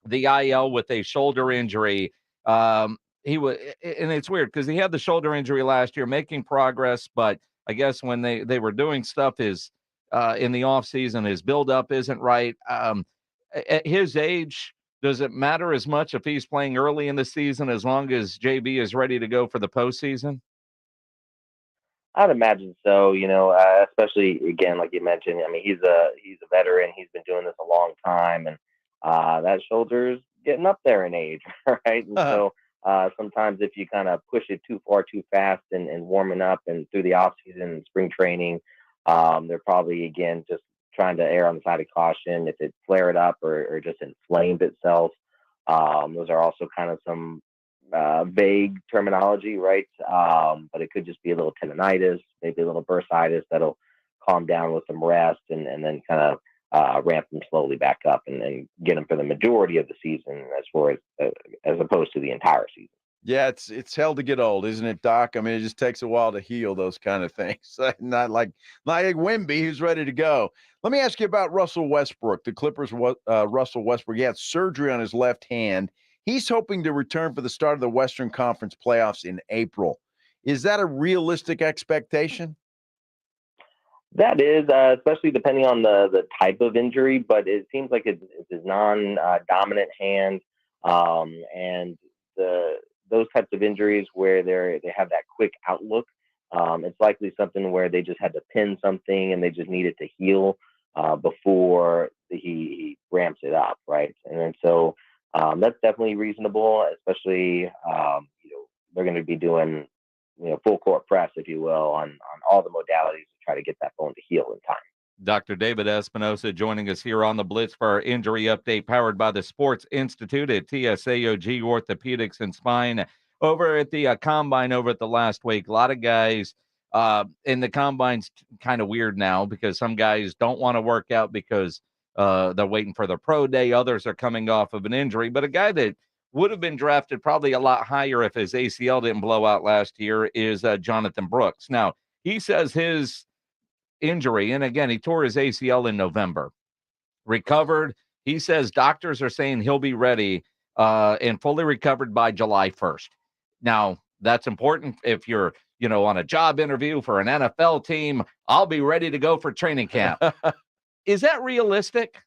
the IL with a shoulder injury. He was, and it's weird because he had the shoulder injury last year, making progress, but I guess when they were doing stuff in the offseason, his buildup isn't right. At his age, does it matter as much if he's playing early in the season as long as JB is ready to go for the postseason? I'd imagine so, you know, especially again, like you mentioned. I mean, he's a veteran. He's been doing this a long time, and that shoulder's getting up there in age, right? And so sometimes if you kind of push it too far too fast and warming up and through the off season and spring training, they're probably again just trying to err on the side of caution. If it flared up or just inflamed itself, those are also kind of some vague terminology, right? But it could just be a little tendonitis, maybe a little bursitis that'll calm down with some rest and then kind of ramp them slowly back up and then get them for the majority of the season as opposed to the entire season. Yeah, it's hell to get old, isn't it, Doc? I mean, it just takes a while to heal those kind of things. Not like Wemby, who's ready to go. Let me ask you about Russell Westbrook. The Clippers, Russell Westbrook, he had surgery on his left hand. He's hoping to return for the start of the Western Conference playoffs in April. Is that a realistic expectation? That is, especially depending on the type of injury, but it seems like it's his non-dominant hand, and those types of injuries where they have that quick outlook. It's likely something where they just had to pin something and they just needed to heal before he ramps it up, right? And then so That's definitely reasonable, especially, they're going to be doing, full court press, if you will, on all the modalities to try to get that bone to heal in time. Dr. David Espinoza joining us here on the Blitz for our injury update, powered by the Sports Institute at TSAOG Orthopedics and Spine. Over at the Combine over at the last week, a lot of guys in the Combine's kind of weird now because some guys don't want to work out because they're waiting for the pro day. Others are coming off of an injury. But a guy that would have been drafted probably a lot higher if his ACL didn't blow out last year is Jonathan Brooks. Now, he says his injury, and again, he tore his ACL in November, recovered. He says doctors are saying he'll be ready and fully recovered by July 1st. Now, that's important if you're, on a job interview for an NFL team. I'll be ready to go for training camp. Is that realistic?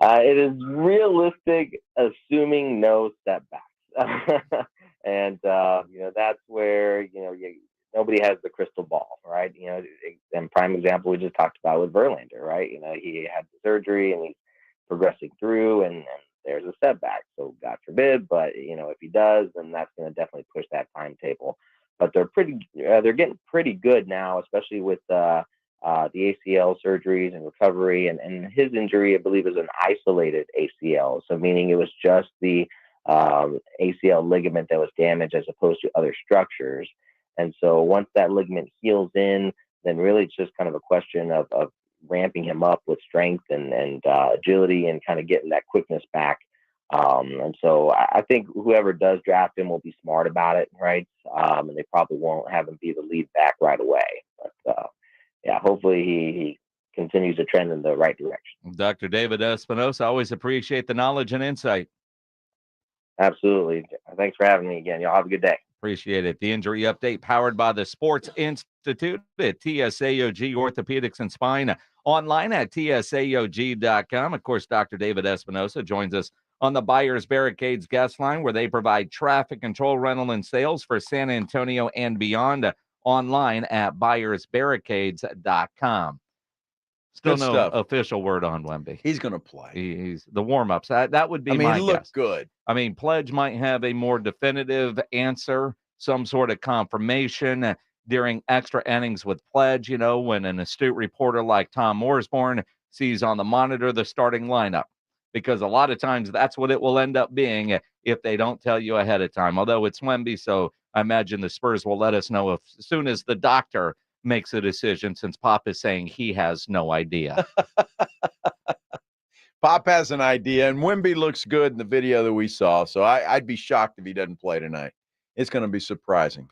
It is realistic, assuming no setbacks. And, that's where, nobody has the crystal ball, right? And prime example we just talked about with Verlander, right? He had the surgery and he's progressing through and there's a setback. So God forbid, but if he does, then that's going to definitely push that timetable. But they're getting pretty good now, especially with the ACL surgeries and recovery. And his injury, I believe, is an isolated ACL. So meaning it was just the ACL ligament that was damaged as opposed to other structures. And so once that ligament heals in, then really it's just kind of a question of ramping him up with strength and agility and kind of getting that quickness back. And so I think whoever does draft him will be smart about it, right? And they probably won't have him be the lead back right away. But hopefully he continues to trend in the right direction. Dr. David Espinoza, always appreciate the knowledge and insight. Absolutely. Thanks for having me again. Y'all have a good day. Appreciate it. The injury update powered by the Sports Institute at TSAOG Orthopedics and Spine, online at TSAOG.com. Of course, Dr. David Espinoza joins us on the Buyers Barricades guest line, where they provide traffic control, rental, and sales for San Antonio and beyond, online at buyersbarricades.com. Still Good no stuff. official word on Wemby. He's going to play. He's the warm-ups. That would be my he looked guess. good. Pledge might have a more definitive answer, some sort of confirmation during extra innings with Pledge, when an astute reporter like Tom Morsborn sees on the monitor the starting lineup. Because a lot of times that's what it will end up being if they don't tell you ahead of time. Although it's Wemby, so I imagine the Spurs will let us know as soon as the doctor makes a decision, since Pop is saying he has no idea. Pop has an idea, and Wemby looks good in the video that we saw, so I'd be shocked if he doesn't play tonight. It's going to be surprising.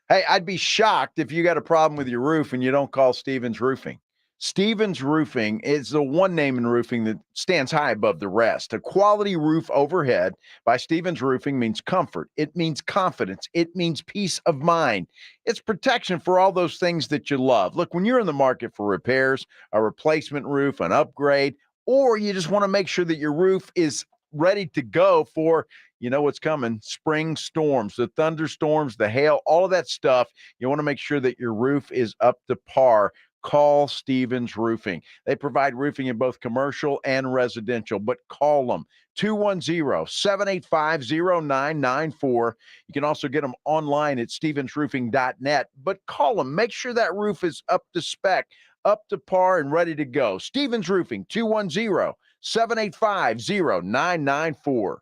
Hey, I'd be shocked if you got a problem with your roof and you don't call Stevens Roofing. Stevens Roofing is the one name in roofing that stands high above the rest. A quality roof overhead by Stevens Roofing means comfort. It means confidence. It means peace of mind. It's protection for all those things that you love. Look, when you're in the market for repairs, a replacement roof, an upgrade, or you just want to make sure that your roof is ready to go for, what's coming, spring storms, the thunderstorms, the hail, all of that stuff, you want to make sure that your roof is up to par. Call Stevens Roofing. They provide roofing in both commercial and residential, but call them 210-785-0994. You can also get them online at stevensroofing.net, but call them. Make sure that roof is up to spec, up to par, and ready to go. Stevens Roofing, 210-785-0994.